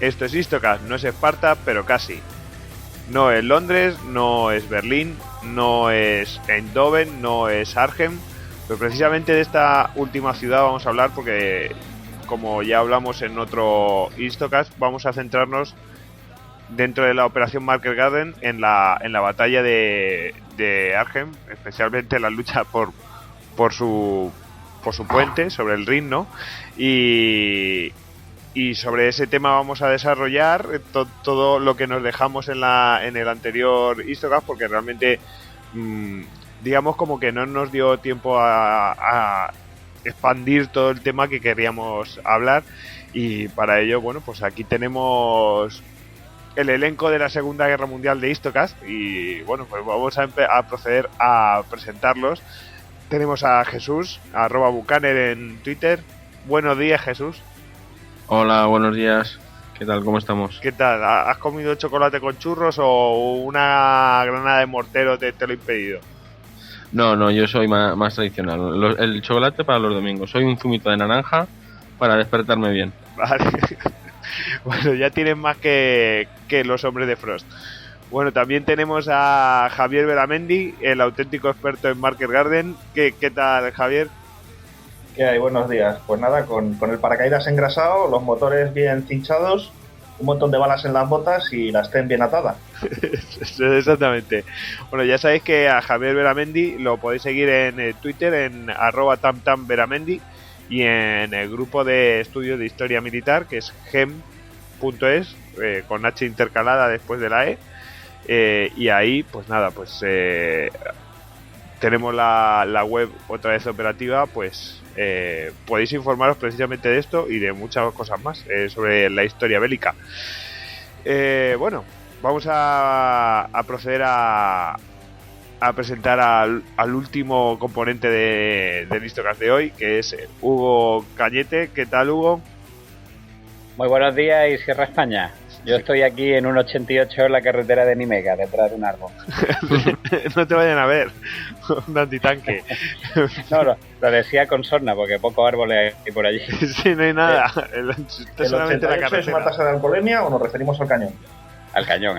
Esto es Istocast, no es Esparta, pero casi. No es Londres, no es Berlín, no es Eindhoven, no es Arnhem, pero precisamente de esta última ciudad vamos a hablar porque, como ya hablamos en otro Istocast, vamos a centrarnos dentro de la operación Market Garden en la batalla de Arnhem, especialmente la lucha por su puente sobre el Rin, ¿no? Y sobre ese tema vamos a desarrollar todo lo que nos dejamos en el anterior Istocast, porque realmente digamos como que no nos dio tiempo a expandir todo el tema que queríamos hablar, y para ello, bueno, pues aquí tenemos el elenco de la Segunda Guerra Mundial de Istocast y bueno, pues vamos a proceder a presentarlos. Tenemos a Jesús, @Bucaner en Twitter. Buenos días, Jesús. Hola, buenos días. ¿Qué tal? ¿Cómo estamos? ¿Qué tal? ¿Has comido chocolate con churros o una granada de mortero te lo ha impedido? No, yo soy más tradicional. El chocolate para los domingos. Soy un zumito de naranja para despertarme bien. Vale. Bueno, ya tienes más que los hombres de Frost. Bueno, también tenemos a Javier Beramendi, el auténtico experto en Market Garden. ¿Qué tal, Javier? ¿Qué hay? Buenos días. Pues nada, con el paracaídas engrasado, los motores bien cinchados, un montón de balas en las botas y la estén bien atada. Exactamente. Bueno, ya sabéis que a Javier Beramendi lo podéis seguir en Twitter en @tamtamberamendi y en el grupo de estudios de historia militar, que es gem.es, con H intercalada después de la E. Y ahí, pues nada, pues tenemos la web otra vez operativa, pues podéis informaros precisamente de esto y de muchas cosas más sobre la historia bélica. Bueno, vamos a proceder a presentar al último componente del Istocast de hoy, que es Hugo Cañete. ¿Qué tal, Hugo? Muy buenos días y Sierra España. Yo estoy aquí en un 88 en la carretera de Nimega, detrás de un árbol. No te vayan a ver, un antitanque. No, lo decía con sorna, porque pocos árboles hay por allí. Sí, no hay nada. ¿El 88 es una tasa de alcoholemia o nos referimos al cañón? Al cañón.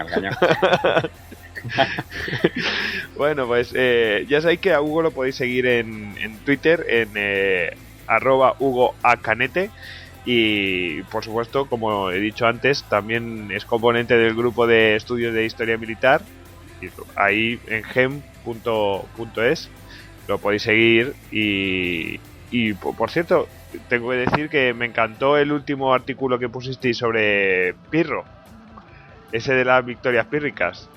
Bueno, pues ya sabéis que a Hugo lo podéis seguir en Twitter en @HugoAcanete. Y por supuesto, como he dicho antes, también es componente del grupo de estudios de historia militar, ahí en gem.es lo podéis seguir. Y por cierto, tengo que decir que me encantó el último artículo que pusisteis sobre Pirro, ese de las victorias pírricas.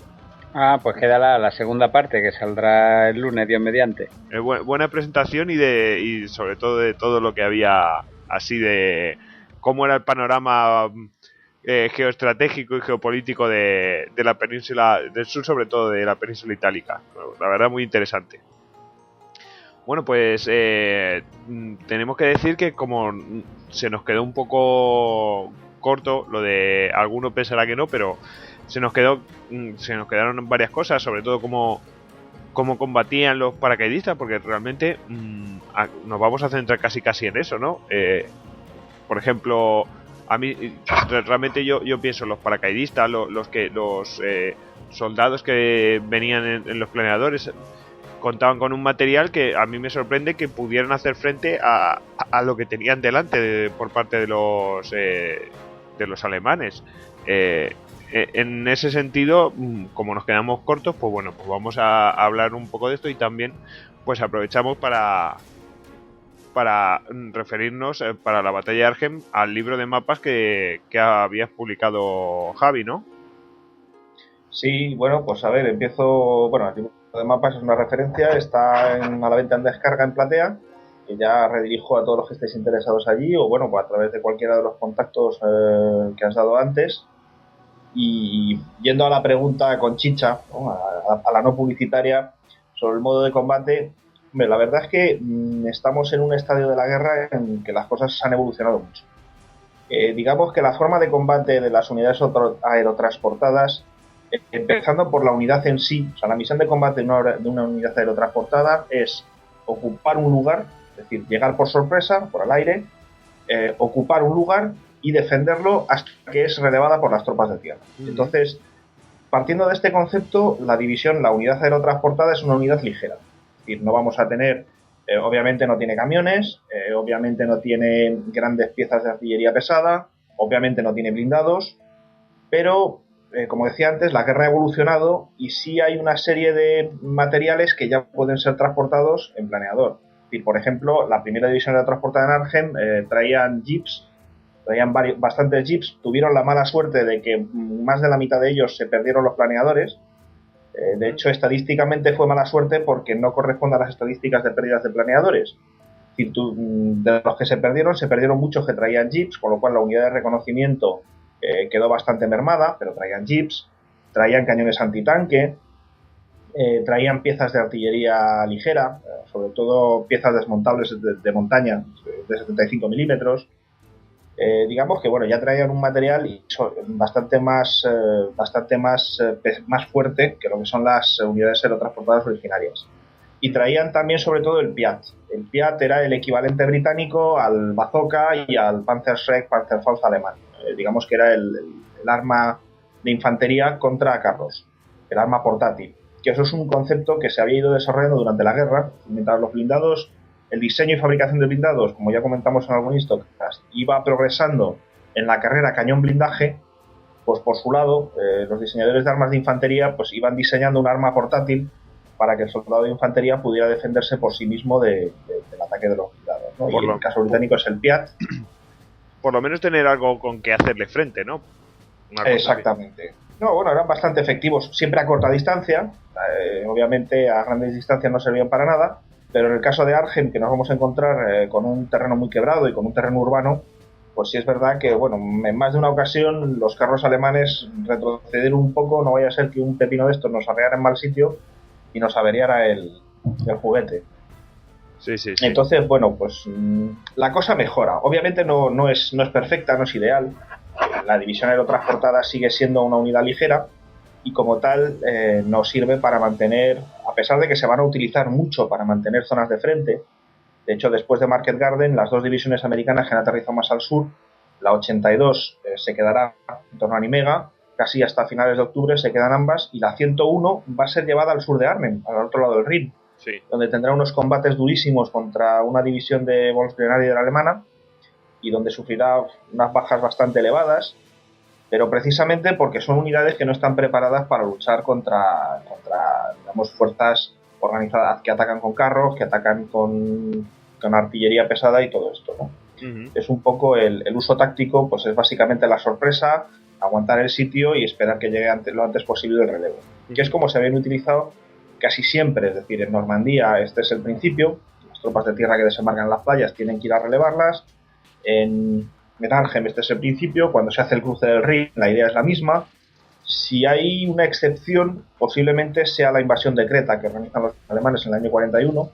Pues queda la segunda parte, que saldrá el lunes, Dios mediante. Buena presentación y sobre todo de todo lo que había, así de cómo era el panorama geoestratégico y geopolítico de la península del sur, sobre todo de la península itálica. La verdad, muy interesante. Bueno, pues tenemos que decir que como se nos quedó un poco corto, lo de alguno pensará que no, pero se nos quedaron varias cosas, sobre todo cómo combatían los paracaidistas, porque realmente nos vamos a centrar casi en eso, ¿no? Por ejemplo, a mí realmente yo pienso los paracaidistas, los soldados que venían en los planeadores contaban con un material que a mí me sorprende que pudieran hacer frente a lo que tenían delante por parte de los alemanes. En ese sentido, como nos quedamos cortos, pues bueno, pues vamos a hablar un poco de esto y también pues aprovechamos para referirnos para la batalla de Arnhem al libro de mapas que habías publicado, Javi, ¿no? Sí, bueno, pues a ver, empiezo. Bueno, el libro de mapas es una referencia, está a la venta en descarga en Platea, que ya redirijo a todos los que estéis interesados allí, o bueno, pues a través de cualquiera de los contactos que has dado antes. Y yendo a la pregunta con chicha, ¿no? a la no publicitaria, sobre el modo de combate, la verdad es que estamos en un estadio de la guerra en que las cosas han evolucionado mucho. Digamos que la forma de combate de las unidades aerotransportadas, empezando por la unidad en sí, o sea, la misión de combate de una unidad aerotransportada es ocupar un lugar, es decir, llegar por sorpresa, por el aire, ocupar un lugar y defenderlo hasta que es relevada por las tropas de tierra. Entonces, partiendo de este concepto, la unidad aerotransportada es una unidad ligera. Es decir, no vamos a tener, obviamente no tiene camiones, obviamente no tiene grandes piezas de artillería pesada, obviamente no tiene blindados, pero, como decía antes, la guerra ha evolucionado y sí hay una serie de materiales que ya pueden ser transportados en planeador. Es decir, por ejemplo, la primera división aerotransportada en Arnhem traían jeeps, bastantes jeeps, tuvieron la mala suerte de que más de la mitad de ellos se perdieron los planeadores. De hecho, estadísticamente fue mala suerte porque no corresponde a las estadísticas de pérdidas de planeadores. Es decir, de los que se perdieron muchos que traían jeeps, con lo cual la unidad de reconocimiento quedó bastante mermada, pero traían jeeps, traían cañones antitanque, traían piezas de artillería ligera, sobre todo piezas desmontables de montaña de 75 milímetros. Digamos que bueno, ya traían un material bastante más fuerte que lo que son las unidades aerotransportadas originarias. Y traían también sobre todo el Piat. El Piat era el equivalente británico al Bazooka y al Panzerschreck, Panzerfaust alemán. Digamos que era el arma de infantería contra carros, el arma portátil. Que eso es un concepto que se había ido desarrollando durante la guerra, mientras los blindados, el diseño y fabricación de blindados, como ya comentamos en algún Histocast, iba progresando en la carrera cañón-blindaje, pues por su lado, los diseñadores de armas de infantería pues iban diseñando un arma portátil para que el soldado de infantería pudiera defenderse por sí mismo del ataque de los blindados, ¿no? Y en el caso británico es el Piat. Por lo menos tener algo con que hacerle frente, ¿no? Exactamente. No, bueno, eran bastante efectivos, siempre a corta distancia. Obviamente a grandes distancias no servían para nada, pero en el caso de Arnhem, que nos vamos a encontrar con un terreno muy quebrado y con un terreno urbano, pues sí es verdad que, bueno, en más de una ocasión los carros alemanes retroceder un poco, no vaya a ser que un pepino de estos nos arreara en mal sitio y nos averiara el juguete. Sí. Entonces, bueno, pues la cosa mejora. Obviamente no es perfecta, no es ideal. La división aerotransportada sigue siendo una unidad ligera y como tal nos sirve para mantener, a pesar de que se van a utilizar mucho para mantener zonas de frente. De hecho, después de Market Garden, las dos divisiones americanas que han aterrizado más al sur, la 82 se quedará en torno a Nimega, casi hasta finales de octubre se quedan ambas, y la 101 va a ser llevada al sur de Arnhem, al otro lado del Rin, sí, donde tendrá unos combates durísimos contra una división de Volksgrenadier alemana y donde sufrirá unas bajas bastante elevadas, pero precisamente porque son unidades que no están preparadas para luchar contra digamos, fuerzas organizadas que atacan con carros, que atacan con artillería pesada y todo esto, ¿no? Uh-huh. Es un poco el uso táctico, pues es básicamente la sorpresa, aguantar el sitio y esperar que llegue lo antes posible el relevo. Que es como se habían utilizado casi siempre, es decir, en Normandía este es el principio, las tropas de tierra que desembarcan en las playas tienen que ir a relevarlas, en Arnhem este es el principio, cuando se hace el cruce del Rin la idea es la misma. Si hay una excepción, posiblemente sea la invasión de Creta que organizan los alemanes en el año 41,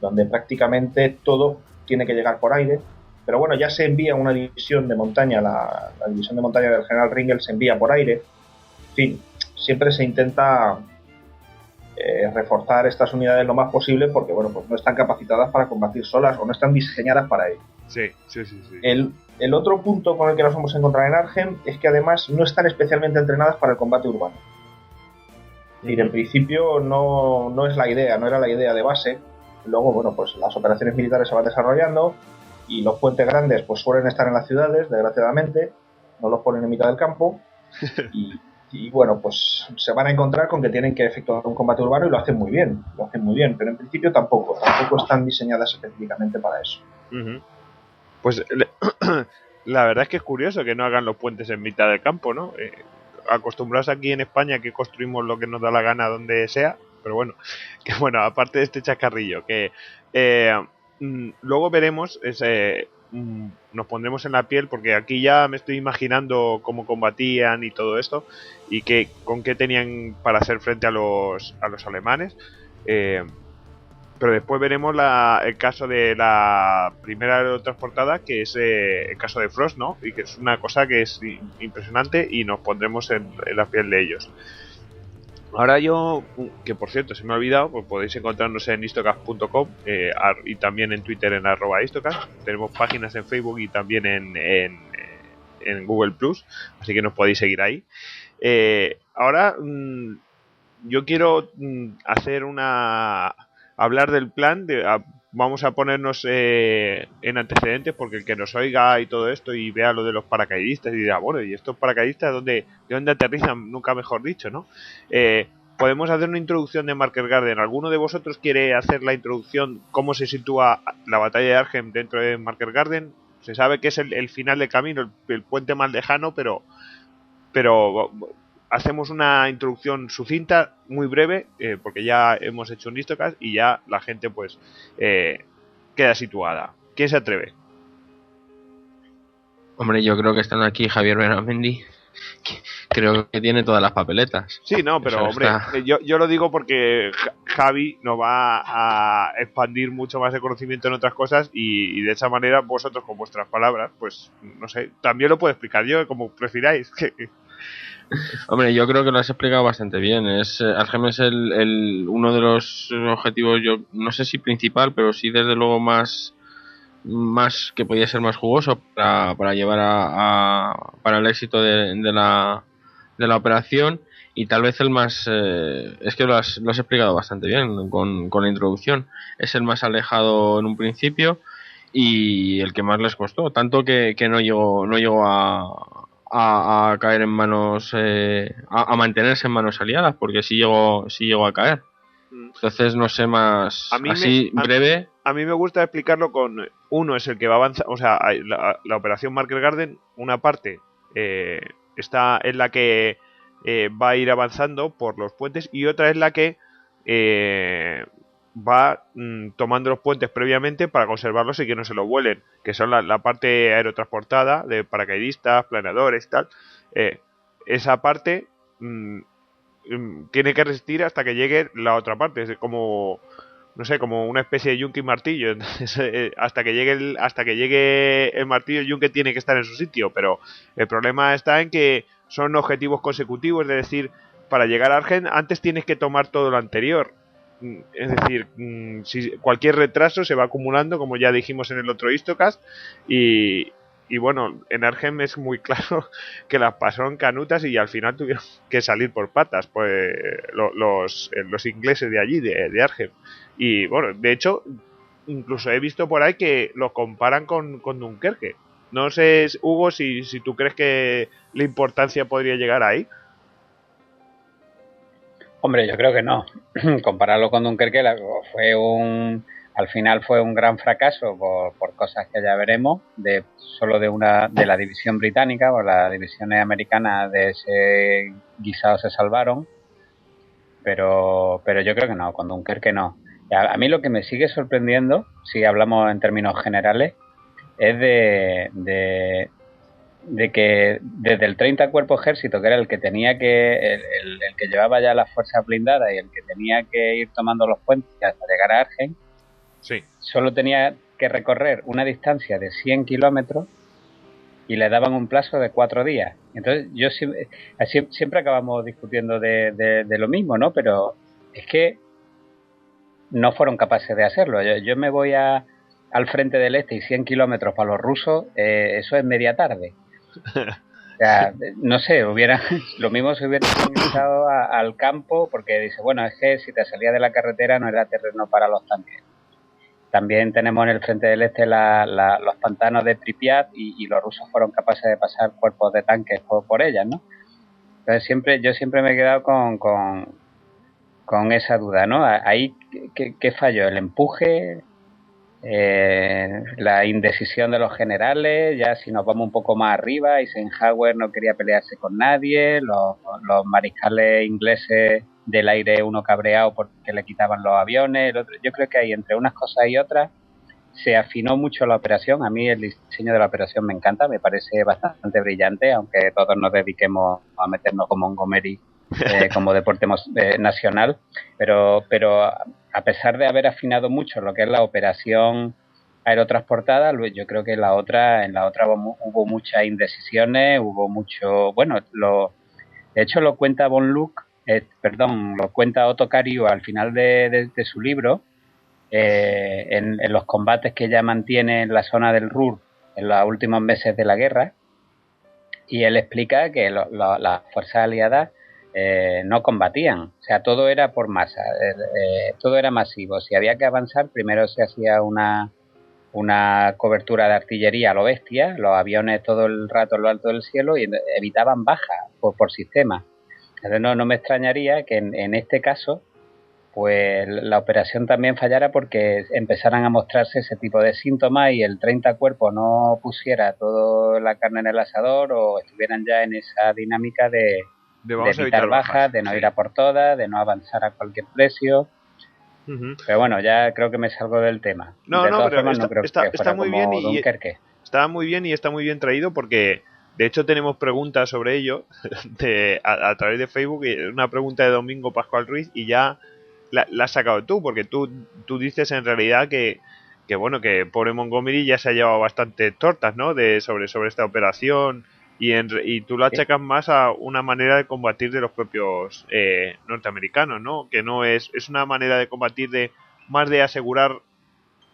donde prácticamente todo tiene que llegar por aire, pero bueno, ya se envía una división de montaña, la división de montaña del general Ringel se envía por aire. En fin, siempre se intenta reforzar estas unidades lo más posible porque bueno, pues no están capacitadas para combatir solas o no están diseñadas para ello. Sí. El otro punto con el que nos vamos a encontrar en Arnhem es que además no están especialmente entrenadas para el combate urbano. Es decir, en principio no es la idea, no era la idea de base. Luego, bueno, pues las operaciones militares se van desarrollando y los puentes grandes pues suelen estar en las ciudades, desgraciadamente, no los ponen en mitad del campo y bueno, pues se van a encontrar con que tienen que efectuar un combate urbano y lo hacen muy bien, pero en principio tampoco están diseñadas específicamente para eso. Uh-huh. Pues la verdad es que es curioso que no hagan los puentes en mitad del campo, ¿no? Acostumbrados aquí en España que construimos lo que nos da la gana donde sea, pero bueno, que bueno, aparte de este chascarrillo, que luego veremos, nos pondremos en la piel, porque aquí ya me estoy imaginando cómo combatían y todo esto, y con qué tenían para hacer frente a los alemanes, pero después veremos el caso de la primera aerotransportada, que es el caso de Frost, ¿no? Y que es una cosa que es impresionante y nos pondremos en la piel de ellos. Ahora yo, que por cierto se me ha olvidado, pues podéis encontrarnos en istocast.com y también en Twitter en @istocast. Tenemos páginas en Facebook y también en en Google Plus, así que nos podéis seguir ahí. Ahora yo quiero hablar del plan vamos a ponernos en antecedentes, porque el que nos oiga y todo esto y vea lo de los paracaidistas y dirá, bueno, ¿y estos paracaidistas de dónde aterrizan? Nunca mejor dicho, ¿no? Podemos hacer una introducción de Market Garden. ¿Alguno de vosotros quiere hacer la introducción? ¿Cómo se sitúa la batalla de Arnhem dentro de Market Garden? Se sabe que es el final del camino, el puente más lejano, pero hacemos una introducción sucinta, muy breve, porque ya hemos hecho un listocast y ya la gente pues queda situada. ¿Quién se atreve? Hombre, yo creo que estando aquí Javier Benamendi, creo que tiene todas las papeletas. Sí, no, pero Eso hombre, yo lo digo porque Javi nos va a expandir mucho más el conocimiento en otras cosas y de esa manera vosotros con vuestras palabras, pues no sé, también lo puedo explicar yo, como prefiráis. Hombre, yo creo que lo has explicado bastante bien. Arnhem es uno de los objetivos, yo no sé si principal, pero sí desde luego más que podía ser más jugoso para llevar para el éxito de la operación, y tal vez el más es que lo has explicado bastante bien con la introducción. Es el más alejado en un principio y el que más les costó, tanto que no llegó a caer en manos a mantenerse en manos aliadas, porque sí llegó a caer. Entonces no sé, más breve. A mí me gusta explicarlo con uno es el que va a avanzar, o sea, la operación Market Garden, una parte está en la que va a ir avanzando por los puentes y otra es la que va tomando los puentes previamente para conservarlos y que no se los vuelen, que son la parte aerotransportada de paracaidistas, planeadores y tal. Esa parte tiene que resistir hasta que llegue la otra parte. Es como, no sé, como una especie de yunque y martillo. Entonces, hasta que llegue el martillo, el yunque tiene que estar en su sitio. Pero el problema está en que son objetivos consecutivos, es decir, para llegar a Argen antes tienes que tomar todo lo anterior. Es decir, si cualquier retraso se va acumulando, como ya dijimos en el otro Histocast, y bueno, en Arnhem es muy claro que las pasaron canutas y al final tuvieron que salir por patas, pues los ingleses de allí, de Arnhem. Y bueno, de hecho, incluso he visto por ahí que los comparan con Dunkerque. No sé, Hugo, si tú crees que la importancia podría llegar ahí. Hombre, yo creo que no. Compararlo con Dunkerque al final fue un gran fracaso por cosas que ya veremos, solo de la división británica, o las divisiones americanas de ese guisado se salvaron, pero yo creo que no, con Dunkerque no. A mí lo que me sigue sorprendiendo, si hablamos en términos generales, es de que desde el 30 Cuerpo Ejército, que era el que tenía el que llevaba ya las fuerzas blindadas y el que tenía que ir tomando los puentes hasta llegar a Argen, sí, solo tenía que recorrer una distancia de 100 kilómetros y le daban un plazo de 4 días. Entonces yo siempre acabamos discutiendo de lo mismo, ¿no? Pero es que no fueron capaces de hacerlo. Yo me voy al frente del este y 100 kilómetros para los rusos, eso es media tarde. O sea, no sé, lo mismo se hubiera ingresado al campo, porque dice, bueno, es que si te salías de la carretera no era terreno para los tanques. También tenemos en el frente del este los pantanos de Pripyat y los rusos fueron capaces de pasar cuerpos de tanques por ellas, ¿no? Entonces yo siempre me he quedado con esa duda, ¿no? Ahí, ¿qué falló? ¿El empuje? La indecisión de los generales, ya si nos vamos un poco más arriba, Eisenhower no quería pelearse con nadie, los mariscales ingleses del aire, uno cabreado porque le quitaban los aviones, el otro. Yo creo que ahí entre unas cosas y otras se afinó mucho la operación. A mí el diseño de la operación me encanta, me parece bastante brillante, aunque todos nos dediquemos a meternos con Montgomery como deporte nacional, pero a pesar de haber afinado mucho lo que es la operación aerotransportada, yo creo que en la otra hubo muchas indecisiones, hubo mucho, bueno, de hecho lo cuenta lo cuenta Otto Cario al final de su libro, en los combates que ella mantiene en la zona del Ruhr en los últimos meses de la guerra. Y él explica que las fuerzas aliadas no combatían, o sea, todo era por masa, todo era masivo. Si había que avanzar, primero se hacía una cobertura de artillería a lo bestia, los aviones todo el rato en lo alto del cielo y evitaban bajas por sistema. Entonces no me extrañaría que en este caso pues la operación también fallara porque empezaran a mostrarse ese tipo de síntomas y el 30 cuerpo no pusiera toda la carne en el asador o estuvieran ya en esa dinámica de evitar bajas, de no ir a por todas, de no avanzar a cualquier precio. Uh-huh. Pero bueno, ya creo que me salgo del tema. No, pero está muy bien está muy bien y está muy bien traído porque de hecho tenemos preguntas sobre ello a través de Facebook, una pregunta de Domingo Pascual Ruiz y ya la has sacado tú, porque tú dices en realidad que bueno, que pobre Montgomery ya se ha llevado bastante tortas, ¿no? sobre esta operación y tú lo achacas más a una manera de combatir de los propios norteamericanos, ¿no? Que no es una manera de combatir más de asegurar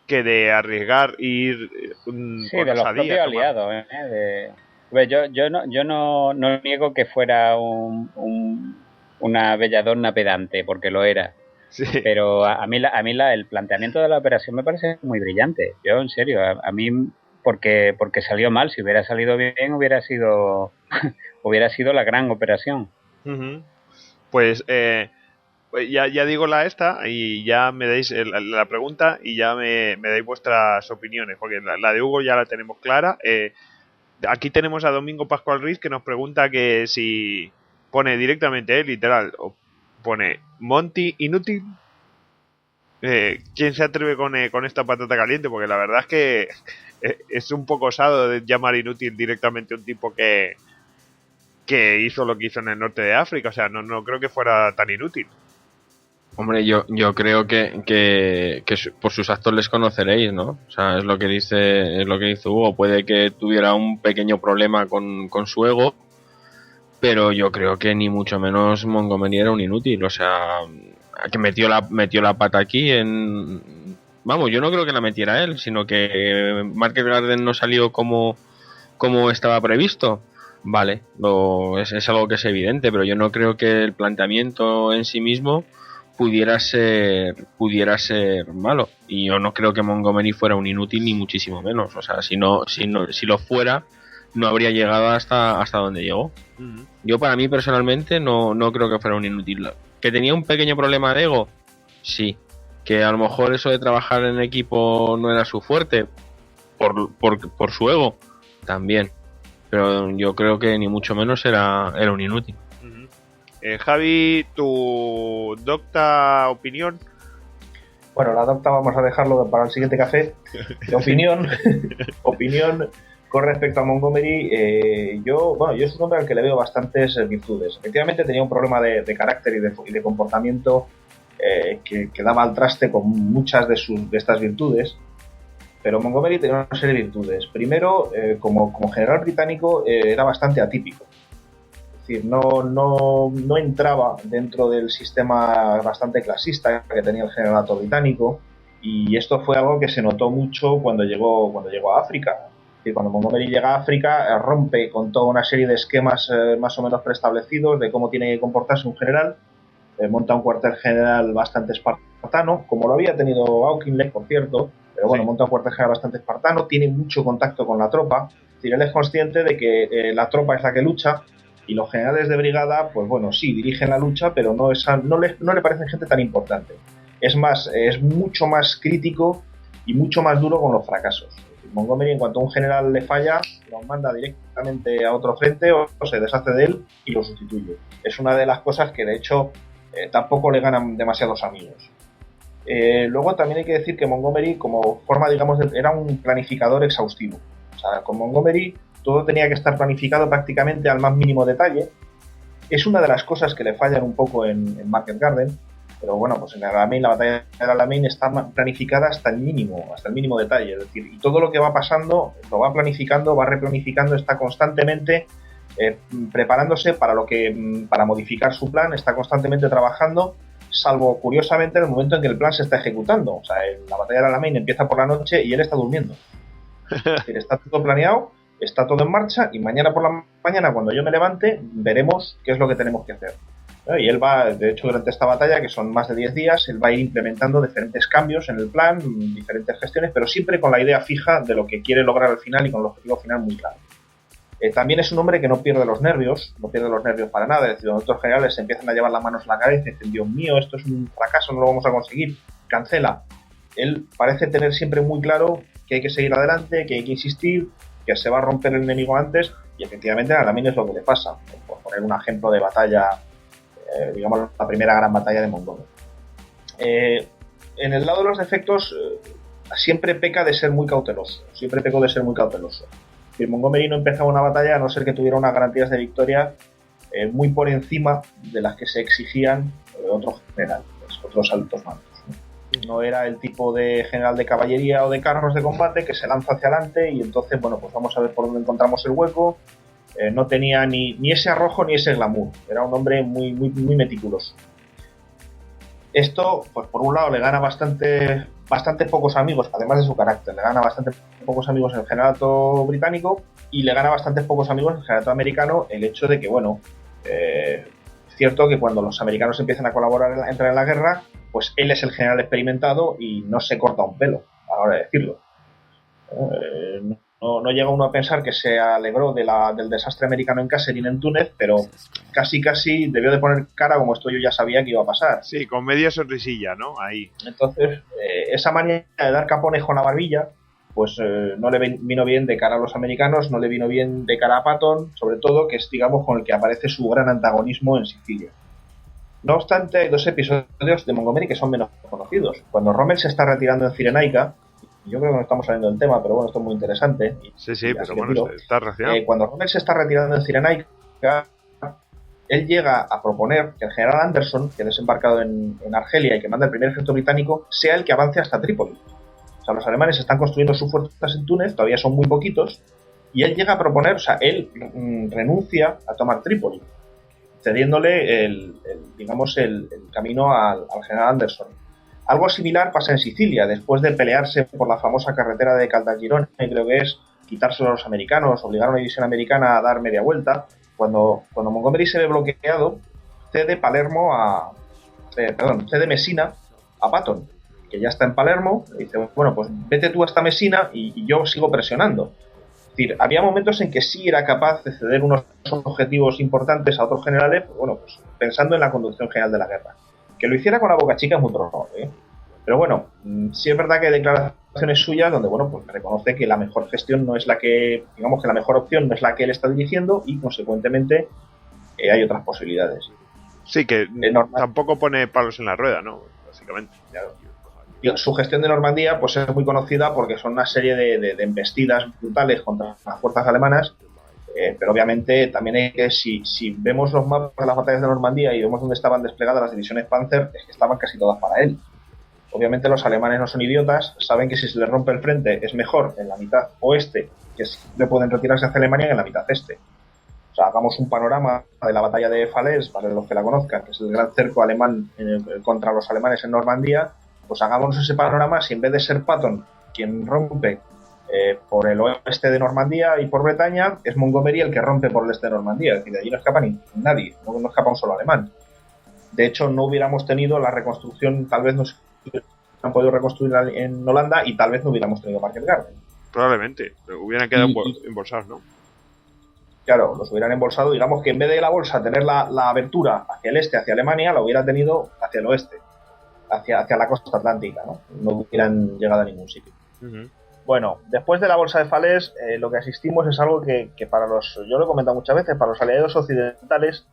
que de arriesgar e ir sí, de los propios aliados, yo no niego que fuera una belladonna pedante, porque lo era. Sí. Pero a mí el planteamiento de la operación me parece muy brillante. Yo, en serio, a mí porque salió mal. Si hubiera salido bien, hubiera sido la gran operación. Uh-huh. Pues ya digo esta y ya me dais la pregunta y ya me dais vuestras opiniones, porque la de Hugo ya la tenemos clara. Aquí tenemos a Domingo Pascual Ruiz que nos pregunta que si pone directamente, literal, pone Monty inútil. ¿Quién se atreve con esta patata caliente? Porque la verdad es que es un poco osado de llamar inútil directamente a un tipo que hizo lo que hizo en el norte de África. O sea, no creo que fuera tan inútil. Hombre, yo creo que por sus actos les conoceréis, ¿no? O sea, es lo que dice Hugo. Puede que tuviera un pequeño problema con su ego, pero yo creo que ni mucho menos Montgomery era un inútil. O sea, que metió la pata aquí Vamos, yo no creo que la metiera él, sino que Market Garden no salió como estaba previsto. Vale, es algo que es evidente, pero yo no creo que el planteamiento en sí mismo pudiera ser malo. Y yo no creo que Montgomery fuera un inútil, ni muchísimo menos. O sea, si lo fuera, no habría llegado hasta donde llegó. Uh-huh. Yo, para mí personalmente, no creo que fuera un inútil. ¿Que tenía un pequeño problema de ego? Sí. ¿Que a lo mejor eso de trabajar en equipo no era su fuerte? Por su ego, también. Pero yo creo que ni mucho menos era un inútil. Uh-huh. Javi, ¿tu docta opinión? Bueno, la docta vamos a dejarlo para el siguiente café. De opinión con respecto a Montgomery, yo es un hombre al que le veo bastantes virtudes. Efectivamente tenía un problema de carácter y de comportamiento que daba al traste con muchas de estas virtudes, pero Montgomery tenía una serie de virtudes. Primero, como general británico era bastante atípico. Es decir, no entraba dentro del sistema bastante clasista que tenía el generalato británico, y esto fue algo que se notó mucho cuando llegó a África. Y cuando Montgomery llega a África, rompe con toda una serie de esquemas más o menos preestablecidos de cómo tiene que comportarse un general, monta un cuartel general bastante espartano, como lo había tenido Auchinleck, por cierto, pero bueno, sí. Monta un cuartel general bastante espartano, tiene mucho contacto con la tropa, es decir, él es consciente de que la tropa es la que lucha, y los generales de brigada, pues bueno, sí, dirigen la lucha, pero no le parecen gente tan importante. Es mucho más crítico y mucho más duro con los fracasos. Montgomery, en cuanto a un general le falla, lo manda directamente a otro frente o se deshace de él y lo sustituye. Es una de las cosas que de hecho tampoco le ganan demasiados amigos. Luego también hay que decir que Montgomery, como forma, digamos, era un planificador exhaustivo. O sea, con Montgomery todo tenía que estar planificado prácticamente al más mínimo detalle. Es una de las cosas que le fallan un poco en Market Garden. Pero bueno, pues en Alamein, la batalla de Alamein está planificada hasta el mínimo detalle. Es decir, y todo lo que va pasando lo va planificando, va replanificando, está constantemente preparándose para modificar su plan, está constantemente trabajando, salvo curiosamente en el momento en que el plan se está ejecutando. O sea, la batalla de Alamein empieza por la noche y él está durmiendo. Es decir, está todo planeado está todo en marcha y mañana por la mañana, cuando yo me levante, veremos qué es lo que tenemos que hacer. Y él va, de hecho, durante esta batalla, que son más de 10 días, él va a ir implementando diferentes cambios en el plan, diferentes gestiones, pero siempre con la idea fija de lo que quiere lograr al final y con el objetivo final muy claro. También es un hombre que no pierde los nervios para nada. Es decir, cuando otros generales se empiezan a llevar las manos a la cabeza y dicen, Dios mío, esto es un fracaso, no lo vamos a conseguir, cancela. Él parece tener siempre muy claro que hay que seguir adelante, que hay que insistir, que se va a romper el enemigo antes, y efectivamente a Alamein es lo que le pasa. Por poner un ejemplo de batalla, digamos la primera gran batalla de Montgomery. En el lado de los defectos, siempre peca de ser muy cauteloso. Montgomery no empezaba una batalla a no ser que tuviera unas garantías de victoria muy por encima de las que se exigían otros generales, otros altos mandos. No era el tipo de general de caballería o de carros de combate que se lanza hacia adelante y entonces, bueno, pues vamos a ver por dónde encontramos el hueco. No tenía ni ese arrojo ni ese glamour. Era un hombre muy meticuloso. Esto, pues por un lado, le gana bastante pocos amigos, además de su carácter. Le gana bastante pocos amigos en el generato británico y le gana bastante pocos amigos en el generato americano el hecho de que, bueno, es cierto que cuando los americanos empiezan a colaborar, entrar en la guerra, pues él es el general experimentado y no se corta un pelo, a la hora de decirlo. No llega uno a pensar que se alegró del desastre americano en Kasserine, en Túnez, pero casi debió de poner cara como esto yo ya sabía que iba a pasar. Sí, con media sonrisilla, ¿no? Ahí. Entonces, esa manera de dar capones con la barbilla, pues no le vino bien de cara a los americanos, no le vino bien de cara a Patton, sobre todo, que es, digamos, con el que aparece su gran antagonismo en Sicilia. No obstante, hay dos episodios de Montgomery que son menos conocidos. Cuando Rommel se está retirando en Cirenaica, yo creo que no estamos saliendo del tema, pero bueno, esto es muy interesante. Sí, pero bueno, está relacionado. Cuando Rommel se está retirando en Cirenaica, él llega a proponer que el general Anderson, que ha desembarcado en Argelia y que manda el primer ejército británico, sea el que avance hasta Trípoli. O sea, los alemanes están construyendo sus fuerzas en Túnez, todavía son muy poquitos, y él llega a proponer, o sea, él renuncia a tomar Trípoli, cediéndole el camino al general Anderson. Algo similar pasa en Sicilia, después de pelearse por la famosa carretera de Caltagirone, creo que es, quitárselo a los americanos, obligar a una división americana a dar media vuelta. Cuando Montgomery se ve bloqueado, cede Messina a Patton, que ya está en Palermo, y dice, bueno, pues vete tú hasta Messina y yo sigo presionando. Es decir, había momentos en que sí era capaz de ceder unos objetivos importantes a otros generales, bueno, pues pensando en la conducción general de la guerra. Que lo hiciera con la boca chica es muy horror, ¿eh? Pero bueno, sí es verdad que hay declaraciones suyas donde, bueno, pues reconoce que la mejor gestión no es la que, digamos que la mejor opción no es la que él está dirigiendo y, consecuentemente, hay otras posibilidades. Sí, que tampoco pone palos en la rueda, ¿no? Básicamente. Claro. Su gestión de Normandía, pues es muy conocida porque son una serie de embestidas brutales contra las fuerzas alemanas. Pero obviamente también hay que, si vemos los mapas de las batallas de Normandía y vemos dónde estaban desplegadas las divisiones Panzer, es que estaban casi todas para él. Obviamente los alemanes no son idiotas, saben que si se les rompe el frente es mejor en la mitad oeste, que le pueden retirarse hacia Alemania, que en la mitad este. O sea, hagamos un panorama de la batalla de Falaise, para los que la conozcan, que es el gran cerco alemán contra los alemanes en Normandía. Pues hagámonos ese panorama, si en vez de ser Patton quien rompe por el oeste de Normandía y por Bretaña, es Montgomery el que rompe por el este de Normandía. Es decir, de allí no escapa nadie, no escapa un solo alemán. De hecho, no hubiéramos tenido la reconstrucción, tal vez no se hubieran podido reconstruir en Holanda y tal vez no hubiéramos tenido Market Garden. Probablemente, hubieran quedado embolsados, ¿no? Claro, los hubieran embolsado, digamos que en vez de la bolsa tener la abertura hacia el este, hacia Alemania, la hubiera tenido hacia el oeste, hacia la costa atlántica, ¿no? No hubieran llegado a ningún sitio. Uh-huh. Bueno, después de la bolsa de Falaise, lo que asistimos es algo que para yo lo he comentado muchas veces, para los aliados occidentales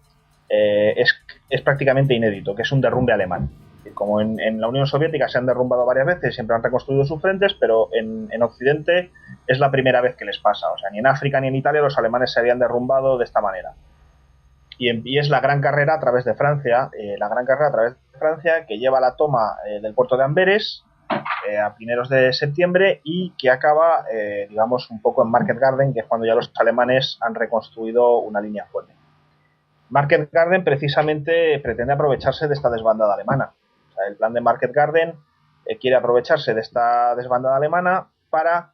es prácticamente inédito, que es un derrumbe alemán. Como en la Unión Soviética se han derrumbado varias veces, siempre han reconstruido sus frentes, pero en Occidente es la primera vez que les pasa. O sea, ni en África ni en Italia los alemanes se habían derrumbado de esta manera. Y es la gran carrera a través de Francia, que lleva la toma del puerto de Amberes a primeros de septiembre y que acaba, digamos, un poco en Market Garden, que es cuando ya los alemanes han reconstruido una línea fuerte. Market Garden precisamente pretende aprovecharse de esta desbandada alemana. O sea, el plan de Market Garden quiere aprovecharse de esta desbandada alemana para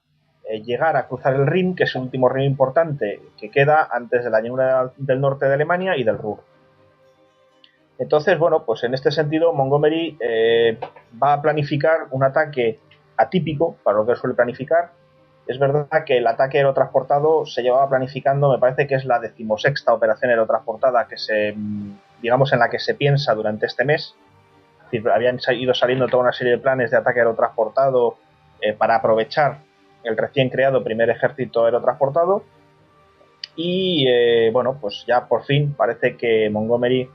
llegar a cruzar el Rin, que es el último río importante que queda antes de la llanura del norte de Alemania y del Ruhr. Entonces, bueno, pues en este sentido Montgomery va a planificar un ataque atípico para lo que suele planificar. Es verdad que el ataque aerotransportado se llevaba planificando, me parece que es la 16ª operación aerotransportada digamos, en la que se piensa durante este mes. Es decir, habían ido saliendo toda una serie de planes de ataque aerotransportado para aprovechar el recién creado primer ejército aerotransportado. Y bueno, pues ya por fin parece que Montgomery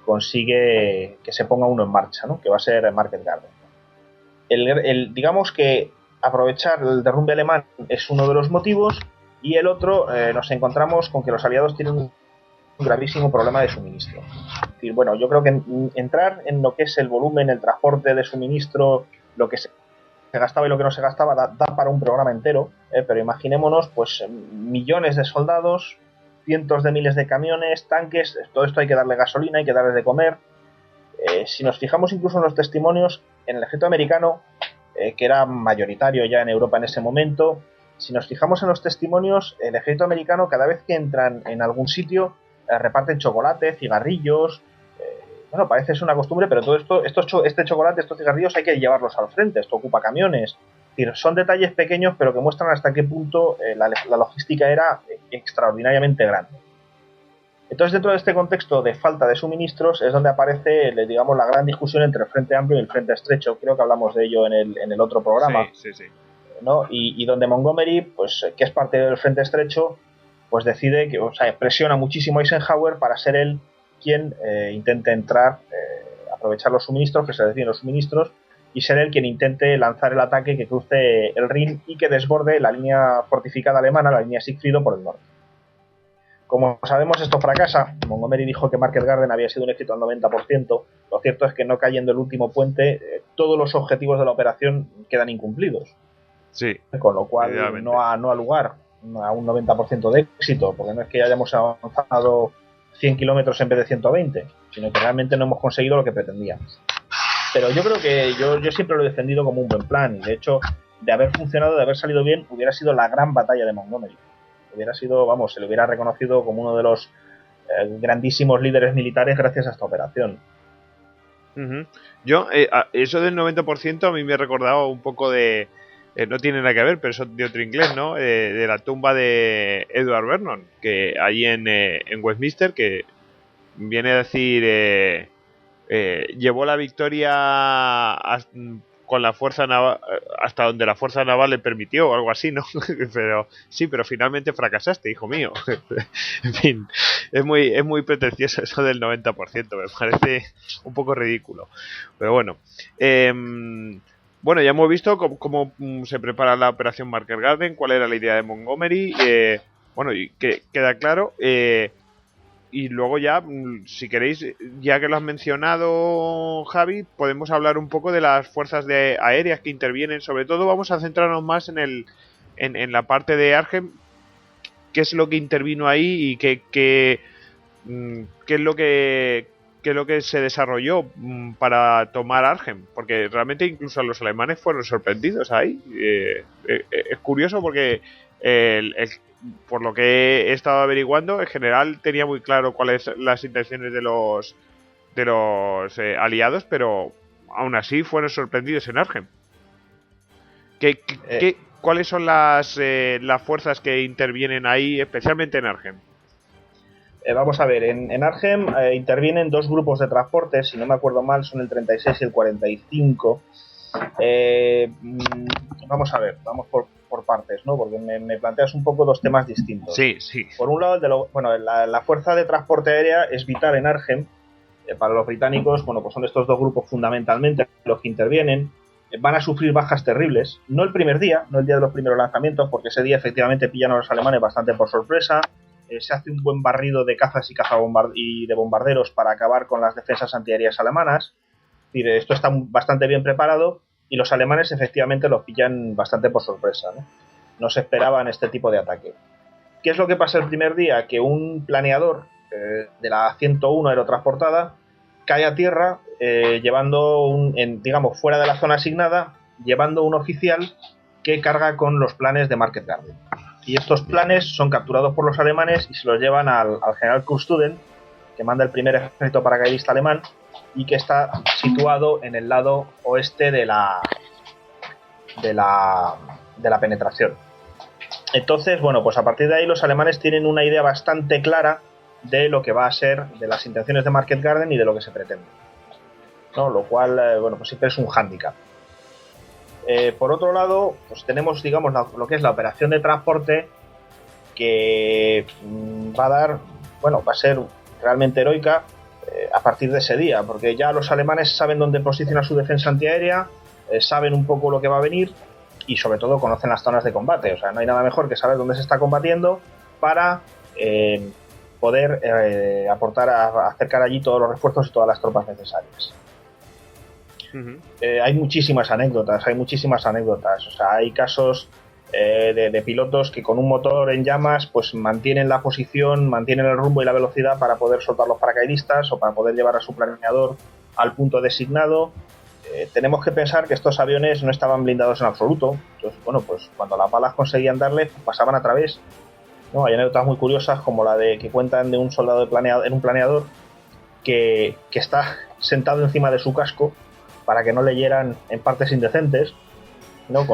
consigue que se ponga uno en marcha, ¿no? Que va a ser Market Garden. Digamos que aprovechar el derrumbe alemán es uno de los motivos, y el otro, nos encontramos con que los aliados tienen un gravísimo problema de suministro. Es decir, bueno, yo creo que entrar en lo que es el volumen, el transporte de suministro, lo que se gastaba y lo que no se gastaba, da para un programa entero, pero imaginémonos pues millones de soldados, cientos de miles de camiones, tanques, todo esto hay que darle gasolina, hay que darles de comer. Si nos fijamos incluso en los testimonios, en el ejército americano, que era mayoritario ya en Europa en ese momento, si nos fijamos en los testimonios, el ejército americano, cada vez que entran en algún sitio, reparten chocolate, cigarrillos. Bueno, parece ser una costumbre, pero todo este chocolate, estos cigarrillos hay que llevarlos al frente, esto ocupa camiones. Es decir, son detalles pequeños, pero que muestran hasta qué punto la logística era extraordinariamente grande. Entonces, dentro de este contexto de falta de suministros es donde aparece, digamos, la gran discusión entre el Frente Amplio y el Frente Estrecho. Creo que hablamos de ello en el otro programa. Sí. ¿No? Y donde Montgomery, pues, que es parte del Frente Estrecho, pues decide que, o sea, presiona muchísimo a Eisenhower para ser él quien intente entrar, aprovechar los suministros, que se deciden los suministros, y ser él quien intente lanzar el ataque que cruce el Rin y que desborde la línea fortificada alemana, la línea Siegfried, por el norte. Como sabemos, esto fracasa. Montgomery dijo que Market Garden había sido un éxito al 90%. Lo cierto es que no cayendo el último puente, todos los objetivos de la operación quedan incumplidos. Sí. Con lo cual no ha lugar a un 90% de éxito, porque no es que hayamos avanzado 100 kilómetros en vez de 120, sino que realmente no hemos conseguido lo que pretendíamos. Pero yo creo que yo siempre lo he defendido como un buen plan, y de hecho, de haber funcionado, de haber salido bien, hubiera sido la gran batalla de Montgomery. Hubiera sido, vamos, se le hubiera reconocido como uno de los grandísimos líderes militares gracias a esta operación. Uh-huh. Yo, eso del 90% a mí me recordaba un poco de... no tiene nada que ver, pero eso de otro inglés, ¿no? De la tumba de Edward Vernon, que allí en Westminster, que viene a decir... llevó la victoria con la fuerza naval hasta donde la fuerza naval le permitió o algo así, ¿no? pero finalmente fracasaste, hijo mío. En fin, es muy pretencioso eso del 90%, me parece un poco ridículo, pero bueno. Bueno, ya hemos visto cómo se prepara la operación Market Garden, cuál era la idea de Montgomery, bueno, y que queda claro. Y luego ya, si queréis, ya que lo has mencionado, Javi, podemos hablar un poco de las fuerzas aéreas que intervienen. Sobre todo vamos a centrarnos más en la parte de Arnhem. ¿Qué es lo que intervino ahí y qué es lo que se desarrolló para tomar Arnhem? Porque realmente incluso los alemanes fueron sorprendidos ahí. Es curioso porque por lo que he estado averiguando, en general tenía muy claro cuáles las intenciones de los aliados, pero aún así fueron sorprendidos en Arnhem. ¿Cuáles son las fuerzas que intervienen ahí, especialmente en Arnhem? Vamos a ver, en Arnhem intervienen dos grupos de transportes, si no me acuerdo mal, son el 36 y el 45. Vamos a ver, vamos por partes, ¿no? Porque me planteas un poco dos temas distintos. Sí. Por un lado, la fuerza de transporte aérea es vital en Arnhem. Para los británicos, bueno, pues son estos dos grupos fundamentalmente los que intervienen. Van a sufrir bajas terribles, no el primer día, no el día de los primeros lanzamientos, porque ese día efectivamente pillan a los alemanes bastante por sorpresa. Se hace un buen barrido de cazas y de bombarderos para acabar con las defensas antiaéreas alemanas. Es decir, esto está bastante bien preparado y los alemanes efectivamente los pillan bastante por sorpresa, ¿no? No se esperaban este tipo de ataque. ¿Qué es lo que pasa el primer día? Que un planeador de la 101 aerotransportada cae a tierra llevando digamos, fuera de la zona asignada, llevando un oficial que carga con los planes de Market Garden. Y estos planes son capturados por los alemanes y se los llevan al general Kurstuden, que manda el primer ejército paracaidista alemán y que está situado en el lado oeste de la penetración. Entonces, bueno, pues a partir de ahí los alemanes tienen una idea bastante clara de lo que va a ser, de las intenciones de Market Garden y de lo que se pretende, ¿no? Lo cual, bueno, pues siempre es un hándicap. Por otro lado, pues tenemos, digamos, lo que es la operación de transporte, que va a ser realmente heroica a partir de ese día, porque ya los alemanes saben dónde posicionar su defensa antiaérea, saben un poco lo que va a venir y sobre todo conocen las zonas de combate. O sea, no hay nada mejor que saber dónde se está combatiendo para poder acercar allí todos los refuerzos y todas las tropas necesarias. Uh-huh. Hay muchísimas anécdotas. O sea, hay casos de pilotos que con un motor en llamas pues mantienen la posición, mantienen el rumbo y la velocidad para poder soltar los paracaidistas o para poder llevar a su planeador al punto designado. Tenemos que pensar que estos aviones no estaban blindados en absoluto. Entonces, bueno, pues cuando las balas conseguían darle, pues pasaban a través, ¿no? Hay anécdotas muy curiosas, como la de que cuentan de un soldado en un planeador que está sentado encima de su casco para que no le hieran en partes indecentes, ¿no?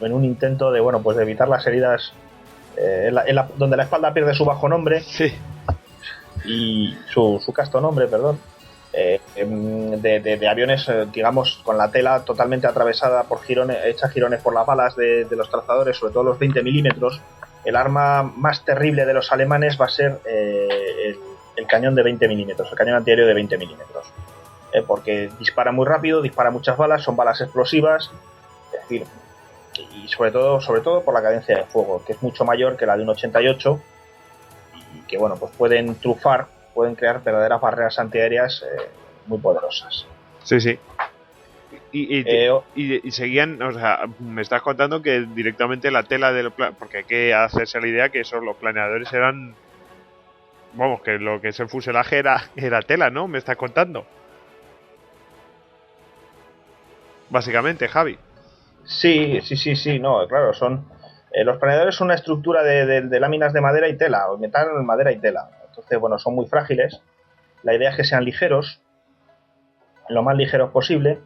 En un intento de, bueno, pues de evitar las heridas donde la espalda pierde su bajo nombre. Sí. Y su casto nombre, perdón. De aviones, digamos, con la tela totalmente atravesada por hechas girones por las balas de los trazadores, sobre todo los 20 milímetros. El arma más terrible de los alemanes va a ser el cañón de 20 milímetros, el cañón antiaéreo de 20 milímetros. Porque dispara muy rápido, dispara muchas balas, son balas explosivas, es decir, y sobre todo por la cadencia de fuego, que es mucho mayor que la de un 88, y que, bueno, pues pueden crear verdaderas barreras antiaéreas muy poderosas. Sí, sí. Y seguían, o sea, me estás contando que directamente la tela del porque hay que hacerse la idea que los planeadores eran, vamos, que lo que es el fuselaje era tela, ¿no? Me estás contando. Básicamente, Javi. Sí, no, claro, los planeadores son una estructura de láminas de madera y tela, o metal, madera y tela. Entonces, bueno, son muy frágiles. La idea es que sean ligeros, lo más ligeros posible.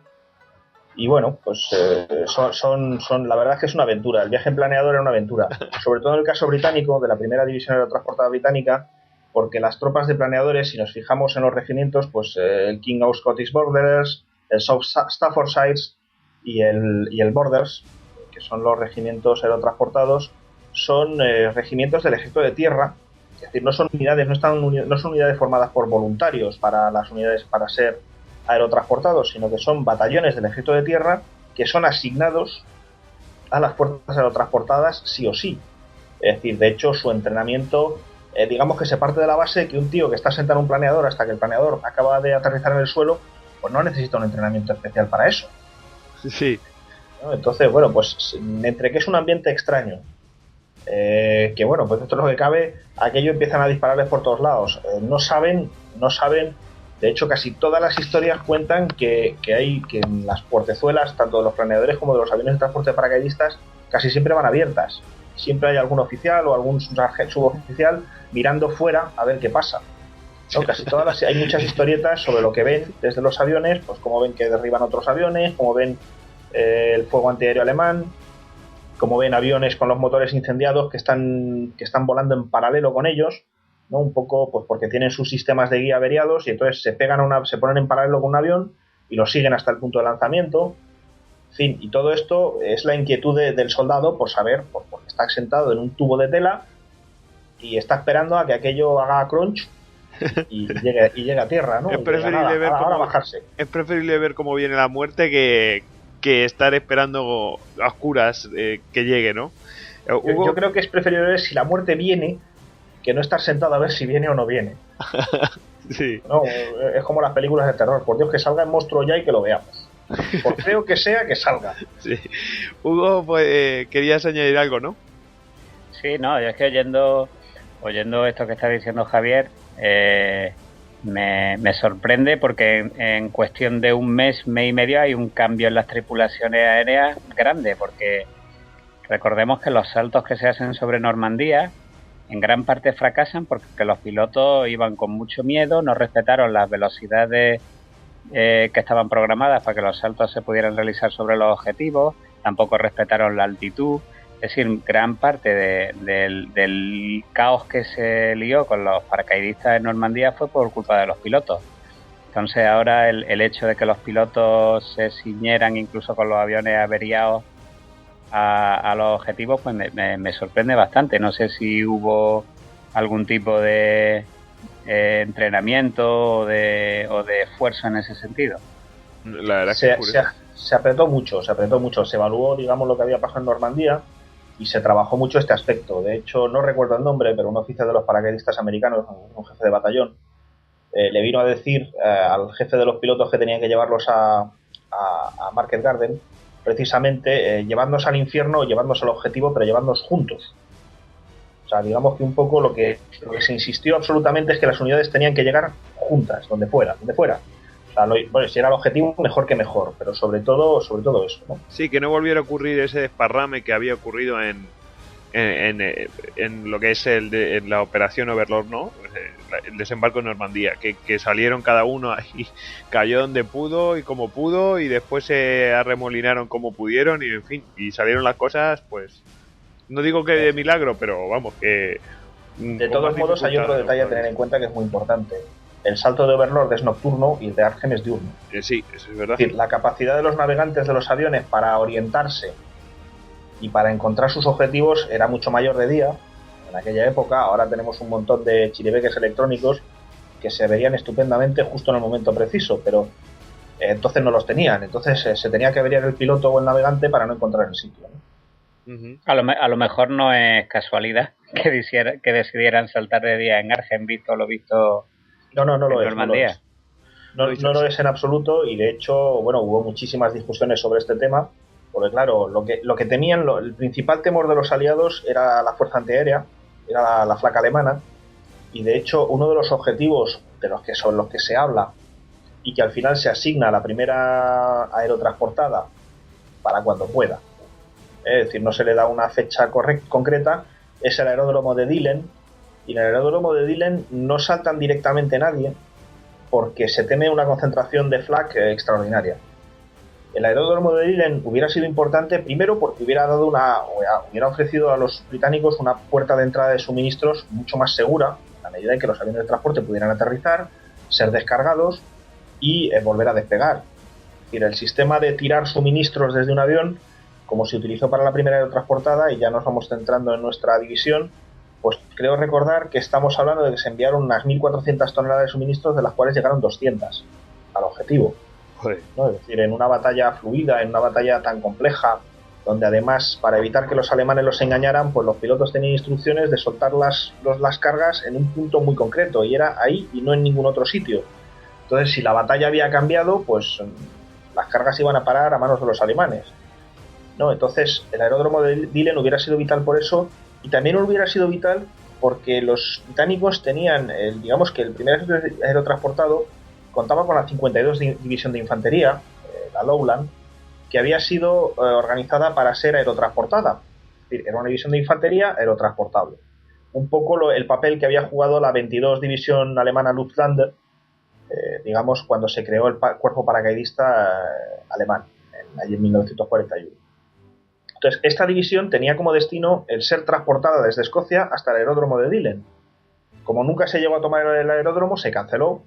Y bueno, pues la verdad es que es una aventura. El viaje en planeador era una aventura. Sobre todo en el caso británico, de la primera división aerotransportada británica, porque las tropas de planeadores, si nos fijamos en los regimientos, pues el King of Scottish Borders, el South Staffordshire's y el Borders, que son los regimientos aerotransportados, son regimientos del ejército de tierra. Es decir, no son unidades formadas por voluntarios para las unidades para ser aerotransportados, sino que son batallones del ejército de tierra que son asignados a las fuerzas aerotransportadas sí o sí. Es decir, de hecho, su entrenamiento, digamos que se parte de la base que un tío que está sentado en un planeador hasta que el planeador acaba de aterrizar en el suelo, pues no necesita un entrenamiento especial para eso. Sí. ¿No? Entonces, bueno, pues entre que es un ambiente extraño, que bueno, pues esto es lo que cabe, aquello empiezan a dispararles por todos lados. No saben. De hecho, casi todas las historias cuentan que en las portezuelas, tanto de los planeadores como de los aviones de transporte de paracaidistas, casi siempre van abiertas. Siempre hay algún oficial o algún suboficial mirando fuera a ver qué pasa, ¿no? Casi hay muchas historietas sobre lo que ven desde los aviones, pues cómo ven que derriban otros aviones, cómo ven el fuego antiaéreo alemán, cómo ven aviones con los motores incendiados que están volando en paralelo con ellos, ¿no? Un poco pues porque tienen sus sistemas de guía averiados y entonces se ponen en paralelo con un avión y lo siguen hasta el punto de lanzamiento. En fin, y todo esto es la inquietud del soldado por saber, porque está sentado en un tubo de tela y está esperando a que aquello haga crunch y llegue a tierra, ¿no? Es preferible ver cómo viene la muerte que estar esperando a oscuras que llegue, ¿no? Yo creo que es preferible ver si la muerte viene que no estar sentado a ver si viene o no viene. Sí. No, es como las películas de terror. Por Dios, que salga el monstruo ya y que lo veamos. Por feo que sea, que salga. Sí. Hugo, pues querías añadir algo, ¿no? Sí, no, yo es que oyendo esto que está diciendo Javier, me sorprende porque en cuestión de un mes y medio hay un cambio en las tripulaciones aéreas grande, porque recordemos que los saltos que se hacen sobre Normandía en gran parte fracasan porque los pilotos iban con mucho miedo, no respetaron las velocidades que estaban programadas para que los saltos se pudieran realizar sobre los objetivos, tampoco respetaron la altitud. Es decir, gran parte del caos que se lió con los paracaidistas en Normandía fue por culpa de los pilotos. Entonces ahora el hecho de que los pilotos se ciñeran incluso con los aviones averiados a los objetivos, pues me sorprende bastante. No sé si hubo algún tipo de entrenamiento o de esfuerzo en ese sentido. La verdad es que se apretó mucho, se evaluó, digamos, lo que había pasado en Normandía y se trabajó mucho este aspecto. De hecho, no recuerdo el nombre, pero un oficial de los paracaidistas americanos, un jefe de batallón, le vino a decir al jefe de los pilotos que tenían que llevarlos a Market Garden, precisamente llevándonos al infierno o llevándonos al objetivo, pero llevándonos juntos. O sea, digamos que un poco lo que se insistió absolutamente es que las unidades tenían que llegar juntas, donde fuera. O sea, bueno, si era el objetivo, mejor que mejor, pero sobre todo eso, ¿no? Sí, que no volviera a ocurrir ese desparrame que había ocurrido en lo que es en la operación Overlord, ¿no? El desembarco en Normandía, que salieron cada uno ahí, cayó donde pudo y como pudo, y después se arremolinaron como pudieron, y en fin, y salieron las cosas, pues, no digo que de milagro, pero vamos, que... De todos modos, hay otro detalle a tener en cuenta que es muy importante. El salto de Overlord es nocturno y el de Argem es diurno. Sí, eso es verdad. Es decir, la capacidad de los navegantes de los aviones para orientarse y para encontrar sus objetivos era mucho mayor de día en aquella época. Ahora tenemos un montón de chiribeques electrónicos que se verían estupendamente justo en el momento preciso, pero entonces no los tenían. Entonces se tenía que averiar el piloto o el navegante para no encontrar el sitio, ¿no? Uh-huh. A lo mejor no es casualidad que decidieran saltar de día en Argem, visto lo visto. No lo es. No lo es en absoluto, y de hecho, bueno, hubo muchísimas discusiones sobre este tema, porque claro, lo que temían, el principal temor de los aliados era la fuerza antiaérea, era la flak alemana, y de hecho uno de los objetivos de los que son los que se habla y que al final se asigna a la primera aerotransportada para cuando pueda, es decir, no se le da una fecha concreta, es el aeródromo de Dillon. Y en el aeródromo de Dillon no saltan directamente nadie porque se teme una concentración de flak extraordinaria. El aeródromo de Dillon hubiera sido importante primero porque hubiera ofrecido a los británicos una puerta de entrada de suministros mucho más segura, a medida en que los aviones de transporte pudieran aterrizar, ser descargados y volver a despegar. Es decir, el sistema de tirar suministros desde un avión, como se utilizó para la primera aerotransportada, y ya nos vamos centrando en nuestra división, pues creo recordar que estamos hablando de que se enviaron unas 1.400 toneladas de suministros, de las cuales llegaron 200 al objetivo. ¿No? Es decir, en una batalla fluida, en una batalla tan compleja, donde además, para evitar que los alemanes los engañaran, pues los pilotos tenían instrucciones de soltar las cargas en un punto muy concreto, y era ahí y no en ningún otro sitio. Entonces, si la batalla había cambiado, pues las cargas iban a parar a manos de los alemanes, ¿no? Entonces, el aeródromo de Dillon hubiera sido vital por eso. Y también hubiera sido vital porque los británicos tenían, digamos que el primer aerotransportado contaba con la 52 División de Infantería, la Lowland, que había sido organizada para ser aerotransportada. Es decir, era una división de infantería aerotransportable. Un poco el papel que había jugado la 22 División Alemana Luftwaffe, digamos, cuando se creó el cuerpo paracaidista alemán, allí en 1941. Entonces, esta división tenía como destino el ser transportada desde Escocia hasta el aeródromo de Dillon. Como nunca se llegó a tomar el aeródromo, se canceló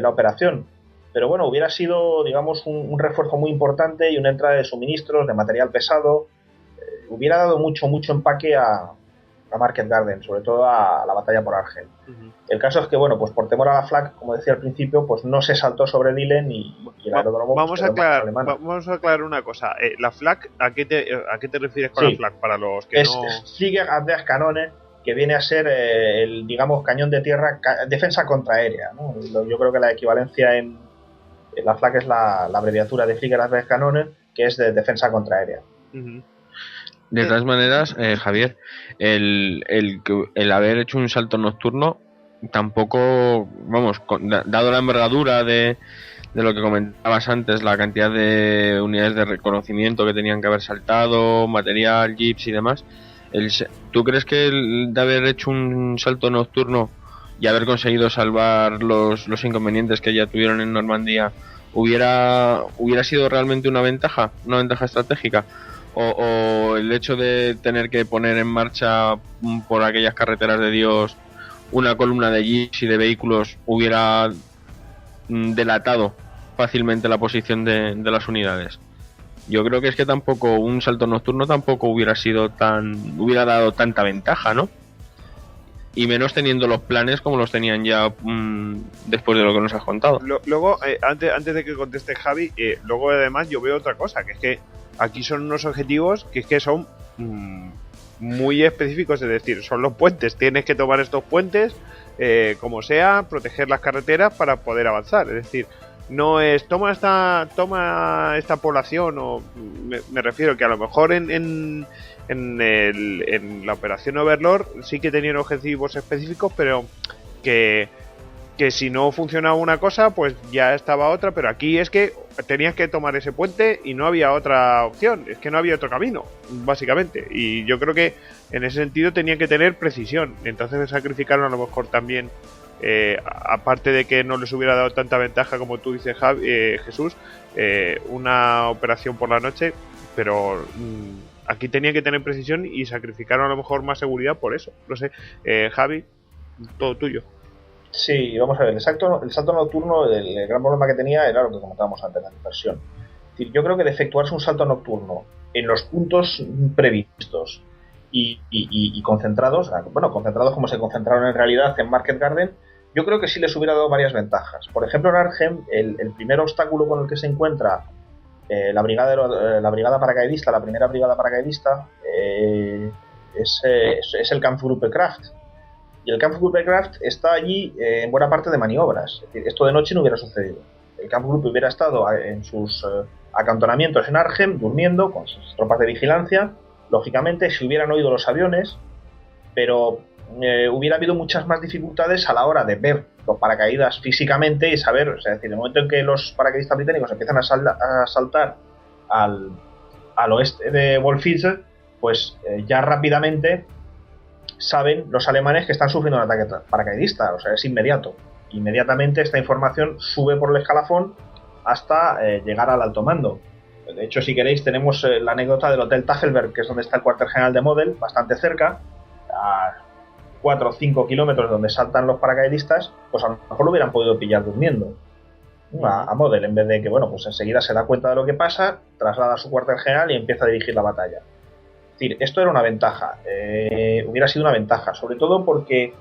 la operación. Pero bueno, hubiera sido, digamos, un refuerzo muy importante y una entrada de suministros, de material pesado. Hubiera dado mucho empaque a Market Garden, sobre todo a la batalla por Argel. Uh-huh. El caso es que, bueno, pues por temor a la flak, como decía al principio, pues no se saltó sobre Dillon y el aeródromo... Vamos a aclarar una cosa. La flak, ¿a qué te refieres con la flak? Para los que no... Es Fliegerabwehrkanone, que viene a ser el, digamos, cañón de tierra, defensa contraaérea, ¿no? Yo creo que la equivalencia en la flak es la abreviatura de Fliegerabwehrkanone, que es de defensa contraaérea. Uh-huh. De todas maneras, Javier, el haber hecho un salto nocturno tampoco, vamos, dado la envergadura de lo que comentabas antes, la cantidad de unidades de reconocimiento que tenían que haber saltado, material, jeeps y demás, ¿tú crees que de haber hecho un salto nocturno y haber conseguido salvar los inconvenientes que ya tuvieron en Normandía hubiera sido realmente una ventaja estratégica? O el hecho de tener que poner en marcha por aquellas carreteras de Dios una columna de jeeps y de vehículos hubiera delatado fácilmente la posición de las unidades. Yo creo que es que tampoco un salto nocturno tampoco hubiera dado tanta ventaja, ¿no? Y menos teniendo los planes como los tenían ya después de lo que nos has contado. Luego, antes de que conteste Javi, luego además yo veo otra cosa, que es que aquí son unos objetivos que es que son muy específicos, es decir, son los puentes, tienes que tomar estos puentes como sea, proteger las carreteras para poder avanzar, es decir, no es toma esta población, o me refiero que a lo mejor en la operación Overlord sí que tenían objetivos específicos, pero que si no funcionaba una cosa, pues ya estaba otra, pero aquí es que tenías que tomar ese puente y no había otra opción, es que no había otro camino, básicamente, y yo creo que en ese sentido tenían que tener precisión, entonces sacrificaron a lo mejor también, aparte de que no les hubiera dado tanta ventaja como tú dices, Jesús, una operación por la noche, pero aquí tenían que tener precisión y sacrificaron a lo mejor más seguridad por eso, no sé, Javi, todo tuyo. Sí, vamos a ver, el salto nocturno, el gran problema que tenía era lo que comentábamos antes, la dispersión. Es decir, yo creo que de efectuarse un salto nocturno en los puntos previstos y concentrados, concentrados como se concentraron en realidad en Market Garden, yo creo que sí les hubiera dado varias ventajas. Por ejemplo, en Arnhem, el primer obstáculo con el que se encuentra la brigada paracaidista, la primera brigada paracaidista, es el Kampfgruppe Kraft. Y el Kampfgruppe Kraft está allí en buena parte de maniobras. Es decir, esto de noche no hubiera sucedido. El Kampfgruppe hubiera estado en sus acantonamientos en Arnhem, durmiendo con sus tropas de vigilancia. Lógicamente, se hubieran oído los aviones, pero hubiera habido muchas más dificultades a la hora de ver los paracaídas físicamente y saber, o sea, es decir, en el momento en que los paracaidistas británicos empiezan a saltar al oeste de Wolfitz, pues ya rápidamente saben los alemanes que están sufriendo un ataque paracaidista, o sea, es inmediato. Inmediatamente esta información sube por el escalafón hasta llegar al alto mando. De hecho, si queréis, tenemos la anécdota del Hotel Tafelberg, que es donde está el cuartel general de Model, bastante cerca, a 4 o 5 kilómetros de donde saltan los paracaidistas, pues a lo mejor lo hubieran podido pillar durmiendo a Model, en vez de que, pues enseguida se da cuenta de lo que pasa, traslada a su cuartel general y empieza a dirigir la batalla. Es decir, esto era una ventaja, hubiera sido una ventaja, sobre todo porque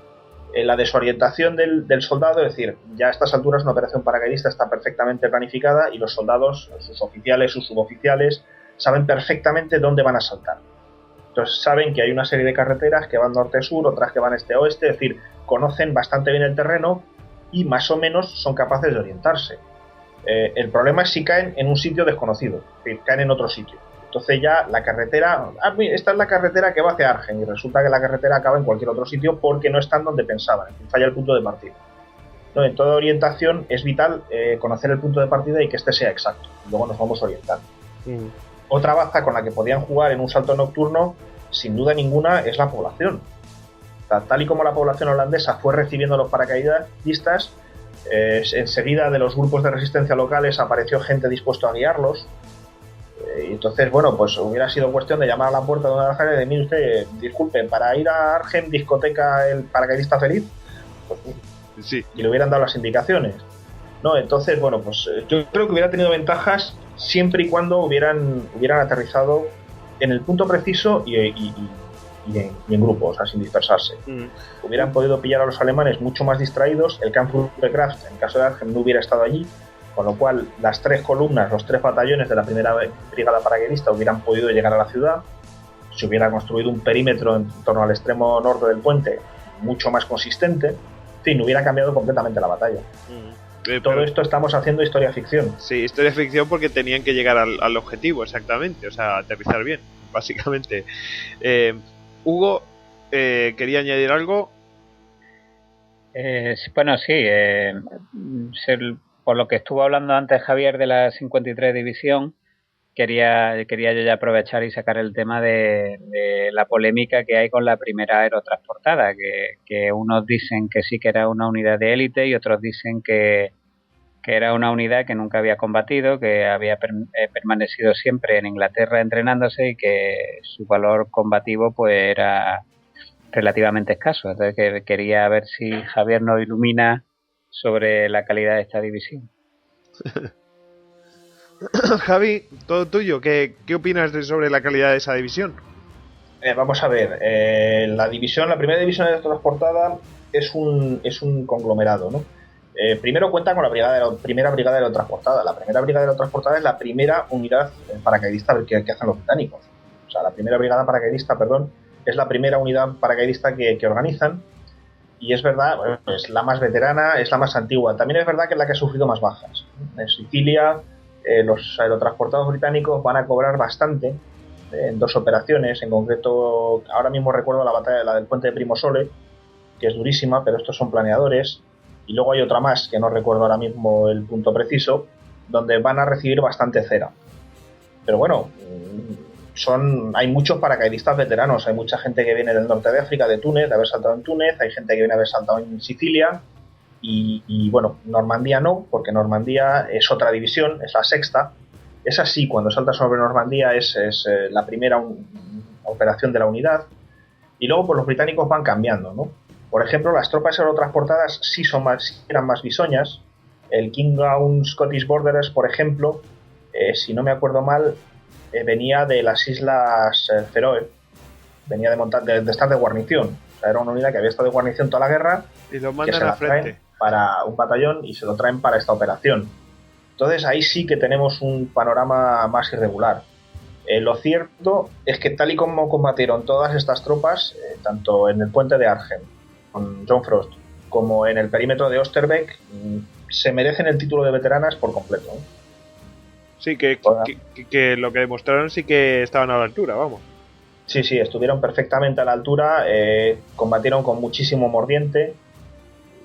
la desorientación del soldado, es decir, ya a estas alturas una operación paracaidista está perfectamente planificada y los soldados, sus oficiales, sus suboficiales, saben perfectamente dónde van a saltar. Entonces saben que hay una serie de carreteras que van norte-sur, otras que van este-oeste, es decir, conocen bastante bien el terreno y más o menos son capaces de orientarse. El problema es si caen en un sitio desconocido, es decir, caen en otro sitio. Entonces ya la carretera, esta es la carretera que va hacia Argen y resulta que la carretera acaba en cualquier otro sitio porque no están donde pensaban, falla el punto de partida. No, en toda orientación es vital conocer el punto de partida y que este sea exacto, luego nos vamos orientando. Otra baza con la que podían jugar en un salto nocturno, sin duda ninguna, es la población. Tal y como la población holandesa fue recibiendo a los paracaidistas, enseguida de los grupos de resistencia locales apareció gente dispuesta a guiarlos. Y entonces, pues hubiera sido cuestión de llamar a la puerta de una alcalde y de, mire usted, disculpe, para ir a Argen, discoteca El Paracaidista Feliz, pues, sí. Y le hubieran dado las indicaciones, ¿no? Entonces, yo creo que hubiera tenido ventajas siempre y cuando hubieran aterrizado en el punto preciso y en grupos, o sea, sin dispersarse. Hubieran podido pillar a los alemanes mucho más distraídos, el Kampfgruppe Kraft, en el caso de Argen, no hubiera estado allí, con lo cual las 3 columnas, los 3 batallones de la primera brigada paracaidista hubieran podido llegar a la ciudad, se hubiera construido un perímetro en torno al extremo norte del puente mucho más consistente, en fin, hubiera cambiado completamente la batalla. Todo esto estamos haciendo historia ficción. Sí, historia ficción porque tenían que llegar al objetivo, exactamente, o sea, aterrizar bien, básicamente. Hugo, ¿quería añadir algo? Bueno, sí. Por lo que estuvo hablando antes Javier de la 53 División, quería yo ya aprovechar y sacar el tema de la polémica que hay con la primera aerotransportada, que unos dicen que sí que era una unidad de élite y otros dicen que era una unidad que nunca había combatido, que había permanecido siempre en Inglaterra entrenándose y que su valor combativo pues era relativamente escaso. Entonces quería ver si Javier nos ilumina sobre la calidad de esta división. Javi, todo tuyo. ¿Qué opinas sobre la calidad de esa división? Vamos a ver, la primera división de transportada es un conglomerado, ¿no? Primero cuenta con primera brigada aerotransportada. La primera brigada aerotransportada es la primera unidad paracaidista que hacen los británicos. O sea, la primera brigada paracaidista, es la primera unidad paracaidista que organizan. Y es verdad, bueno, es la más veterana, es la más antigua. También es verdad que es la que ha sufrido más bajas. En Sicilia, los aerotransportados británicos van a cobrar bastante en dos operaciones. En concreto, ahora mismo recuerdo la del puente de Primosole, que es durísima, pero estos son planeadores. Y luego hay otra más, que no recuerdo ahora mismo el punto preciso, donde van a recibir bastante cera. Pero bueno, hay muchos paracaidistas veteranos. Hay mucha gente que viene del norte de África, de Túnez, de haber saltado en Túnez. Hay gente que viene de haber saltado en Sicilia. Y bueno, Normandía no, porque Normandía es otra división, es la sexta. Es así, cuando saltas sobre Normandía es la primera operación de la unidad. Y luego pues los británicos van cambiando, ¿no? Por ejemplo, las tropas aerotransportadas sí eran más bisoñas. El King Gown Scottish Borderers, por ejemplo, si no me acuerdo mal, venía de las Islas Feroe. Venía de estar de guarnición. O sea, era una unidad que había estado de guarnición toda la guerra. Y lo mandan a frente para un batallón y se lo traen para esta operación. Entonces ahí sí que tenemos un panorama más irregular. Lo cierto es que tal y como combatieron todas estas tropas, tanto en el puente de Arnhem con John Frost como en el perímetro de Oosterbeek, se merecen el título de veteranas por completo, ¿eh? Sí, que lo que demostraron sí que estaban a la altura, vamos. Sí, estuvieron perfectamente a la altura, combatieron con muchísimo mordiente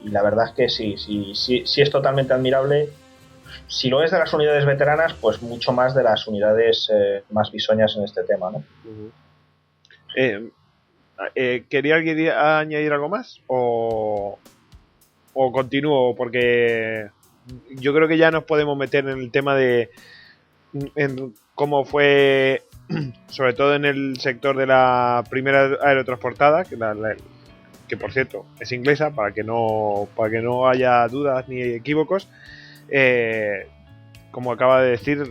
y la verdad es que sí es totalmente admirable. Si lo es de las unidades veteranas, pues mucho más de las unidades más bisoñas en este tema, ¿no? ¿Quería alguien añadir algo más? ¿O continúo? Porque yo creo que ya nos podemos meter en el tema de cómo fue, sobre todo en el sector de la primera aerotransportada, que por cierto es inglesa, para que no haya dudas ni equívocos. Como acaba de decir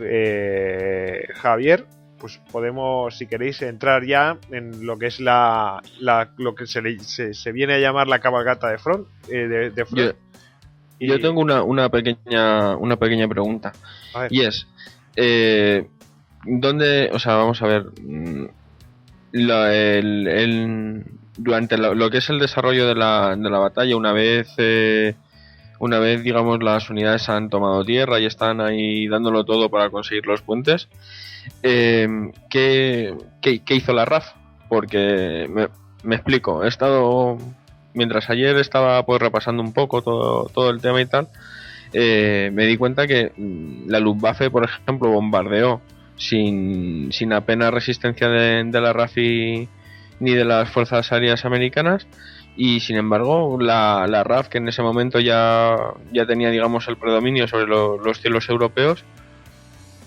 Javier, pues podemos, si queréis, entrar ya en lo que es lo que se viene a llamar la cabalgata de Front. Yo tengo una pequeña pregunta. Y es, ¿dónde, o sea, vamos a ver, durante lo que es el desarrollo de la batalla, una vez digamos las unidades han tomado tierra y están ahí dándolo todo para conseguir los puentes, ¿qué hizo la RAF? Porque me explico, mientras ayer estaba pues repasando un poco todo el tema y tal, me di cuenta que la Luftwaffe, por ejemplo, bombardeó sin apenas resistencia de la RAF ni de las fuerzas aéreas americanas. Y sin embargo la RAF, que en ese momento ya tenía, digamos, el predominio sobre los cielos europeos,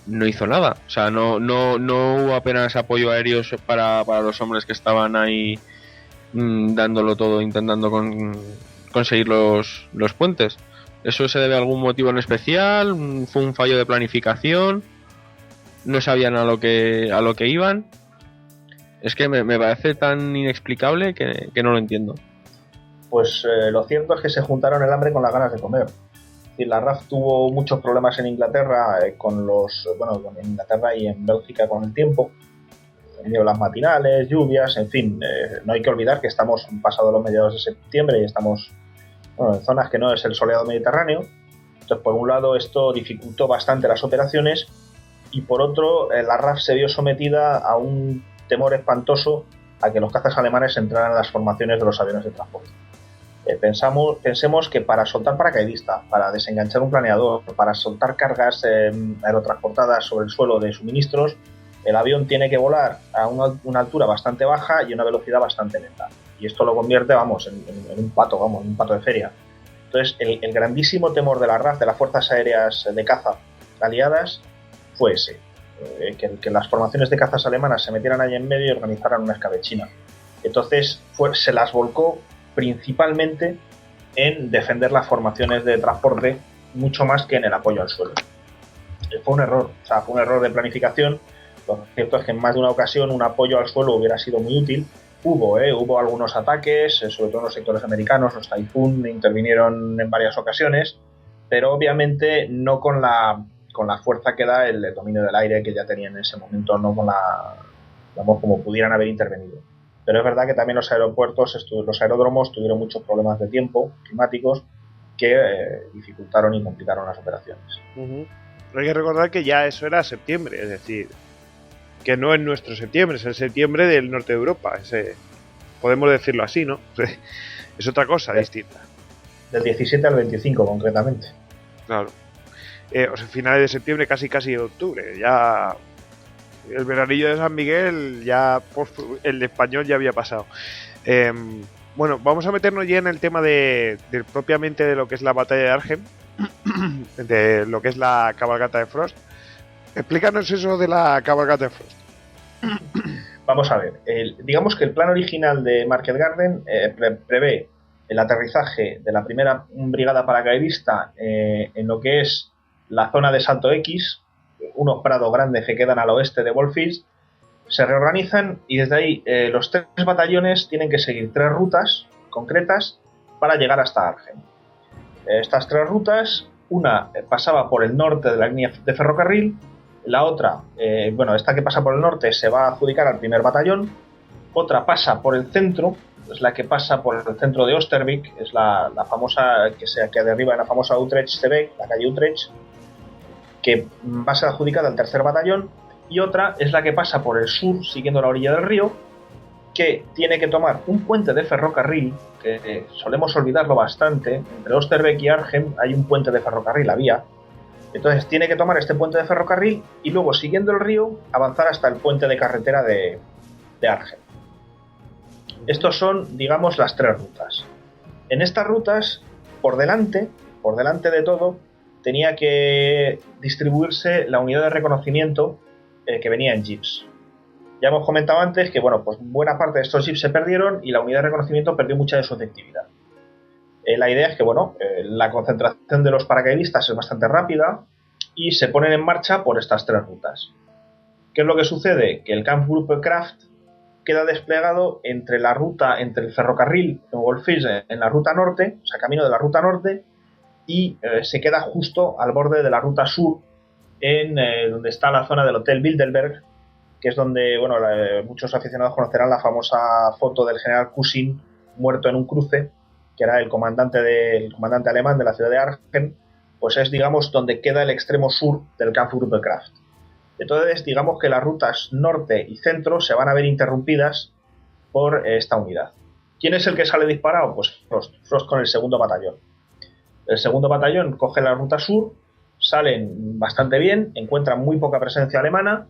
no hizo nada. O sea, no hubo apenas apoyo aéreo para los hombres que estaban ahí dándolo todo, intentando conseguir los puentes. ¿Eso se debe a algún motivo en especial? ¿Fue un fallo de planificación? ¿No sabían a lo que iban? Es que me parece tan inexplicable que no lo entiendo. Pues lo cierto es que se juntaron el hambre con las ganas de comer. Es decir, la RAF tuvo muchos problemas en Inglaterra en Inglaterra y en Bélgica con el tiempo, nieblas matinales, lluvias, en fin. No hay que olvidar que estamos pasados los mediados de septiembre y estamos en zonas que no es el soleado Mediterráneo. Entonces, por un lado, esto dificultó bastante las operaciones y por otro, la RAF se vio sometida a un temor espantoso a que los cazas alemanes entraran en las formaciones de los aviones de transporte. Pensemos que para soltar paracaidistas, para desenganchar un planeador, para soltar cargas aerotransportadas sobre el suelo de suministros, el avión tiene que volar a una altura bastante baja y una velocidad bastante lenta. Y esto lo convierte, en un pato de feria. Entonces, el grandísimo temor de la RAF, de las fuerzas aéreas de caza aliadas, fue ese. Que las formaciones de cazas alemanas se metieran ahí en medio y organizaran una escabechina. Entonces, se las volcó principalmente en defender las formaciones de transporte mucho más que en el apoyo al suelo. Fue un error de planificación. Lo cierto es que en más de una ocasión un apoyo al suelo hubiera sido muy útil. Hubo algunos ataques, sobre todo en los sectores americanos, los Typhoon intervinieron en varias ocasiones, pero obviamente no con la fuerza que da el dominio del aire que ya tenían en ese momento, no con como pudieran haber intervenido. Pero es verdad que también los aeródromos tuvieron muchos problemas de tiempo climáticos que dificultaron y complicaron las operaciones. Hay que recordar que ya eso era septiembre, es decir, que no es nuestro septiembre, es el septiembre del norte de Europa. Podemos decirlo así, ¿no? Es otra cosa distinta. Del 17 al 25, concretamente. Claro. Finales de septiembre, casi octubre. Ya el veranillo de San Miguel, el español ya había pasado. Bueno, vamos a meternos ya en el tema propiamente de lo que es la batalla de Arnhem, de lo que es la cabalgata de Frost. Explícanos eso de la cabalgata de Frost. Vamos a ver. Digamos que el plan original de Market Garden prevé el aterrizaje de la primera brigada paracaidista en lo que es la zona de Salto X, unos prados grandes que quedan al oeste de Wolfis. Se reorganizan y desde ahí los 3 batallones tienen que seguir 3 rutas concretas para llegar hasta Arnhem. Estas 3 rutas, una pasaba por el norte de la línea de ferrocarril, la otra, esta que pasa por el norte se va a adjudicar al primer batallón, otra pasa por el centro, es la que pasa por el centro de Oosterbeek, es la famosa que derriba en la famosa Utrecht-Stebeek, la calle Utrecht, que va a ser adjudicada al tercer batallón, y otra es la que pasa por el sur siguiendo la orilla del río, que tiene que tomar un puente de ferrocarril, que solemos olvidarlo bastante. Entre Oosterbeek y Arnhem hay un puente de ferrocarril, había. Entonces tiene que tomar este puente de ferrocarril y luego, siguiendo el río, avanzar hasta el puente de carretera de Arnhem. Estos son, digamos, las 3 rutas. En estas rutas, por delante de todo, tenía que distribuirse la unidad de reconocimiento que venía en jeeps. Ya hemos comentado antes que buena parte de estos jeeps se perdieron y la unidad de reconocimiento perdió mucha de su efectividad. La idea es que la concentración de los paracaidistas es bastante rápida y se ponen en marcha por estas 3 rutas. ¿Qué es lo que sucede? Que el Kampfgruppe Kraft queda desplegado entre el ferrocarril en Wolfis, en la ruta norte, o sea, camino de la ruta norte, y se queda justo al borde de la ruta sur, en donde está la zona del Hotel Bilderberg, que es donde muchos aficionados conocerán la famosa foto del general Kusin muerto en un cruce, que era el comandante alemán de la ciudad de Arnhem. Pues es, digamos, donde queda el extremo sur del Kampfgruppe Kraft. Entonces, digamos que las rutas norte y centro se van a ver interrumpidas por esta unidad. ¿Quién es el que sale disparado? Pues Frost con el segundo batallón. El segundo batallón coge la ruta sur, salen bastante bien, encuentran muy poca presencia alemana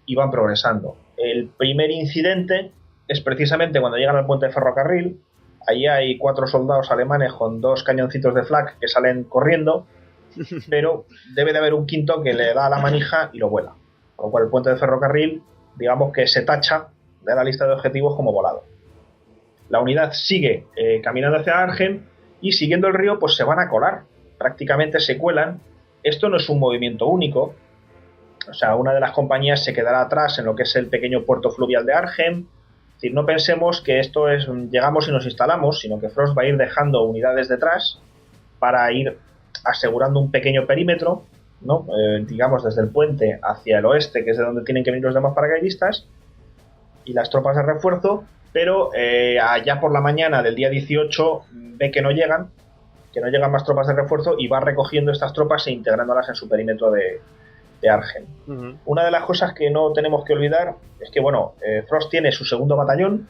y van progresando. El primer incidente es precisamente cuando llegan al puente de ferrocarril. Allí hay 4 soldados alemanes con 2 cañoncitos de flak que salen corriendo, pero debe de haber un quinto que le da a la manija y lo vuela. Con lo cual el puente de ferrocarril, digamos que se tacha de la lista de objetivos como volado. La unidad sigue caminando hacia Arnhem y siguiendo el río pues se van a colar. Prácticamente se cuelan. Esto no es un movimiento único. O sea, una de las compañías se quedará atrás en lo que es el pequeño puerto fluvial de Arnhem. Es decir, no pensemos que esto es llegamos y nos instalamos, sino que Frost va a ir dejando unidades detrás para ir asegurando un pequeño perímetro, ¿no? Digamos desde el puente hacia el oeste, que es de donde tienen que venir los demás paracaidistas y las tropas de refuerzo, pero allá por la mañana del día 18 ve que no llegan más tropas de refuerzo y va recogiendo estas tropas e integrándolas en su perímetro de Arnhem. Uh-huh. Una de las cosas que no tenemos que olvidar es que Frost tiene su segundo batallón,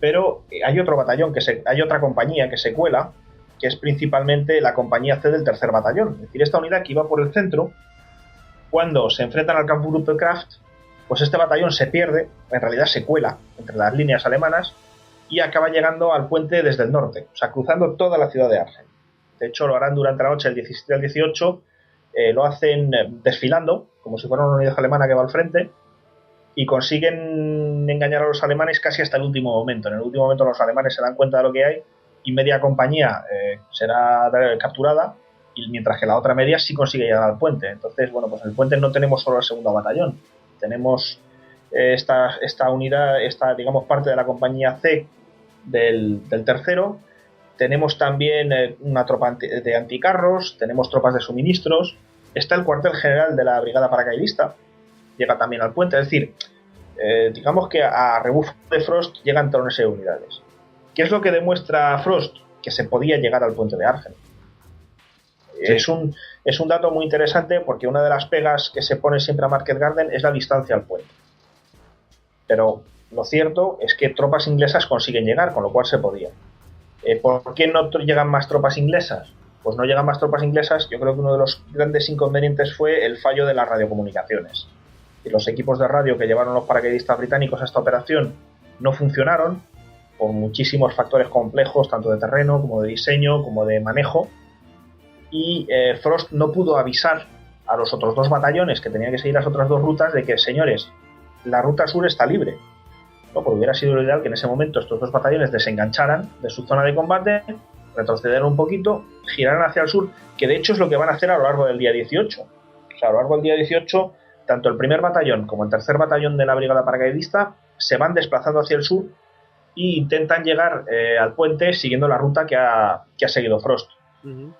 pero hay otro batallón, hay otra compañía que se cuela, que es principalmente la compañía C del tercer batallón. Es decir, esta unidad que iba por el centro, cuando se enfrentan al Kampfgruppe Kraft, pues este batallón se pierde, en realidad se cuela entre las líneas alemanas y acaba llegando al puente desde el norte, o sea, cruzando toda la ciudad de Argen. De hecho, lo harán durante la noche del 17 al 18, lo hacen desfilando, como si fuera una unidad alemana que va al frente, y consiguen engañar a los alemanes casi hasta el último momento. En el último momento los alemanes se dan cuenta de lo que hay y media compañía será capturada, y mientras que la otra media sí consigue llegar al puente. Entonces, bueno, pues en el puente no tenemos solo el segundo batallón, tenemos esta unidad, digamos, parte de la compañía C del tercero. Tenemos también una tropa de anticarros, tenemos tropas de suministros, está el cuartel general de la brigada paracaidista, llega también al puente. Es decir, digamos que a rebufo de Frost llegan todas una serie de unidades. ¿Qué es lo que demuestra Frost? Que se podía llegar al puente de Argen. Sí. Es un dato muy interesante, porque una de las pegas que se pone siempre a Market Garden es la distancia al puente. Pero lo cierto es que tropas inglesas consiguen llegar, con lo cual se podía. ¿Por qué no llegan más tropas inglesas? Pues no llegan más tropas inglesas. Yo creo que uno de los grandes inconvenientes fue el fallo de las radiocomunicaciones. Y los equipos de radio que llevaron los paracaidistas británicos a esta operación no funcionaron por muchísimos factores complejos, tanto de terreno como de diseño, como de manejo. Y Frost no pudo avisar a los otros dos batallones que tenían que seguir las otras dos rutas de que, señores, la ruta sur está libre. No, porque hubiera sido lo ideal que en ese momento estos dos batallones desengancharan de su zona de combate, retrocederan un poquito, giraran hacia el sur, que de hecho es lo que van a hacer a lo largo del día 18. O sea, a lo largo del día 18, tanto el primer batallón como el tercer batallón de la brigada paracaidista se van desplazando hacia el sur e intentan llegar al puente siguiendo la ruta que ha seguido Frost. Uh-huh.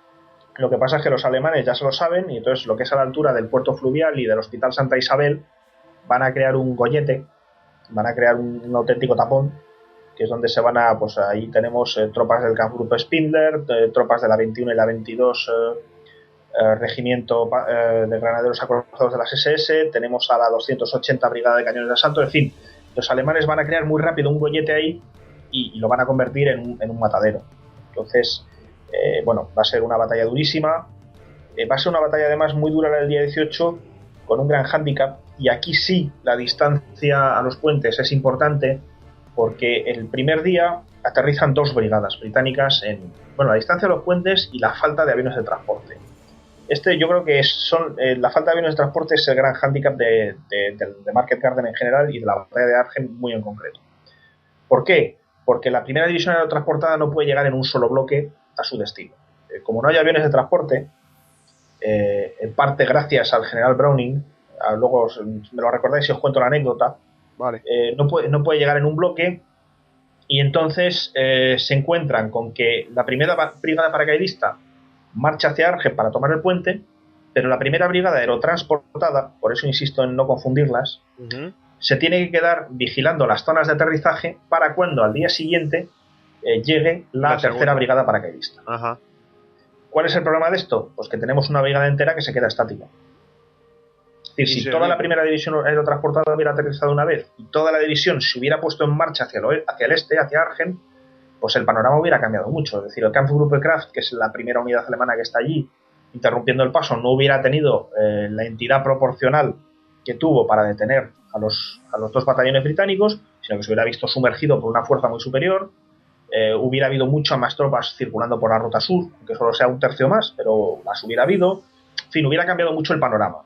Lo que pasa es que los alemanes ya se lo saben, y entonces lo que es a la altura del puerto fluvial y del Hospital Santa Isabel van a crear un gollete, van a crear un auténtico tapón, que es donde se van a, pues ahí tenemos tropas del Kampfgruppe Spindler, tropas de la 21 y la 22 regimiento de granaderos acorazados de las SS, tenemos a la 280 brigada de cañones de asalto. En fin, los alemanes van a crear muy rápido un gollete ahí y lo van a convertir en un matadero. Entonces, bueno, va a ser una batalla durísima, va a ser una batalla además muy dura la del día 18, con un gran hándicap, y aquí sí la distancia a los puentes es importante, porque el primer día aterrizan dos brigadas británicas en, bueno, la distancia a los puentes y la falta de aviones de transporte. Yo creo que la falta de aviones de transporte es el gran hándicap de Market Garden en general y de la batalla de Argen muy en concreto. ¿Por qué? Porque la primera división aerotransportada no puede llegar en un solo bloque a su destino. Como no hay aviones de transporte, en parte gracias al general Browning, luego me lo recordáis si os cuento la anécdota, vale. No puede llegar en un bloque, y entonces se encuentran con que la primera brigada paracaidista marcha hacia Argen para tomar el puente, pero la primera brigada aerotransportada, por eso insisto en no confundirlas, uh-huh, se tiene que quedar vigilando las zonas de aterrizaje para cuando al día siguiente llegue la tercera brigada paracaidista. Uh-huh. ¿Cuál es el problema de esto? Pues que tenemos una brigada entera que se queda estática. Es decir, si toda la primera división aerotransportada hubiera aterrizado una vez y toda la división se hubiera puesto en marcha hacia el este, hacia Argen, pues el panorama hubiera cambiado mucho. Es decir, el Kampfgruppe Kraft, que es la primera unidad alemana que está allí, interrumpiendo el paso, no hubiera tenido la entidad proporcional que tuvo para detener a los dos batallones británicos, sino que se hubiera visto sumergido por una fuerza muy superior. Hubiera habido muchas más tropas circulando por la ruta sur, aunque solo sea un tercio más, pero las hubiera habido. En fin, hubiera cambiado mucho el panorama,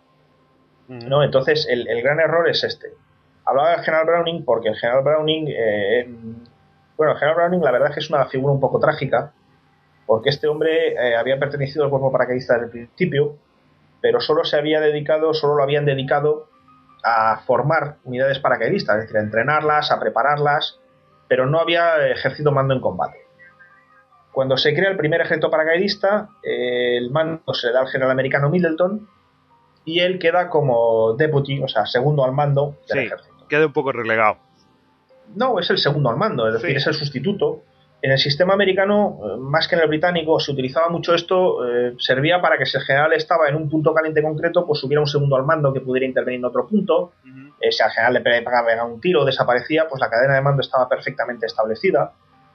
¿no? Entonces el gran error es este. Hablaba del general Browning porque el general Browning el general Browning la verdad es que es una figura un poco trágica, porque este hombre había pertenecido al cuerpo paracaidista desde el principio, pero solo lo habían dedicado a formar unidades paracaidistas, es decir, a entrenarlas, a prepararlas, pero no había ejercido mando en combate. Cuando se crea el primer ejército paracaidista, el mando se le da al general americano Middleton y él queda como deputy, o sea, segundo al mando del ejército. Queda un poco relegado. No, es el segundo al mando, es decir, es el sustituto, En el sistema americano, más que en el británico, se utilizaba mucho esto, servía para que si el general estaba en un punto caliente concreto, pues hubiera un segundo al mando que pudiera intervenir en otro punto. Si al general le pegaba un tiro o desaparecía, pues la cadena de mando estaba perfectamente establecida.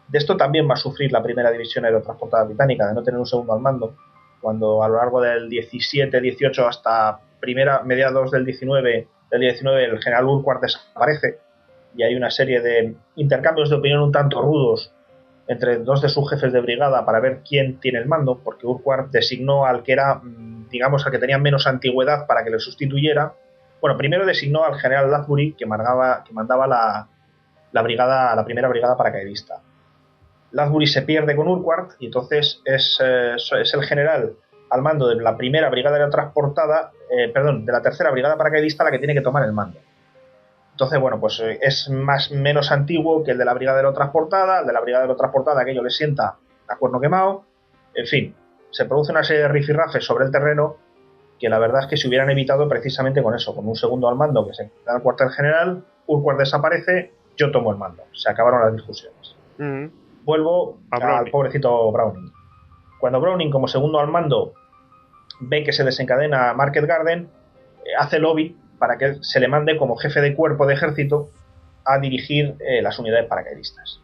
De esto también va a sufrir la primera división aerotransportada británica, de no tener un segundo al mando, cuando a lo largo del 17-18 hasta mediados del 19 el general Urquhart desaparece y hay una serie de intercambios de opinión un tanto rudos entre dos de sus jefes de brigada para ver quién tiene el mando, porque Urquhart designó al que era, digamos, al que tenía menos antigüedad para que le sustituyera. Bueno, primero designó al general Lathbury, que mandaba la primera brigada paracaidista. Lathbury se pierde con Urquhart y entonces es el general al mando de la primera brigada aerotransportada, de la tercera brigada paracaidista la que tiene que tomar el mando. Entonces, bueno, pues es menos antiguo que el de la brigada aerotransportada. El de la brigada aerotransportada aquello le sienta a cuerno quemado. En fin, se produce una serie de rifirrafes sobre el terreno que la verdad es que se hubieran evitado precisamente con eso, con un segundo al mando que se queda al cuartel general, Urquhart desaparece, yo tomo el mando. Se acabaron las discusiones. Vuelvo al pobrecito Browning. Cuando Browning, como segundo al mando, ve que se desencadena Market Garden, hace lobby para que se le mande como jefe de cuerpo de ejército a dirigir las unidades paracaidistas.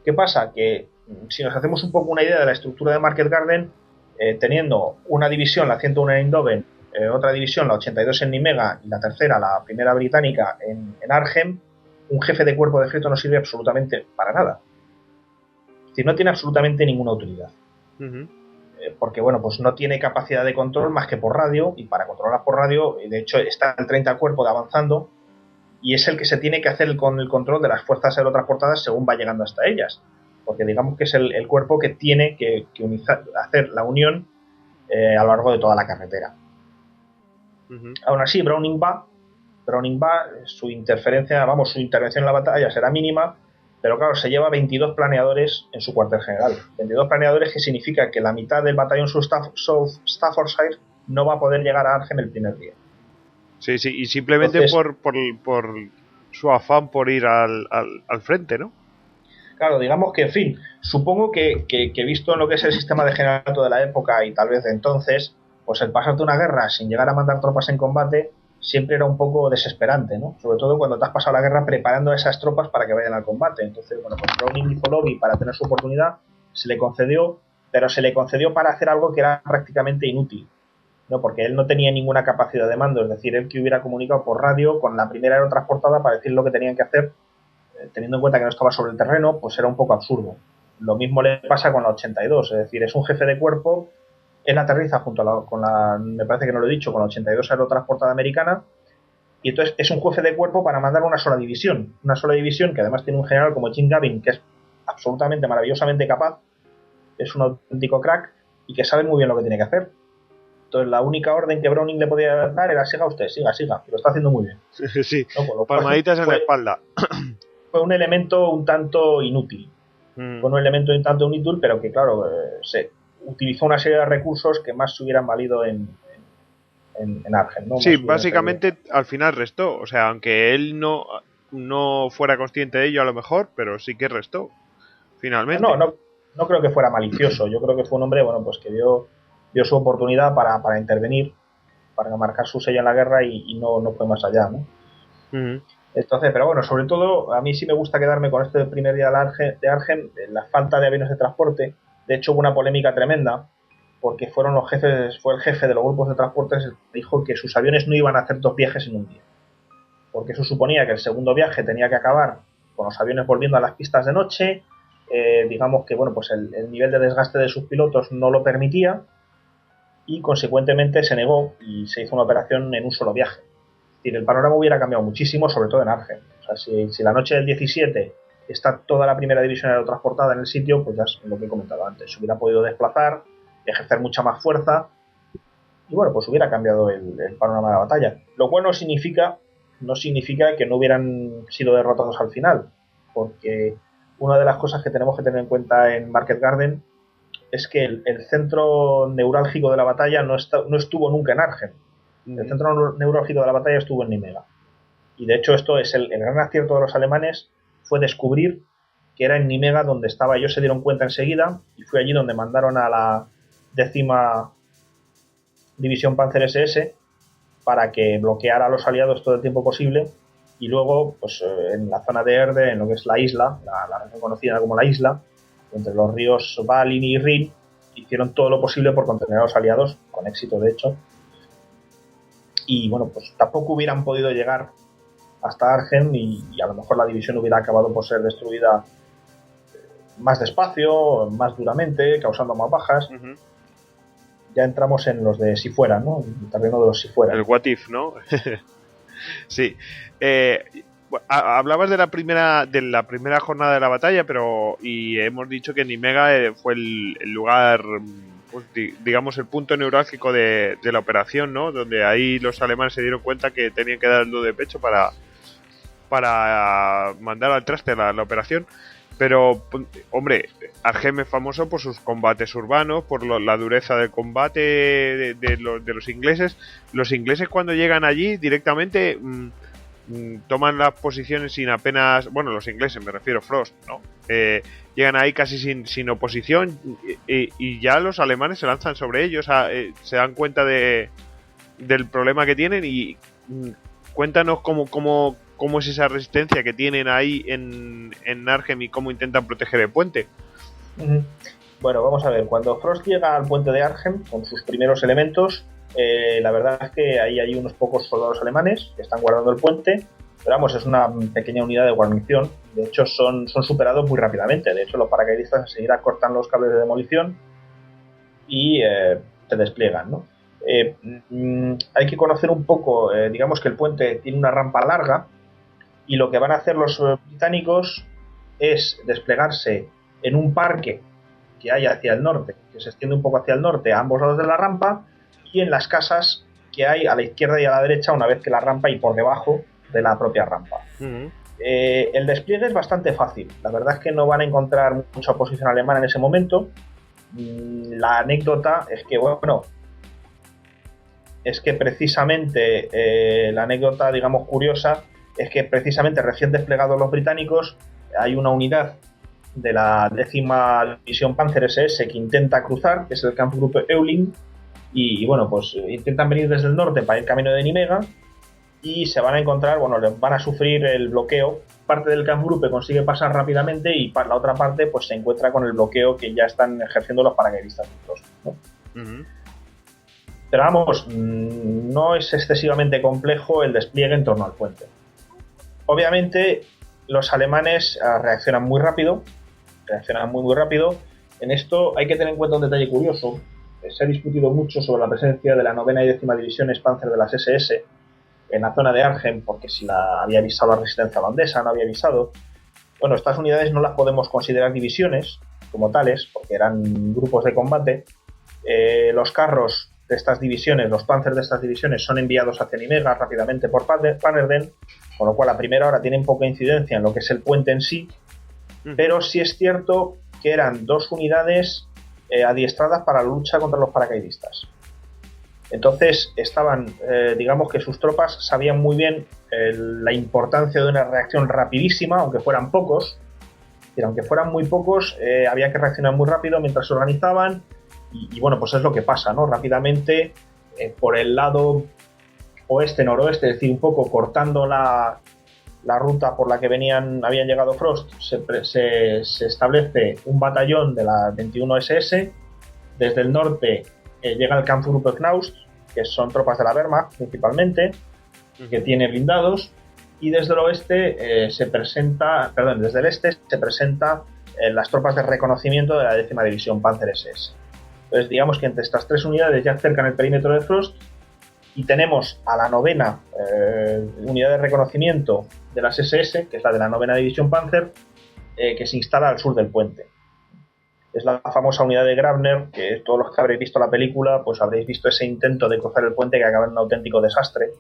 ¿Qué pasa? Que si nos hacemos un poco una idea de la estructura de Market Garden, teniendo una división, la 101 en Eindhoven, otra división, la 82 en Nimega, y la tercera, la primera británica, en Arnhem, un jefe de cuerpo de ejército no sirve absolutamente para nada. Es decir, no tiene absolutamente ninguna utilidad. Porque bueno, pues no tiene capacidad de control más que por radio, y para controlar por radio, de hecho está el 30 cuerpo de avanzando y es el que se tiene que hacer con el control de las fuerzas aerotransportadas según va llegando hasta ellas, porque digamos que es el cuerpo que tiene que hacer la unión a lo largo de toda la carretera. Aún así, Browning va, su intervención en la batalla será mínima, pero claro, se lleva 22 planeadores en su cuartel general. 22 planeadores, que significa que la mitad del batallón South Staffordshire no va a poder llegar a Arnhem el primer día. Sí, y simplemente entonces, por su afán por ir al frente, ¿no? Claro, digamos que, en fin, supongo que visto en lo que es el sistema de generalato de la época y tal vez de entonces, pues el pasarte una guerra sin llegar a mandar tropas en combate siempre era un poco desesperante, ¿no? Sobre todo cuando te has pasado la guerra preparando a esas tropas para que vayan al combate. Entonces, bueno, pues Browning hizo lobby para tener su oportunidad, se le concedió, pero se le concedió para hacer algo que era prácticamente inútil, ¿no? Porque él no tenía ninguna capacidad de mando, es decir, él que hubiera comunicado por radio con la primera aerotransportada para decir lo que tenían que hacer, teniendo en cuenta que no estaba sobre el terreno, pues era un poco absurdo. Lo mismo le pasa con la 82, es decir, es un jefe de cuerpo. Él aterriza junto a me parece que no lo he dicho, con la 82 aerotransportada americana, y entonces es un jefe de cuerpo para mandar una sola división que además tiene un general como Jim Gavin, que es absolutamente maravillosamente capaz, es un auténtico crack y que sabe muy bien lo que tiene que hacer. Entonces la única orden que Browning le podía dar era: siga usted, siga, lo está haciendo muy bien. Sí, ¿no? Palmaditas en la espalda. Fue un elemento un tanto inútil, pero que claro, se utilizó una serie de recursos que más se hubieran valido en Arnhem, ¿no? Sí, básicamente al final restó, o sea, aunque él no fuera consciente de ello a lo mejor, pero sí que restó, finalmente. No creo que fuera malicioso, yo creo que fue un hombre, bueno, pues que dio su oportunidad para intervenir, para marcar su sello en la guerra y no fue más allá, ¿no? Entonces, pero bueno, sobre todo a mí sí me gusta quedarme con este primer día de Arnhem, la falta de aviones de transporte. De hecho, hubo una polémica tremenda porque fue el jefe de los grupos de transportes el que dijo que sus aviones no iban a hacer 2 viajes en un día, porque eso suponía que el segundo viaje tenía que acabar con los aviones volviendo a las pistas de noche. Digamos que bueno, pues el nivel de desgaste de sus pilotos no lo permitía y consecuentemente se negó y se hizo una operación en un solo viaje. Es decir, el panorama hubiera cambiado muchísimo, sobre todo en Arnhem. O sea, si la noche del 17 está toda la primera división aerotransportada en el sitio, pues ya es lo que he comentado antes, se hubiera podido desplazar, ejercer mucha más fuerza y bueno, pues hubiera cambiado el panorama de la batalla. Lo cual no significa que no hubieran sido derrotados al final, porque una de las cosas que tenemos que tener en cuenta en Market Garden es que el centro neurálgico de la batalla no estuvo nunca en Arnhem. El centro neurálgico de la batalla estuvo en Nimega. Y de hecho esto es el gran acierto de los alemanes, fue descubrir que era en Nimega, donde estaba. Ellos se dieron cuenta enseguida y fue allí donde mandaron a la 10ª División Panzer SS para que bloqueara a los aliados todo el tiempo posible, y luego pues en la zona de Erde, en lo que es la isla, la región conocida como la isla, entre los ríos Valin y Rin, hicieron todo lo posible por contener a los aliados, con éxito de hecho, y bueno, pues tampoco hubieran podido llegar hasta Argen, y a lo mejor la división hubiera acabado por ser destruida más despacio, más duramente, causando más bajas. Uh-huh. Ya entramos en los de si fuera, ¿no? El terreno de los si fuera. El what if, ¿no? Sí. Hablabas de la primera jornada de la batalla, y hemos dicho que Nimega fue el lugar, pues, digamos, el punto neurálgico de la operación, ¿no? Donde ahí los alemanes se dieron cuenta que tenían que dar el do de pecho para mandar al traste la operación. Pero, hombre, Argem es famoso por sus combates urbanos, por la dureza del combate de los ingleses. Los ingleses, cuando llegan allí, directamente toman las posiciones sin apenas... Bueno, los ingleses, me refiero, Frost, ¿no? Llegan ahí casi sin oposición, y ya los alemanes se lanzan sobre ellos, se dan cuenta del problema que tienen, y cuéntanos cómo es esa resistencia que tienen ahí en Argem y cómo intentan proteger el puente. Bueno, vamos a ver. Cuando Frost llega al puente de Argem con sus primeros elementos, la verdad es que ahí hay unos pocos soldados alemanes que están guardando el puente, pero vamos, es una pequeña unidad de guarnición. De hecho, son superados muy rápidamente. De hecho, los paracaidistas enseguida cortan los cables de demolición y se despliegan, ¿no? Hay que conocer un poco, digamos que el puente tiene una rampa larga, y lo que van a hacer los británicos es desplegarse en un parque que hay hacia el norte, que se extiende un poco hacia el norte a ambos lados de la rampa, y en las casas que hay a la izquierda y a la derecha una vez que la rampa, y por debajo de la propia rampa. Uh-huh. El despliegue es bastante fácil. La verdad es que no van a encontrar mucha oposición alemana en ese momento. La anécdota es que, bueno, es que precisamente la anécdota, digamos, curiosa, es que precisamente recién desplegados los británicos, hay una unidad de la 10ª División Panzer SS que intenta cruzar, que es el Kampfgruppe Euling, y bueno, pues intentan venir desde el norte para ir camino de Nimega, y se van a encontrar, bueno, van a sufrir el bloqueo. Parte del Kampfgruppe consigue pasar rápidamente, y para la otra parte pues se encuentra con el bloqueo que ya están ejerciendo los paracaidistas, ¿no? Uh-huh. Pero vamos, no es excesivamente complejo el despliegue en torno al puente. Obviamente los alemanes reaccionan muy rápido, muy rápido. En esto hay que tener en cuenta un detalle curioso. Se ha discutido mucho sobre la presencia de la 9ª y 10ª Divisiones Panzer de las SS en la zona de Argem, porque si la había avisado la resistencia holandesa, no había avisado. Bueno, estas unidades no las podemos considerar divisiones como tales, porque eran grupos de combate. Los carros de estas divisiones, los Panzer de estas divisiones, son enviados hacia Nimega rápidamente por Pannerden, con lo cual a primera hora tienen poca incidencia en lo que es el puente en sí, pero sí es cierto que eran dos unidades adiestradas para la lucha contra los paracaidistas. Entonces estaban, digamos que sus tropas sabían muy bien la importancia de una reacción rapidísima, aunque fueran pocos. Y aunque fueran muy pocos, había que reaccionar muy rápido mientras se organizaban, y bueno, pues es lo que pasa, ¿no? Rápidamente, por el lado oeste-noroeste, es decir, un poco cortando la ruta por la que habían llegado Frost, se establece un batallón de la 21 SS. Desde el norte llega el Kampfgruppe Knaust, que son tropas de la Wehrmacht principalmente, que tiene blindados, y desde el oeste desde el este se presenta las tropas de reconocimiento de la 10ª División Panzer SS. Entonces digamos que entre estas tres unidades ya cercan el perímetro de Frost, y tenemos a la 9ª unidad de reconocimiento de las SS, que es la de la 9ª División Panzer, que se instala al sur del puente. Es la famosa unidad de Grabner, que todos los que habréis visto la película pues habréis visto ese intento de cruzar el puente que acaba en un auténtico desastre.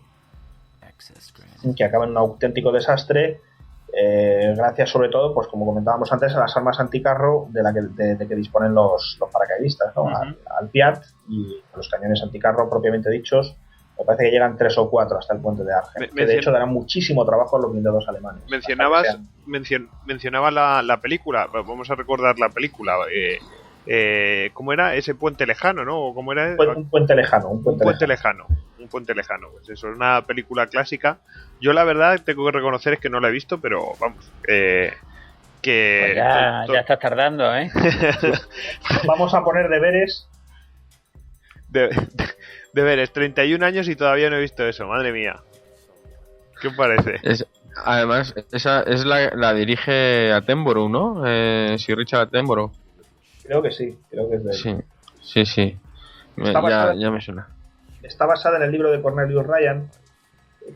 Gracias sobre todo, pues como comentábamos antes, a las armas anticarro de que disponen los paracaidistas, ¿no? Uh-huh. Al Piat y a los cañones anticarro propiamente dichos, Me parece que llegan 3 o 4 hasta el puente de Argel. Que de hecho darán muchísimo trabajo a los blindados alemanes. Mencionabas la película. Vamos a recordar la película. ¿Cómo era? Ese puente lejano, ¿no? ¿Cómo era? Un puente lejano. Un puente lejano. Pues eso es una película clásica. Yo la verdad tengo que reconocer es que no la he visto, pero vamos. Que pues ya estás tardando, ¿eh? Vamos a poner deberes. Deberes, 31 años y todavía no he visto eso, madre mía. ¿Qué os parece? Además, esa es la dirige Attenborough, ¿no? Sir Richard Attenborough. Creo que sí, creo que es de él. Sí. Ya me suena. Está basada en el libro de Cornelius Ryan,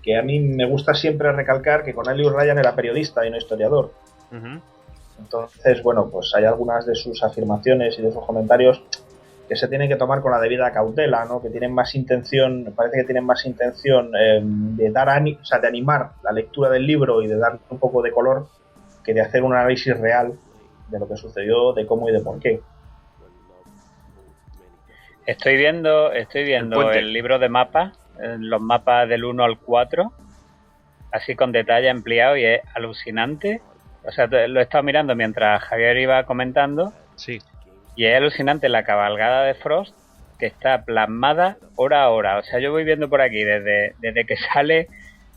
que a mí me gusta siempre recalcar que Cornelius Ryan era periodista y no historiador. Uh-huh. Entonces, bueno, pues hay algunas de sus afirmaciones y de sus comentarios que se tienen que tomar con la debida cautela, ¿no? Que tienen más intención, me parece que tienen más intención de de animar la lectura del libro y de dar un poco de color que de hacer un análisis real de lo que sucedió, de cómo y de por qué. Estoy viendo el libro de mapas, los mapas del 1 al 4, así con detalle ampliado, y es alucinante. O sea, lo he estado mirando mientras Javier iba comentando. Sí. Y es alucinante la cabalgada de Frost, que está plasmada hora a hora. O sea, yo voy viendo por aquí desde que sale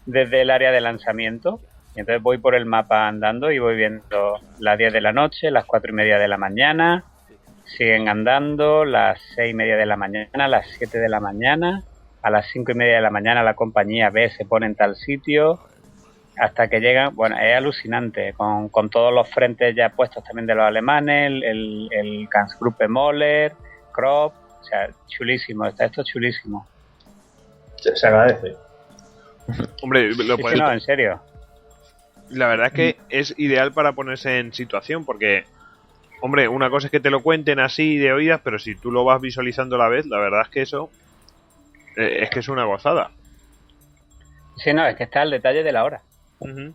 desde el área de lanzamiento. Y entonces voy por el mapa andando y voy viendo las 10 de la noche, las 4:30 de la mañana. Siguen andando las 6:30 de la mañana, las 7 de la mañana. A las 5:30 de la mañana la compañía B se pone en tal sitio. Hasta que llegan, bueno, es alucinante, con todos los frentes ya puestos también de los alemanes, el Kampfgruppe Moller, Krupp, o sea, chulísimo, está esto chulísimo. Se agradece. Hombre, no, en serio. La verdad es que es ideal para ponerse en situación, porque, hombre, una cosa es que te lo cuenten así de oídas, pero si tú lo vas visualizando a la vez, la verdad es que eso es que es una gozada. Sí, no, es que está el detalle de la hora. Uh-huh.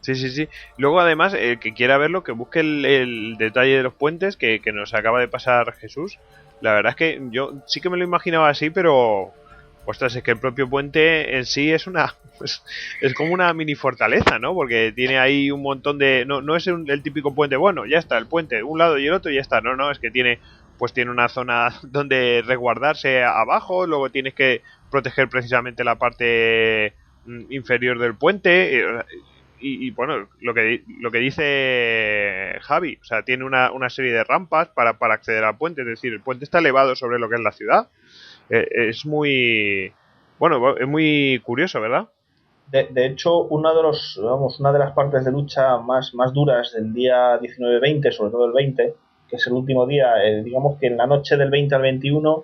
Sí. Luego, además, el que quiera verlo, que busque el detalle de los puentes que nos acaba de pasar Jesús. La verdad es que yo sí que me lo imaginaba así, pero ostras, es que el propio puente en sí es es como una mini fortaleza, ¿no? Porque tiene ahí un montón de... No es el típico puente, bueno, ya está, el puente, un lado y el otro y ya está. No, es que tiene una zona donde resguardarse abajo, luego tienes que proteger precisamente la parte inferior del puente y bueno, lo que dice Javi, o sea, tiene una serie de rampas para acceder al puente, es decir, el puente está elevado sobre lo que es la ciudad. Es muy curioso, ¿verdad? De hecho, una de las partes de lucha más duras del día 19-20, sobre todo el 20, que es el último día, digamos que en la noche del 20 al 21,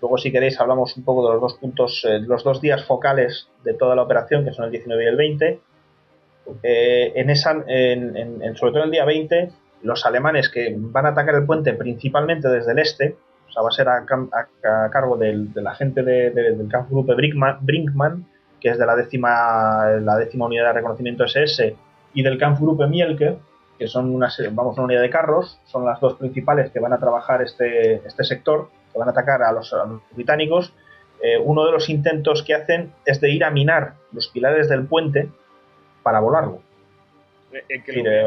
luego si queréis hablamos un poco de los dos puntos, los 2 días focales de toda la operación, que son el 19 y el 20. Sobre todo el día 20, los alemanes que van a atacar el puente principalmente desde el este, o sea, va a ser a cargo de la gente del Kampfgruppe Brinkmann, que es de la décima unidad de reconocimiento SS, y del Kampfgruppe Mielke, que son una unidad de carros, son las dos principales que van a trabajar este sector, que van a atacar a los británicos. Uno de los intentos que hacen es de ir a minar los pilares del puente para volarlo.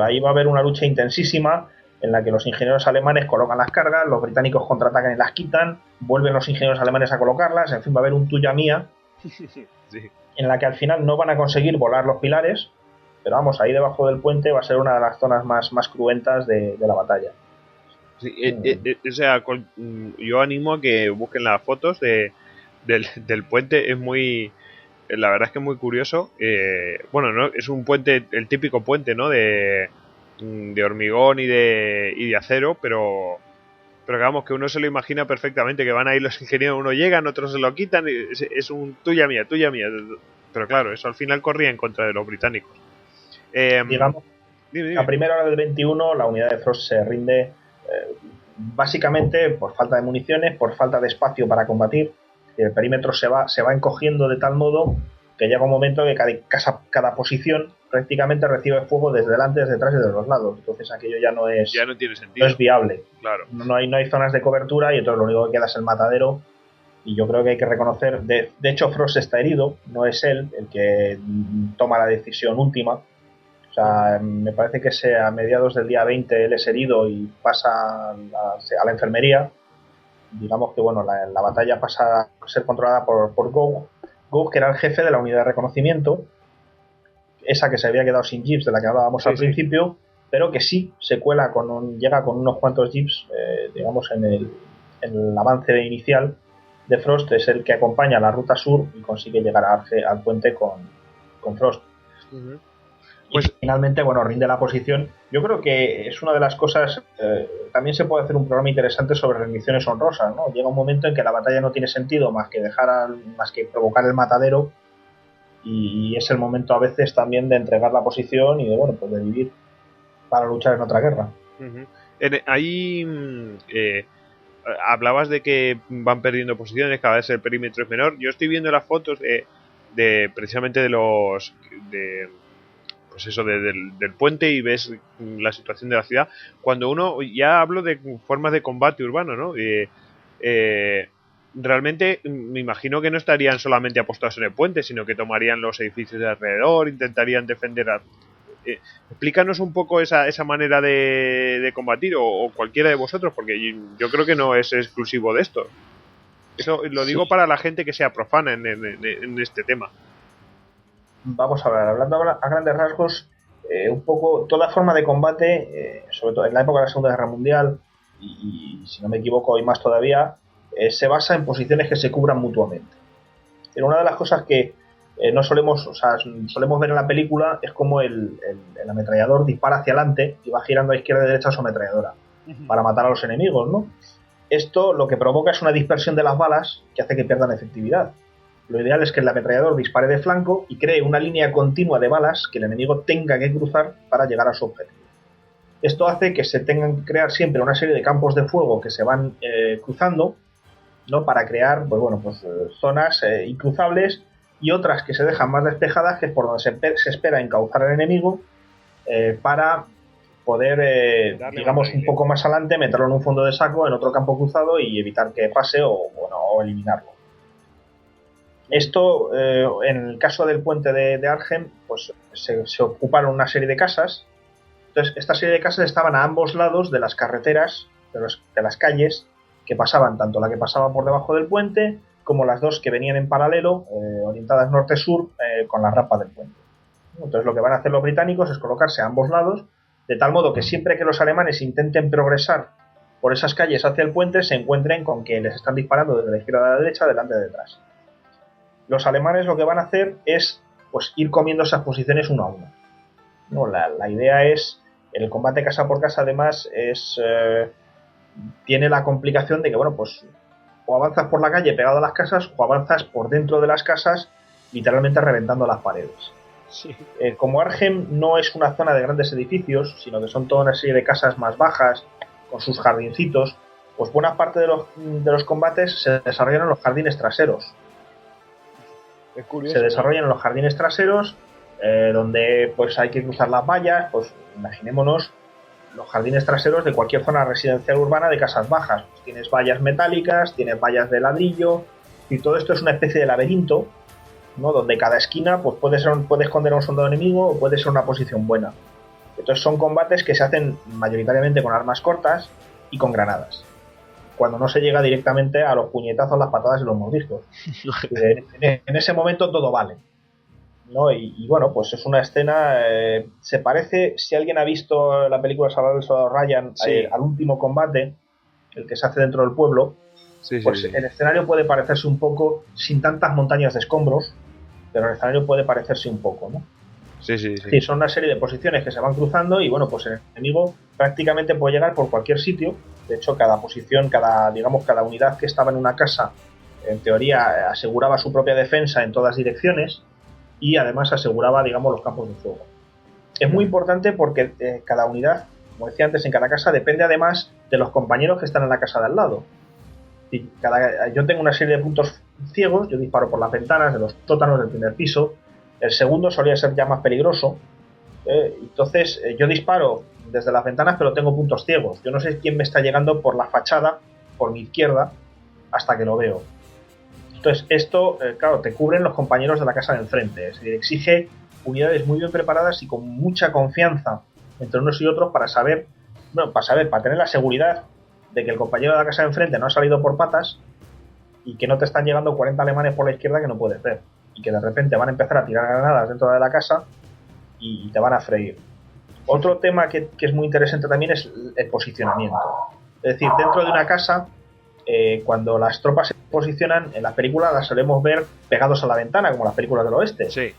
Ahí va a haber una lucha intensísima en la que los ingenieros alemanes colocan las cargas, los británicos contraatacan y las quitan, vuelven los ingenieros alemanes a colocarlas, en fin, va a haber un tuya mía en la que al final no van a conseguir volar los pilares, pero vamos, ahí debajo del puente va a ser una de las zonas más cruentas de la batalla. Sí, o sea, yo animo a que busquen las fotos del puente, es muy... La verdad es que es muy curioso. Bueno, no es un puente, el típico puente, ¿no? De hormigón y de acero, pero digamos que uno se lo imagina perfectamente, que van a ir los ingenieros, uno llegan, otros se lo quitan, es un tuya mía. Pero claro, eso al final corría en contra de los británicos. Digamos, dime. A primera hora del 21 la unidad de Frost se rinde básicamente por falta de municiones, por falta de espacio para combatir. El perímetro se va encogiendo de tal modo que llega un momento que cada posición prácticamente recibe fuego desde delante, desde detrás y de los lados. Entonces aquello ya no tiene sentido. No es viable. Claro. No hay zonas de cobertura y entonces lo único que queda es el matadero y yo creo que hay que reconocer, de hecho Frost está herido, no es él el que toma la decisión última. O sea, me parece que a mediados del día 20 él es herido y pasa a la enfermería. Digamos que bueno, la batalla pasa a ser controlada por Gog, que era el jefe de la unidad de reconocimiento, esa que se había quedado sin jeeps de la que hablábamos al principio, pero que sí se cuela llega con unos cuantos jeeps, digamos, en el avance inicial de Frost. Es el que acompaña la ruta sur y consigue llegar al puente con Frost. Uh-huh. Pues, y finalmente, bueno, rinde la posición. Yo creo que es una de las cosas. También se puede hacer un programa interesante sobre rendiciones honrosas, ¿no? Llega un momento en que la batalla no tiene sentido más que provocar el matadero, y es el momento a veces también de entregar la posición y de, bueno, pues de vivir para luchar en otra guerra. Uh-huh. Ahí hablabas de que van perdiendo posiciones, cada vez el perímetro es menor. Yo estoy viendo las fotos de precisamente pues eso, del puente, y ves la situación de la ciudad. Cuando uno, ya hablo de formas de combate urbano, ¿no? Realmente me imagino que no estarían solamente apostados en el puente, sino que tomarían los edificios de alrededor, intentarían defender explícanos un poco esa manera de combatir, o cualquiera de vosotros, porque yo creo que no es exclusivo de esto. Eso lo digo para la gente que sea profana en este tema. Vamos a ver, hablando a grandes rasgos, un poco toda forma de combate, sobre todo en la época de la Segunda Guerra Mundial, y si no me equivoco hoy más todavía, se basa en posiciones que se cubran mutuamente. Pero una de las cosas que solemos ver en la película es como el ametrallador dispara hacia adelante y va girando a izquierda y derecha su ametralladora para matar a los enemigos, ¿no? Esto lo que provoca es una dispersión de las balas que hace que pierdan efectividad. Lo ideal es que el ametrallador dispare de flanco y cree una línea continua de balas que el enemigo tenga que cruzar para llegar a su objetivo. Esto hace que se tengan que crear siempre una serie de campos de fuego que se van cruzando, ¿no? Para crear, pues bueno, pues zonas incruzables, y otras que se dejan más despejadas, que es por donde se espera encauzar al enemigo para poder, digamos, un poco más adelante, meterlo en un fondo de saco, en otro campo cruzado, y evitar que pase o eliminarlo. Esto, en el caso del puente de Arnhem, pues se ocuparon una serie de casas. Entonces, esta serie de casas estaban a ambos lados de las carreteras, de las calles, que pasaban, tanto la que pasaba por debajo del puente como las dos que venían en paralelo, orientadas norte-sur, con la rampa del puente. Entonces lo que van a hacer los británicos es colocarse a ambos lados, de tal modo que siempre que los alemanes intenten progresar por esas calles hacia el puente, se encuentren con que les están disparando desde la izquierda a la derecha, delante y detrás. Los alemanes lo que van a hacer es, pues, ir comiendo esas posiciones uno a uno. No, la idea es, el combate casa por casa, además, tiene la complicación de que, bueno, pues o avanzas por la calle pegado a las casas, o avanzas por dentro de las casas, literalmente reventando las paredes. Sí. Como Arnhem no es una zona de grandes edificios, sino que son toda una serie de casas más bajas, con sus jardincitos, pues buena parte de los combates se desarrollan en los jardines traseros. Es curioso, se desarrollan en los jardines traseros, donde pues hay que cruzar las vallas. Pues imaginémonos los jardines traseros de cualquier zona residencial urbana de casas bajas. Pues tienes vallas metálicas, tienes vallas de ladrillo, y todo esto es una especie de laberinto, ¿no? Donde cada esquina pues puede esconder a un soldado enemigo, o puede ser una posición buena. Entonces son combates que se hacen mayoritariamente con armas cortas y con granadas, cuando no se llega directamente a los puñetazos, las patadas y los mordiscos. En ese momento todo vale, ¿no? Y bueno, pues es una escena, se parece, si alguien ha visto la película Salvador del Soldado Ryan, sí, al último combate, el que se hace dentro del pueblo, sí, pues sí. El escenario puede parecerse un poco, sin tantas montañas de escombros, pero el escenario puede parecerse un poco, ¿no? Sí. Sí, son una serie de posiciones que se van cruzando, y bueno, pues el enemigo prácticamente puede llegar por cualquier sitio. De hecho, cada posición, cada unidad que estaba en una casa, en teoría aseguraba su propia defensa en todas direcciones, y además aseguraba, digamos, los campos de fuego. Es muy importante porque cada unidad, como decía antes, en cada casa depende además de los compañeros que están en la casa de al lado. Yo tengo una serie de puntos ciegos, yo disparo por las ventanas de los sótanos del primer piso. El segundo solía ser ya más peligroso. Entonces yo disparo desde las ventanas, pero tengo puntos ciegos. Yo no sé quién me está llegando por la fachada, por mi izquierda, hasta que lo veo. Entonces, esto, claro, te cubren los compañeros de la casa de enfrente. Es decir, exige unidades muy bien preparadas y con mucha confianza entre unos y otros para saber, para tener la seguridad de que el compañero de la casa de enfrente no ha salido por patas y que no te están llegando 40 alemanes por la izquierda que no puedes ver. Y que de repente van a empezar a tirar granadas dentro de la casa y te van a freír. Otro tema que es muy interesante también es el posicionamiento. Es decir, dentro de una casa, cuando las tropas se posicionan, en las películas las solemos ver pegados a la ventana, como las películas del oeste. Sí.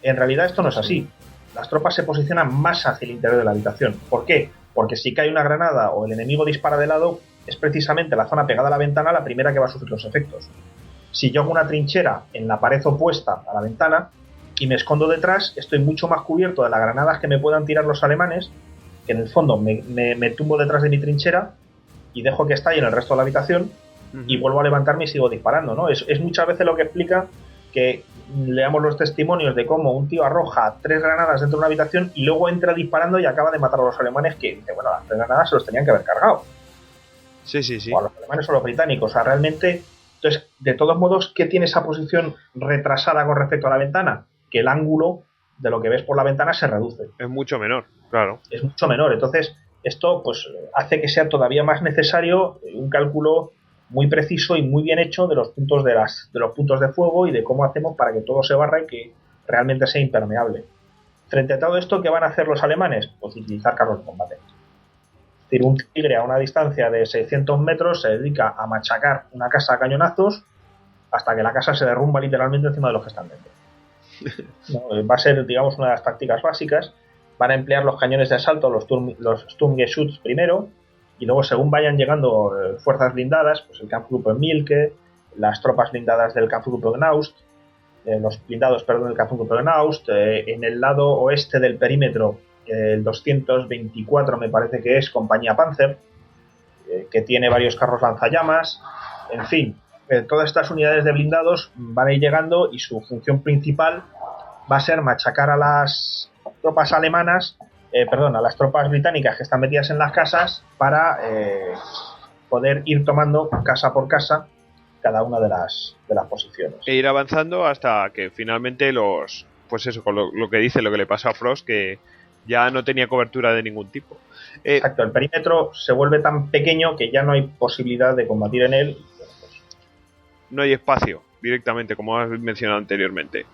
En realidad esto no es así. Las tropas se posicionan más hacia el interior de la habitación. ¿Por qué? Porque si cae una granada o el enemigo dispara de lado, es precisamente la zona pegada a la ventana la primera que va a sufrir los efectos. Si yo hago una trinchera en la pared opuesta a la ventana y me escondo detrás, estoy mucho más cubierto de las granadas que me puedan tirar los alemanes, que en el fondo me tumbo detrás de mi trinchera y dejo que estalle en el resto de la habitación y vuelvo a levantarme y sigo disparando, ¿no? Es muchas veces lo que explica que leamos los testimonios de cómo un tío arroja 3 granadas dentro de una habitación y luego entra disparando y acaba de matar a los alemanes que, bueno, las 3 granadas se los tenían que haber cargado. Sí, sí, sí. O a los alemanes o a los británicos. O sea, realmente... Entonces, de todos modos, ¿qué tiene esa posición retrasada con respecto a la ventana? Que el ángulo de lo que ves por la ventana se reduce. Es mucho menor, claro. Es mucho menor. Entonces, esto pues hace que sea todavía más necesario un cálculo muy preciso y muy bien hecho de los puntos de los puntos de fuego y de cómo hacemos para que todo se barra y que realmente sea impermeable. Frente a todo esto, ¿qué van a hacer los alemanes? Pues utilizar carros de combate. Es decir, un tigre a una distancia de 600 metros se dedica a machacar una casa a cañonazos hasta que la casa se derrumba literalmente encima de los que están dentro. No, va a ser, digamos, una de las tácticas básicas. Van a emplear los cañones de asalto, los Sturmgeschütz primero, y luego según vayan llegando fuerzas blindadas, pues el Kampfgruppe Mielke, las tropas blindadas del Kampfgruppe Naust, los blindados, perdón, del Kampfgruppe Naust, en el lado oeste del perímetro, el 224 me parece que es compañía Panzer, que tiene varios carros lanzallamas, en fin, todas estas unidades de blindados van a ir llegando y su función principal va a ser machacar a las tropas alemanas, a las tropas británicas que están metidas en las casas para poder ir tomando casa por casa cada una de las posiciones. E ir avanzando hasta que finalmente pues eso, con lo que dice, lo que le pasó a Frost, que ya no tenía cobertura de ningún tipo. Exacto, el perímetro se vuelve tan pequeño que ya no hay posibilidad de combatir en él. No hay espacio directamente, como has mencionado anteriormente,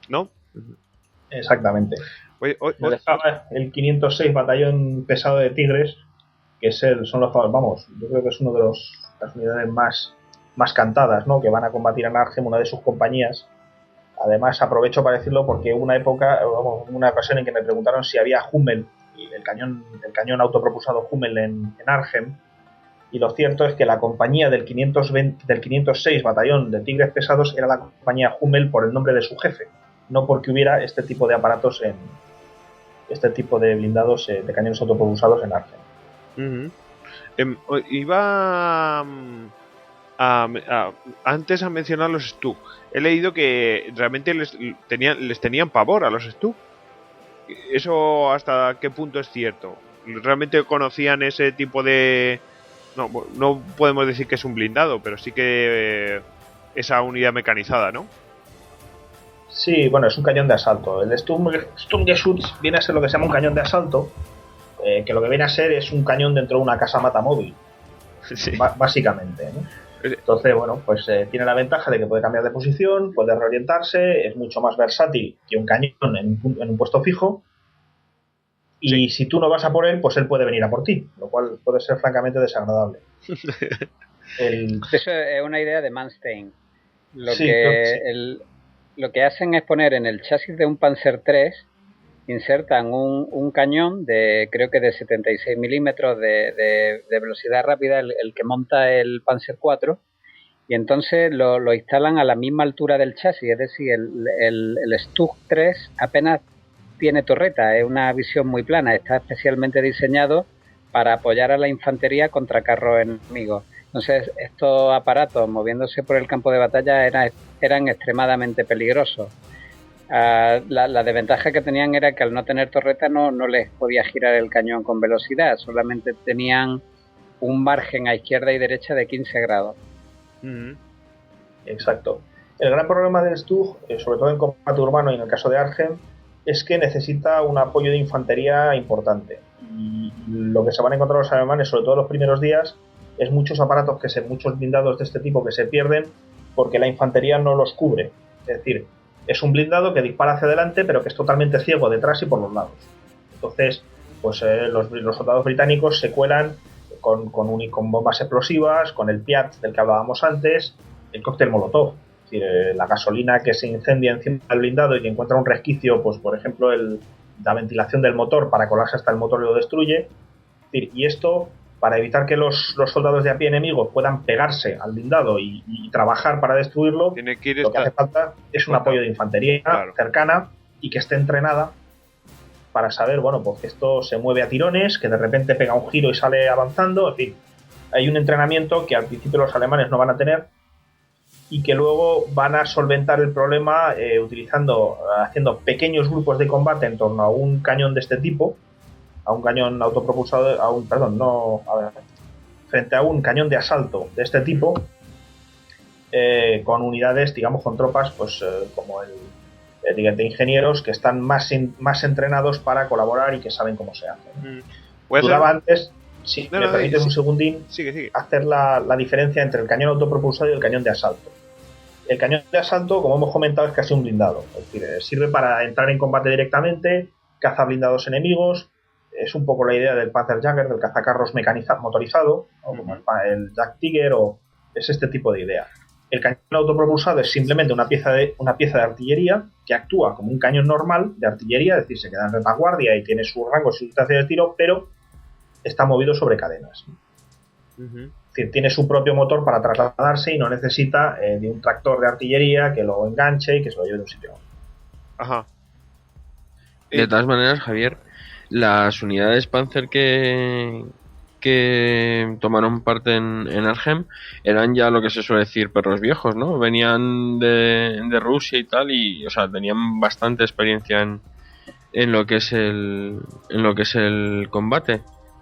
¿no? Exactamente. El 506 Batallón Pesado de Tigres, que yo creo que es uno de las unidades más cantadas, ¿no? Que van a combatir en Arnhem, una de sus compañías. Además, aprovecho para decirlo porque hubo una ocasión en que me preguntaron si había Hummel, el cañón autopropulsado Hummel en Arnhem, y lo cierto es que la compañía del 506 Batallón de Tigres Pesados era la compañía Hummel por el nombre de su jefe, no porque hubiera este tipo de aparatos este tipo de blindados de cañones autopropulsados en Arnhem. Iba antes a mencionar los Stug. He leído que realmente les tenían pavor a los Stug. ¿Eso hasta qué punto es cierto? ¿Realmente conocían ese tipo de...? No podemos decir que es un blindado, pero sí que esa unidad mecanizada, ¿no? Sí, bueno, es un cañón de asalto. El Sturmgeschütz viene a ser lo que se llama un cañón de asalto, que lo que viene a ser es un cañón dentro de una casa matamóvil, sí. Básicamente, ¿no? Entonces, bueno, pues tiene la ventaja de que puede cambiar de posición, puede reorientarse, es mucho más versátil que un cañón en un puesto fijo, y sí. Si tú no vas a por él, pues él puede venir a por ti, lo cual puede ser francamente desagradable. Eso es una idea de Manstein. Lo que hacen es poner en el chasis de un Panzer III, insertan un cañón creo que de 76 milímetros de velocidad rápida, el que monta el Panzer IV, y entonces lo instalan a la misma altura del chasis, es decir, el Stug 3 apenas tiene torreta, es una visión muy plana, está especialmente diseñado para apoyar a la infantería contra carros enemigos. Entonces, estos aparatos moviéndose por el campo de batalla eran extremadamente peligrosos. La desventaja que tenían era que al no tener torreta no les podía girar el cañón con velocidad, solamente tenían un margen a izquierda y derecha de 15 grados. Exacto. El gran problema del Stug, sobre todo en combate urbano y en el caso de Argem, es que necesita un apoyo de infantería importante. Y lo que se van a encontrar los alemanes, sobre todo los primeros días, es muchos aparatos muchos blindados de este tipo que se pierden porque la infantería no los cubre. Es decir, es un blindado que dispara hacia adelante, pero que es totalmente ciego detrás y por los lados. Entonces, pues los soldados británicos se cuelan con bombas explosivas, con el Piat del que hablábamos antes, el cóctel Molotov. Es decir, la gasolina que se incendia encima del blindado y que encuentra un resquicio, pues por ejemplo, la ventilación del motor para colarse hasta el motor y lo destruye. Es decir, y esto, para evitar que los soldados de a pie enemigos puedan pegarse al blindado y trabajar para destruirlo, lo que hace falta es un apoyo de infantería cercana y que esté entrenada para saber, bueno, pues que esto se mueve a tirones, que de repente pega un giro y sale avanzando. En fin, hay un entrenamiento que al principio los alemanes no van a tener y que luego van a solventar el problema haciendo pequeños grupos de combate en torno a un cañón de este tipo, a un cañón autopropulsado, frente a un cañón de asalto de este tipo, con unidades, digamos, con tropas, pues como de ingenieros que están más entrenados para colaborar y que saben cómo se hace. Dudaba antes, si me permites un segundín, sigue. hacer la diferencia entre el cañón autopropulsado y el cañón de asalto. El cañón de asalto, como hemos comentado, es casi un blindado. Es decir, sirve para entrar en combate directamente, caza blindados enemigos. Es un poco la idea del Panzerjäger, del cazacarros motorizado, ¿no? Como el Jack Tiger, o es este tipo de idea. El cañón autopropulsado es simplemente una pieza de artillería que actúa como un cañón normal de artillería, es decir, se queda en retaguardia y tiene su rango y su distancia de tiro, pero está movido sobre cadenas. Es decir, tiene su propio motor para trasladarse y no necesita de un tractor de artillería que lo enganche y que se lo lleve de un sitio a otro. Ajá. De todas maneras, Javier, las unidades Panzer que tomaron parte en Arnhem eran ya lo que se suele decir perros viejos, ¿no? Venían de Rusia y tal, y o sea, tenían bastante experiencia en lo que es el combate,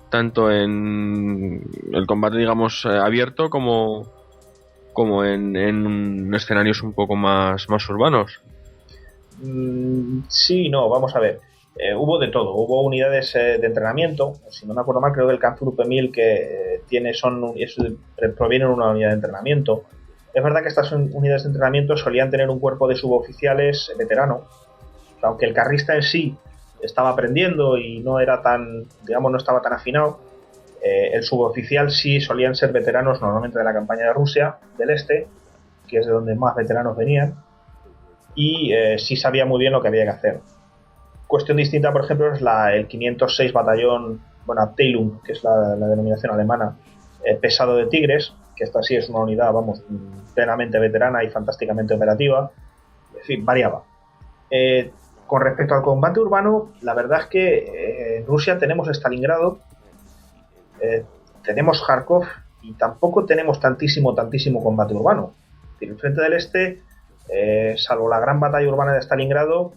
tanto en el combate, digamos, abierto como en escenarios un poco más urbanos. Sí, no, vamos a ver. Hubo de todo, hubo unidades de entrenamiento, si no me acuerdo mal, creo que el Kampfgruppe 1000 que proviene de una unidad de entrenamiento. Es verdad que estas unidades de entrenamiento solían tener un cuerpo de suboficiales veterano, aunque el carrista en sí estaba aprendiendo y no era tan, digamos, no estaba tan afinado. El suboficial sí solían ser veteranos normalmente de la campaña de Rusia del Este, que es de donde más veteranos venían, y sí sabía muy bien lo que había que hacer. Cuestión distinta, por ejemplo, es el 506 batallón, Abteilung, que es la denominación alemana, pesado de Tigres, que esta sí es una unidad, vamos, plenamente veterana y fantásticamente operativa. En fin, variaba. Con respecto al combate urbano, la verdad es que en Rusia tenemos Stalingrado, tenemos Kharkov y tampoco tenemos tantísimo combate urbano. En el frente del este, salvo la gran batalla urbana de Stalingrado,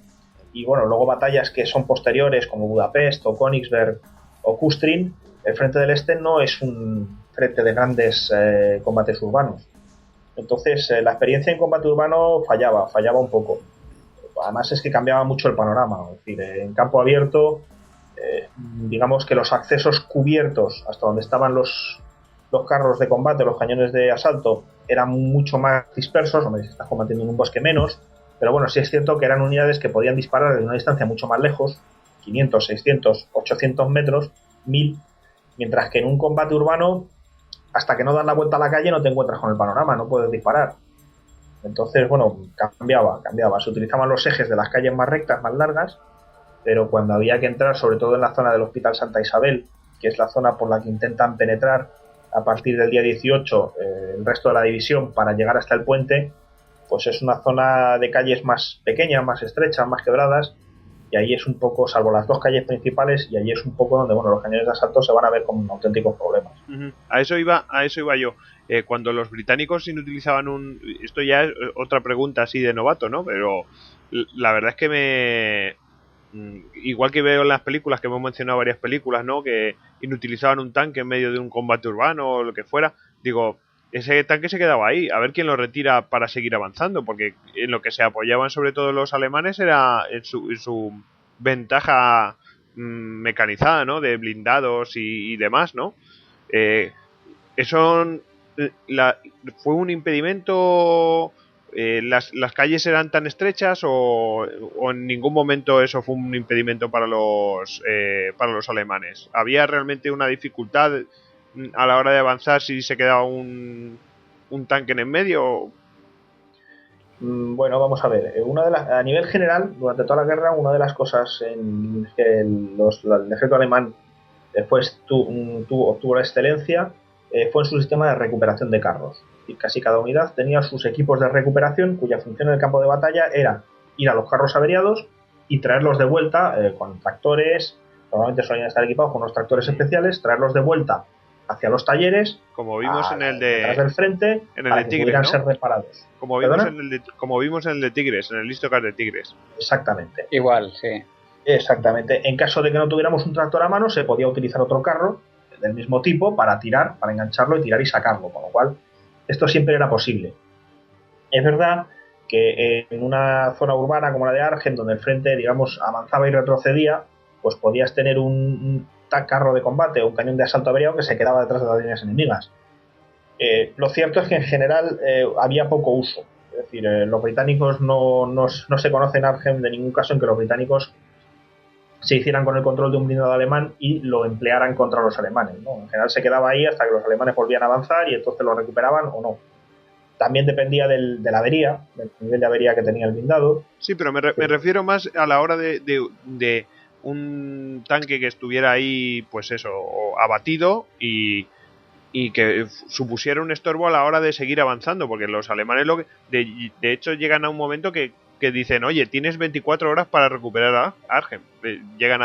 y bueno, luego batallas que son posteriores como Budapest o Königsberg o Kustrin, el frente del este no es un frente de grandes combates urbanos. Entonces la experiencia en combate urbano fallaba un poco. Además es que cambiaba mucho el panorama. Es decir, en campo abierto, digamos que los accesos cubiertos hasta donde estaban los carros de combate, los cañones de asalto, eran mucho más dispersos. Hombre, si estás combatiendo en un bosque menos, pero bueno, sí es cierto que eran unidades que podían disparar desde una distancia mucho más lejos, 500, 600, 800 metros, 1000, mientras que en un combate urbano, hasta que no das la vuelta a la calle no te encuentras con el panorama, no puedes disparar. Entonces, bueno, cambiaba. Se utilizaban los ejes de las calles más rectas, más largas, pero cuando había que entrar, sobre todo en la zona del Hospital Santa Isabel, que es la zona por la que intentan penetrar a partir del día 18 el resto de la división para llegar hasta el puente, pues es una zona de calles más pequeñas, más estrechas, más quebradas, y ahí es un poco, salvo las dos calles principales, y ahí es un poco donde, bueno, los cañones de asalto se van a ver con auténticos problemas. A eso iba yo. Cuando los británicos inutilizaban esto ya es otra pregunta así de novato, ¿no? Pero la verdad es que igual que veo en las películas, que hemos mencionado varias películas, ¿no? Que inutilizaban un tanque en medio de un combate urbano o lo que fuera. Digo, ese tanque se quedaba ahí, a ver quién lo retira para seguir avanzando, porque en lo que se apoyaban sobre todo los alemanes era en su ventaja mecanizada, ¿no? De blindados y demás, ¿no? Eso fue un impedimento. Las calles eran tan estrechas o en ningún momento eso fue un impedimento para los alemanes. ¿Había realmente una dificultad a la hora de avanzar si se quedaba un tanque en el medio? Bueno, vamos a ver. A nivel general, durante toda la guerra, una de las cosas en que el ejército alemán obtuvo la excelencia fue en su sistema de recuperación de carros. Y casi cada unidad tenía sus equipos de recuperación, cuya función en el campo de batalla era ir a los carros averiados y traerlos de vuelta con tractores. Normalmente solían estar equipados con unos tractores especiales, traerlos de vuelta hacia los talleres, como vimos detrás del frente, en el para de que Tigres, pudieran ¿no? ser reparados. Como vimos en el de Tigres, en el Listocar de Tigres. Exactamente. Igual, sí. Exactamente. En caso de que no tuviéramos un tractor a mano, se podía utilizar otro carro del mismo tipo para tirar, para engancharlo y tirar y sacarlo, con lo cual esto siempre era posible. Es verdad que en una zona urbana como la de Argen, donde el frente, digamos, avanzaba y retrocedía, pues podías tener un carro de combate o un cañón de asalto averiado que se quedaba detrás de las líneas enemigas. Lo cierto es que en general había poco uso. Es decir, los británicos no se conoce en Argen de ningún caso en que los británicos se hicieran con el control de un blindado alemán y lo emplearan contra los alemanes, ¿no? En general se quedaba ahí hasta que los alemanes volvían a avanzar y entonces lo recuperaban o no. También dependía de la avería, del nivel de avería que tenía el blindado. Sí, pero me refiero más a la hora de un tanque que estuviera ahí, pues eso, abatido y que supusiera un estorbo a la hora de seguir avanzando, porque los alemanes de hecho llegan a un momento que dicen, oye, tienes 24 horas para recuperar a Argen. Llegan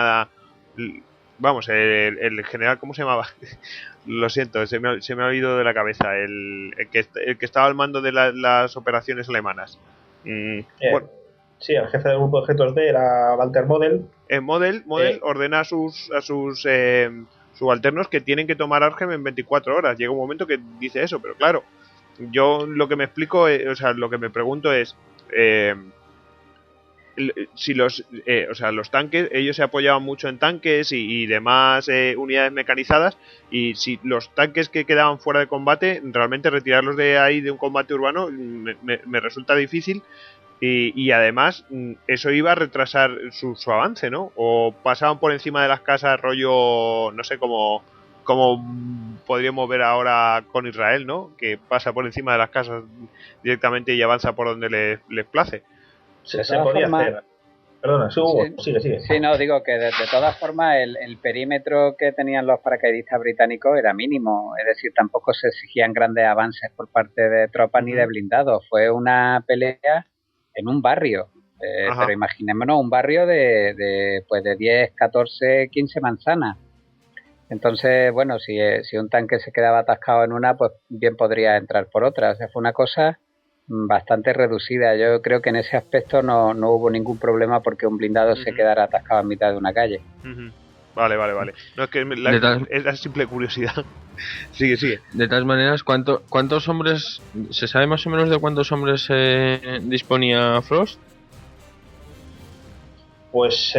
vamos, el general, ¿cómo se llamaba? Lo siento, se me ha ido de la cabeza, el que estaba al mando de las operaciones alemanas. Bueno. Sí, el jefe del grupo de objetos D era Walter Model. Model ordena a sus subalternos que tienen que tomar Argen en 24 horas. Llega un momento que dice eso, pero claro, yo lo que me explico, lo que me pregunto es si los tanques, ellos se apoyaban mucho en tanques y demás unidades mecanizadas, y si los tanques que quedaban fuera de combate, realmente retirarlos de ahí de un combate urbano me resulta difícil. Y además eso iba a retrasar su avance, ¿no? O pasaban por encima de las casas rollo, no sé, como podríamos ver ahora con Israel, ¿no? Que pasa por encima de las casas directamente y avanza por donde les place. Se podía hacer. Perdona, sigue. Sí, no, digo que de todas formas el perímetro que tenían los paracaidistas británicos era mínimo, es decir, tampoco se exigían grandes avances por parte de tropas ni de blindados. Fue una pelea en un barrio, pero imaginémonos un barrio de 10, 14, 15 manzanas. Entonces, bueno, si un tanque se quedaba atascado en una, pues bien podría entrar por otra. O sea, fue una cosa bastante reducida. Yo creo que en ese aspecto no hubo ningún problema porque un blindado se quedara atascado en mitad de una calle. Vale. No, es que es la simple curiosidad. Sigue. De todas maneras, ¿cuántos hombres, se sabe más o menos de cuántos hombres disponía Frost? Pues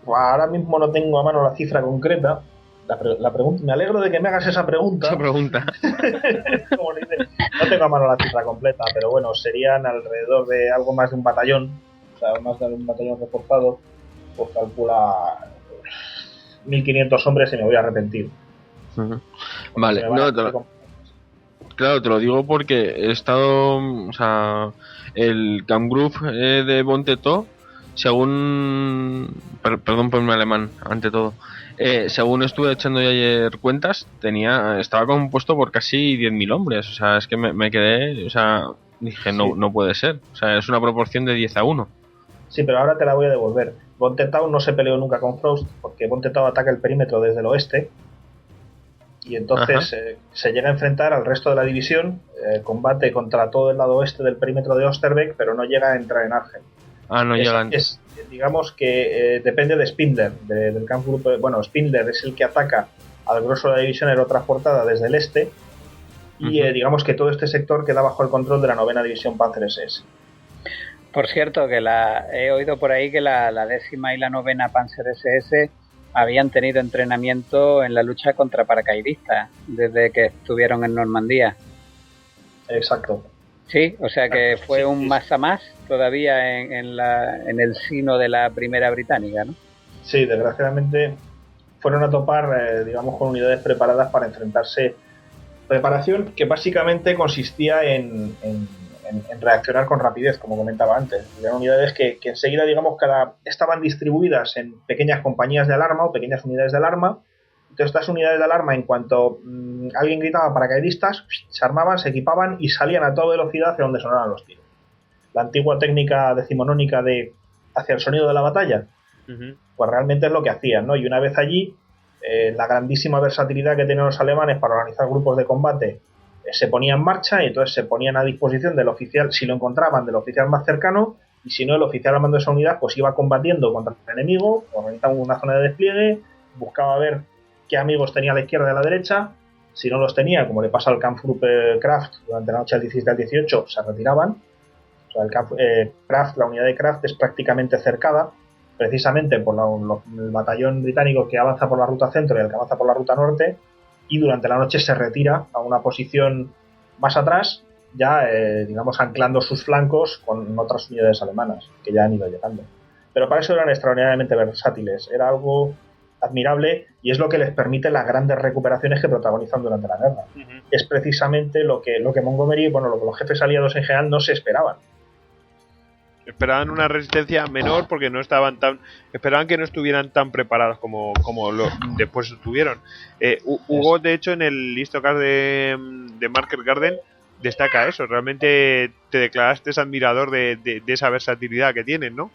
ahora mismo no tengo a mano la cifra concreta. La pregunta, me alegro de que me hagas esa pregunta. Como dice, no tengo a mano la cifra completa, pero bueno, serían alrededor de algo más de un batallón, o sea, más de un batallón reforzado, pues calcula 1.500 hombres y me voy a arrepentir. Vale, claro, te lo digo porque he estado, o sea, el Kampfgruppe de Bonteto, según, perdón por mi alemán, ante todo, según estuve echando yo ayer cuentas, estaba compuesto por casi 10.000 hombres, o sea, es que me quedé, o sea, dije, sí. no puede ser, o sea, es una proporción de 10-1. Sí, pero ahora te la voy a devolver. Bontetau no se peleó nunca con Frost porque Bontetau ataca el perímetro desde el oeste y entonces se llega a enfrentar al resto de la división, combate contra todo el lado oeste del perímetro de Osterbeek, pero no llega a entrar en Argen. Digamos que depende de Spindler, del Kampfgruppe. Bueno, Spindler es el que ataca al grosso de la división aerotransportada desde el este y digamos que todo este sector queda bajo el control de la 9ª División Panzer SS. Por cierto, que he oído por ahí que la 10ª y la 9ª Panzer SS habían tenido entrenamiento en la lucha contra paracaidistas desde que estuvieron en Normandía. Exacto. Sí, o sea que fue un más a más todavía en el sino de la Primera Británica, ¿no? Sí, desgraciadamente fueron a topar, digamos, con unidades preparadas para enfrentarse. Preparación que básicamente consistía en reaccionar con rapidez, como comentaba antes. Eran unidades que enseguida, digamos, estaban distribuidas en pequeñas compañías de alarma o pequeñas unidades de alarma. Entonces, estas unidades de alarma, en cuanto alguien gritaba paracaidistas, se armaban, se equipaban y salían a toda velocidad hacia donde sonaran los tiros. La antigua técnica decimonónica de hacia el sonido de la batalla, pues realmente es lo que hacían, ¿no? Y una vez allí, la grandísima versatilidad que tenían los alemanes para organizar grupos de combate se ponía en marcha y entonces se ponían a disposición del oficial, si lo encontraban, del oficial más cercano, y si no, el oficial al mando de esa unidad pues iba combatiendo contra el enemigo, organizaba una zona de despliegue, buscaba ver qué amigos tenía a la izquierda y a la derecha. Si no los tenía, como le pasa al Kampfgruppe Kraft durante la noche del 17 al 18, se retiraban. O sea, la unidad de Kraft es prácticamente cercada, precisamente por el batallón británico que avanza por la ruta centro y el que avanza por la ruta norte, y durante la noche se retira a una posición más atrás, ya digamos anclando sus flancos con otras unidades alemanas que ya han ido llegando. Pero para eso eran extraordinariamente versátiles, era algo admirable y es lo que les permite las grandes recuperaciones que protagonizan durante la guerra. Es precisamente lo que Montgomery, bueno, lo que los jefes aliados en general no se esperaban. Esperaban una resistencia menor porque no estaban esperaban que no estuvieran tan preparados como después estuvieron. Hugo, de hecho, en el Histocast de Market Garden destaca eso. Realmente te declaraste admirador de esa versatilidad que tienen, ¿no?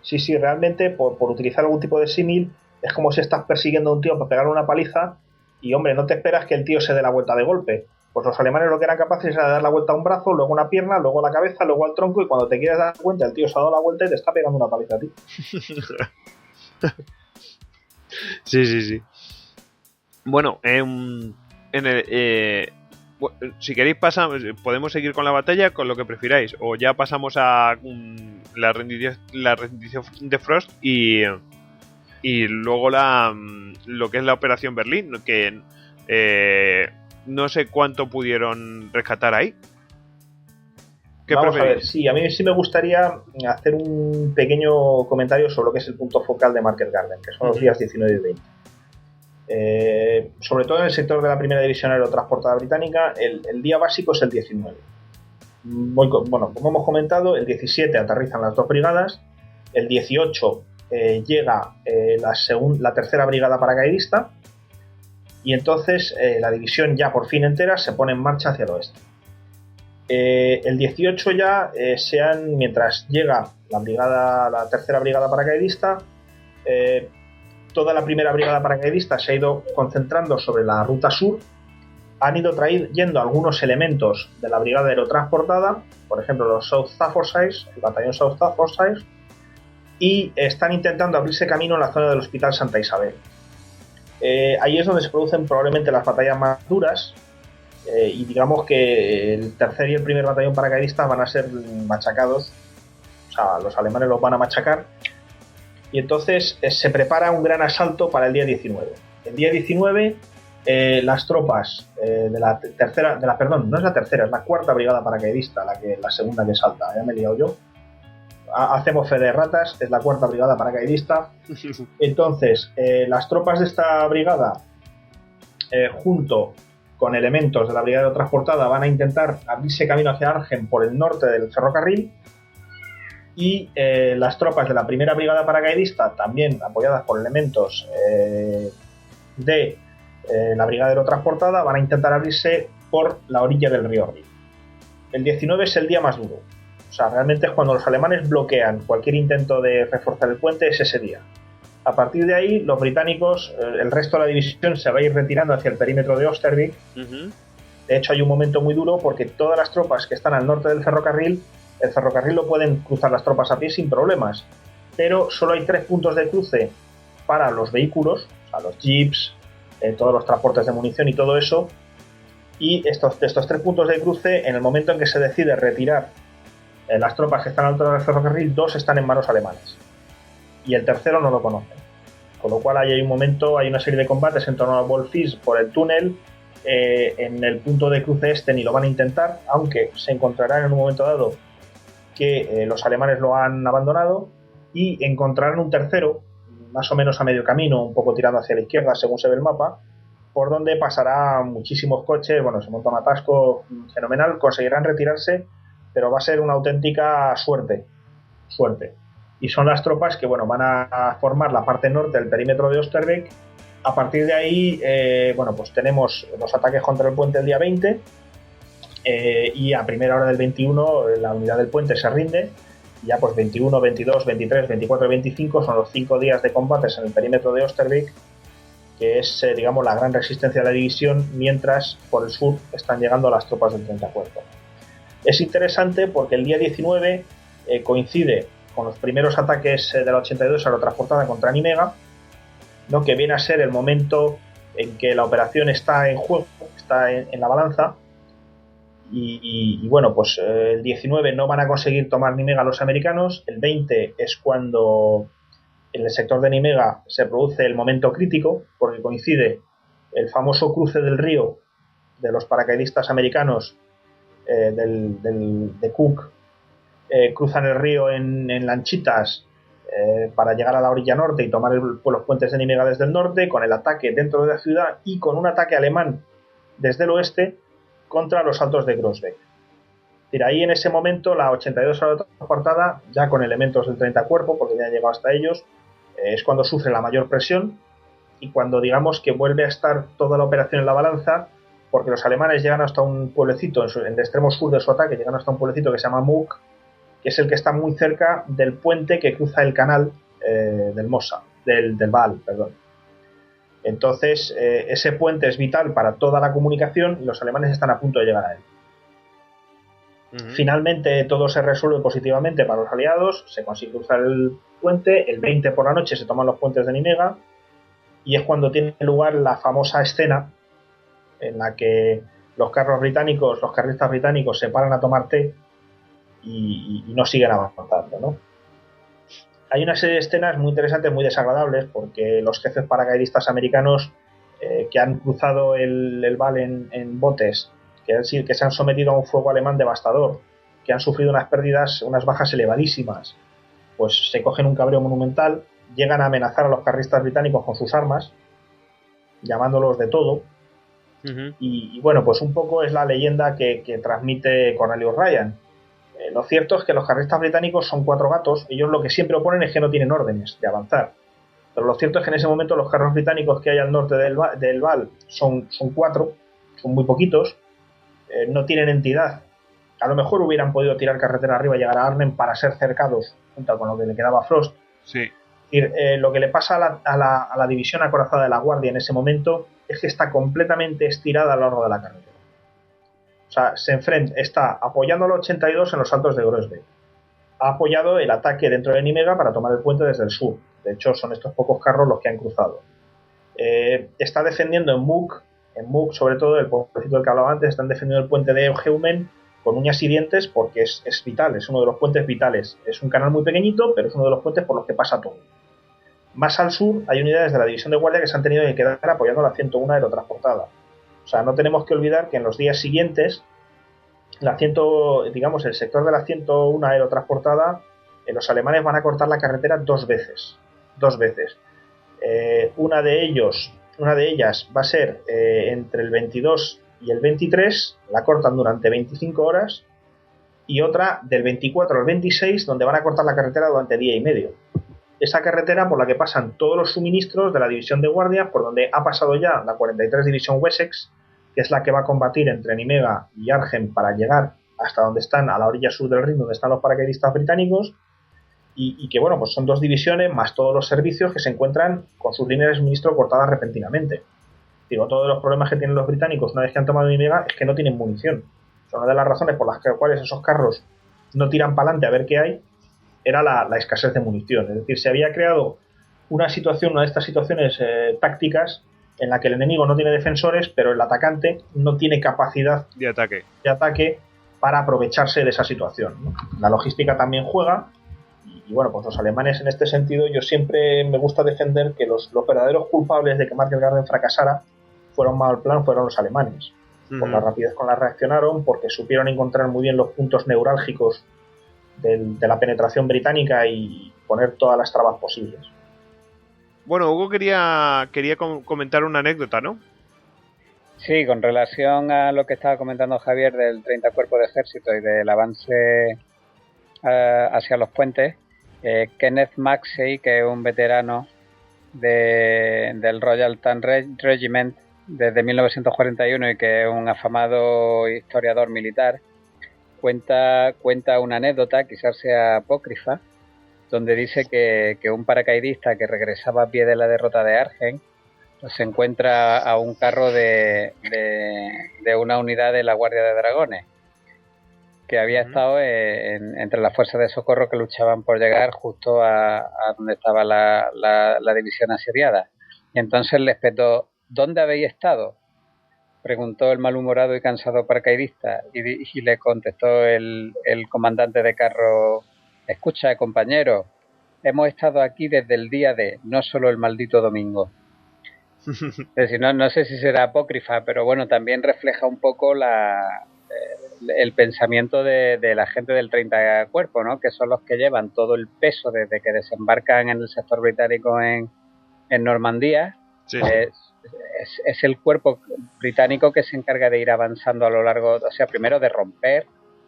Sí, realmente por utilizar algún tipo de símil es como si estás persiguiendo a un tío para pegarle una paliza y, hombre, no te esperas que el tío se dé la vuelta de golpe. Pues los alemanes lo que eran capaces era de dar la vuelta a un brazo, luego una pierna, luego la cabeza, luego al tronco, y cuando te quieres dar cuenta el tío se ha dado la vuelta y te está pegando una paliza a ti. Sí. Bueno, si queréis podemos seguir con la batalla, con lo que prefiráis, o ya pasamos a la rendición de Frost y luego lo que es la Operación Berlín, que no sé cuánto pudieron rescatar ahí. Vamos a ver, sí, a mí sí me gustaría hacer un pequeño comentario sobre lo que es el punto focal de Market Garden, que son los días 19 y 20. Sobre todo en el sector de la primera división aerotransportada británica, el día básico es el 19. Bueno, como hemos comentado, el 17 aterrizan las dos brigadas, el 18 llega la tercera brigada paracaidista, y entonces la división ya por fin entera se pone en marcha hacia el oeste. El 18 ya mientras llega la tercera brigada paracaidista, toda la primera brigada paracaidista se ha ido concentrando sobre la ruta sur. Han ido trayendo algunos elementos de la brigada aerotransportada, por ejemplo los South Staffordshire, el batallón South Staffordshire, y están intentando abrirse camino en la zona del Hospital Santa Isabel. Ahí es donde se producen probablemente las batallas más duras, y digamos que el tercer y el primer batallón paracaidista van a ser machacados, o sea, los alemanes los van a machacar, y entonces se prepara un gran asalto para el día 19. El día 19 las tropas de la tercera, no es la tercera, es la cuarta brigada paracaidista, la segunda que salta, ya me he liado yo. Hacemos fe de ratas, es la cuarta brigada paracaidista. Entonces, las tropas de esta brigada, junto con elementos de la brigada aerotransportada, van a intentar abrirse camino hacia Argen por el norte del ferrocarril, y las tropas de la primera brigada paracaidista, también apoyadas por elementos de la brigada aerotransportada, van a intentar abrirse por la orilla del río Rin. El 19 es el día más duro. O sea, realmente es cuando los alemanes bloquean cualquier intento de reforzar el puente, es ese día. A partir de ahí, los británicos, el resto de la división se va a ir retirando hacia el perímetro de Austerlitz. De hecho, hay un momento muy duro porque todas las tropas que están al norte del ferrocarril, el ferrocarril lo pueden cruzar las tropas a pie sin problemas, pero solo hay 3 puntos de cruce para los vehículos, o sea, los jeeps, todos los transportes de munición y todo eso, y estos 3 puntos de cruce, en el momento en que se decide retirar las tropas que están al lado del ferrocarril, 2 están en manos alemanas y el tercero no lo conocen, con lo cual hay un momento, hay una serie de combates en torno a Wolfis por el túnel. En el punto de cruce este ni lo van a intentar, aunque se encontrarán en un momento dado que los alemanes lo han abandonado, y encontrarán un tercero más o menos a medio camino, un poco tirando hacia la izquierda según se ve el mapa, por donde pasará muchísimos coches, bueno, se monta un atasco fenomenal, conseguirán retirarse, pero va a ser una auténtica suerte. Y son las tropas que, bueno, van a formar la parte norte del perímetro de Osterbeek. A partir de ahí, bueno, pues tenemos los ataques contra el puente el día 20, y a primera hora del 21 la unidad del puente se rinde. Ya pues 21, 22, 23, 24 y 25 son los 5 días de combates en el perímetro de Osterbeek, que es, digamos, la gran resistencia de la división, mientras por el sur están llegando las tropas del 30 Cuerpo. Es interesante porque el día 19 coincide con los primeros ataques de la 82 aerotransportada contra Nimega, ¿no? Que viene a ser el momento en que la operación está en juego, está en la balanza. Y bueno, pues el 19 no van a conseguir tomar Nimega los americanos. El 20 es cuando en el sector de Nimega se produce el momento crítico, porque coincide el famoso cruce del río de los paracaidistas americanos de Cook. Cruzan el río en lanchitas para llegar a la orilla norte y tomar los puentes de Nimega desde el norte, con el ataque dentro de la ciudad y con un ataque alemán desde el oeste contra los altos de Grossbeck. Es decir, ahí en ese momento la 82 aerotransportada, ya con elementos del 30 Cuerpo, porque ya ha llegado hasta ellos, es cuando sufre la mayor presión y cuando, digamos, que vuelve a estar toda la operación en la balanza, porque los alemanes llegan hasta un pueblecito en el extremo sur de su ataque, llegan hasta un pueblecito que se llama Muck, que es el que está muy cerca del puente que cruza el canal del Mosa, del Vaal, perdón. Entonces, ese puente es vital para toda la comunicación y los alemanes están a punto de llegar a él. Finalmente, todo se resuelve positivamente para los aliados, se consigue cruzar el puente, el 20 por la noche se toman los puentes de Nimega, y es cuando tiene lugar la famosa escena en la que los carlistas británicos se paran a tomar té y no siguen avanzando, ¿no? Hay una serie de escenas muy interesantes, muy desagradables, porque los jefes paracaidistas americanos que han cruzado el Vaal en botes, que se han sometido a un fuego alemán devastador, que han sufrido unas pérdidas, unas bajas elevadísimas, pues se cogen un cabreo monumental, llegan a amenazar a los carlistas británicos con sus armas, llamándolos de todo. Y bueno, pues un poco es la leyenda que transmite Cornelius Ryan. Lo cierto es que los carlistas británicos son 4 gatos. Ellos lo que siempre oponen es que no tienen órdenes de avanzar, pero lo cierto es que en ese momento los carros británicos que hay al norte del Vaal son 4, son muy poquitos, no tienen entidad. A lo mejor hubieran podido tirar carretera arriba y llegar a Arnhem para ser cercados junto con lo que le quedaba a Frost. Sí. Lo que le pasa a la división acorazada de la Guardia en ese momento es que está completamente estirada a lo largo de la carretera. O sea, está apoyando al 82 en los altos de Grossbeck. Ha apoyado el ataque dentro de Nimega para tomar el puente desde el sur. De hecho, son estos pocos carros los que han cruzado. Está defendiendo en Muck, sobre todo, el pueblecito del que hablaba antes, están defendiendo el puente de Heumen con uñas y dientes, porque es vital, es uno de los puentes vitales. Es un canal muy pequeñito, pero es uno de los puentes por los que pasa todo. Más al sur hay unidades de la división de guardia que se han tenido que quedar apoyando la 101 aerotransportada. O sea, no tenemos que olvidar que en los días siguientes el sector de la 101 aerotransportada, los alemanes van a cortar la carretera 2 veces. Una de ellas va a ser entre el 22 y el 23, la cortan durante 25 horas, y otra del 24 al 26, donde van a cortar la carretera durante día y medio. Esa carretera por la que pasan todos los suministros de la división de guardia, por donde ha pasado ya la 43 División Wessex, que es la que va a combatir entre Nimega y Arnhem para llegar hasta donde están, a la orilla sur del Rin, donde están los paracaidistas británicos, y que, bueno, pues son 2 divisiones más todos los servicios que se encuentran con sus líneas de suministro cortadas repentinamente. Digo, todos los problemas que tienen los británicos una vez que han tomado Nimega es que no tienen munición. Una de las razones por las cuales esos carros no tiran para adelante a ver qué hay era la escasez de munición. Es decir, se había creado una de estas situaciones tácticas en la que el enemigo no tiene defensores, pero el atacante no tiene capacidad de ataque para aprovecharse de esa situación, ¿no? La logística también juega, y bueno, pues los alemanes en este sentido, yo siempre me gusta defender que los verdaderos culpables de que Market Garden fracasara fueron los alemanes, por la rapidez con la reaccionaron, porque supieron encontrar muy bien los puntos neurálgicos de la penetración británica y poner todas las trabas posibles. Bueno, Hugo quería comentar una anécdota, ¿no? Sí, con relación a lo que estaba comentando Javier del 30 Cuerpo de Ejército y del avance hacia los puentes, Kenneth Maxey, que es un veterano del Royal Tank Regiment desde 1941 y que es un afamado historiador militar, cuenta una anécdota, quizás sea apócrifa, donde dice que un paracaidista que regresaba a pie de la derrota de Argen pues se encuentra a un carro de una unidad de la Guardia de Dragones que había estado entre las fuerzas de socorro que luchaban por llegar justo a donde estaba la división asediada. Y entonces les petó: ¿dónde habéis estado?, preguntó el malhumorado y cansado paracaidista, y le contestó el comandante de carro: escucha, compañero, hemos estado aquí desde el día de, no solo el maldito domingo. Es decir, no sé si será apócrifa, pero bueno, también refleja un poco el pensamiento de la gente del 30 Cuerpo, ¿no? Que son los que llevan todo el peso desde que desembarcan en el sector británico en Normandía. Sí. Es el cuerpo británico que se encarga de ir avanzando a lo largo, o sea, primero de romper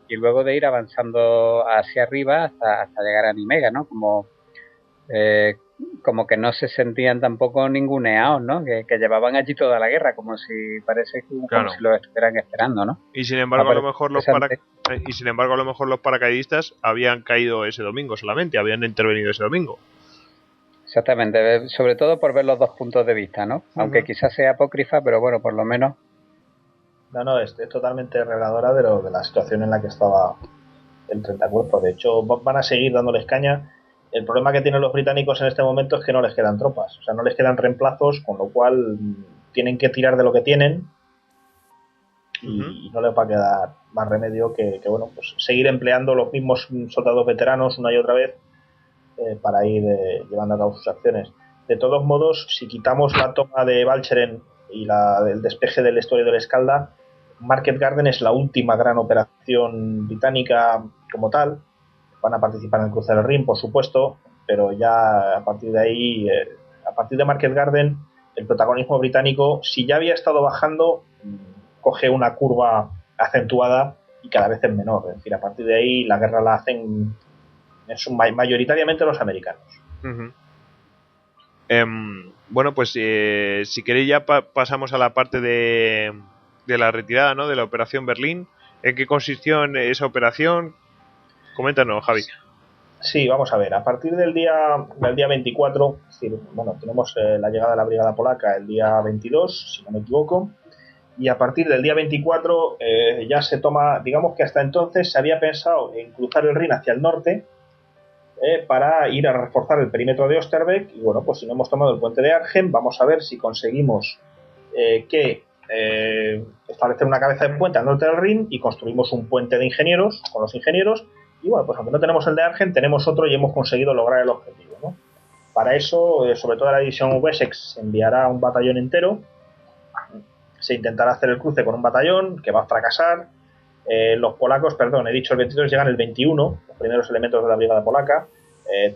y luego de ir avanzando hacia arriba hasta llegar a Nimega, ¿no? Como que no se sentían tampoco ninguneados, ¿no? Que llevaban allí toda la guerra, como si como si lo estuvieran esperando, ¿no? Y sin embargo, a lo mejor los paracaidistas habían caído ese domingo solamente, habían intervenido ese domingo. Exactamente, sobre todo por ver los dos puntos de vista, ¿no? Aunque quizás sea apócrifa, pero bueno, por lo menos. No, es totalmente reveladora de la situación en la que estaba el 30 Cuerpo. De hecho, van a seguir dándoles caña. El problema que tienen los británicos en este momento es que no les quedan tropas, o sea, no les quedan reemplazos, con lo cual tienen que tirar de lo que tienen y no les va a quedar más remedio que bueno, pues seguir empleando los mismos soldados veteranos una y otra vez para ir llevando a cabo sus acciones. De todos modos, si quitamos la toma de Walcheren y el despeje del estuario del Escalda, Market Garden es la última gran operación británica como tal. Van a participar en el cruce del Rin, por supuesto, pero ya a partir de ahí, a partir de Market Garden, el protagonismo británico, si ya había estado bajando, coge una curva acentuada y cada vez es menor. Es decir, a partir de ahí la guerra la hacen mayoritariamente los americanos. Bueno, pues si queréis ya pasamos a la parte de la retirada, ¿no? De la operación Berlín. ¿En qué consistió en esa operación? Coméntanos, Javi. Sí, vamos a ver. A partir del día 24, es decir, bueno, tenemos la llegada de la brigada polaca el día 22, si no me equivoco, y a partir del día 24 ya se toma, digamos que hasta entonces se había pensado en cruzar el Rin hacia el norte para ir a reforzar el perímetro de Osterbeek, y bueno, pues si no hemos tomado el puente de Argen, vamos a ver si conseguimos establecer una cabeza de puente al norte del Rin y construimos un puente de ingenieros con los ingenieros. Y bueno, pues aunque no tenemos el de Argen, tenemos otro y hemos conseguido lograr el objetivo, ¿no? Para eso, sobre todo la división Wessex enviará un batallón entero. Se intentará hacer el cruce con un batallón que va a fracasar. Los polacos, he dicho el 22, llegan el 21, los primeros elementos de la brigada polaca.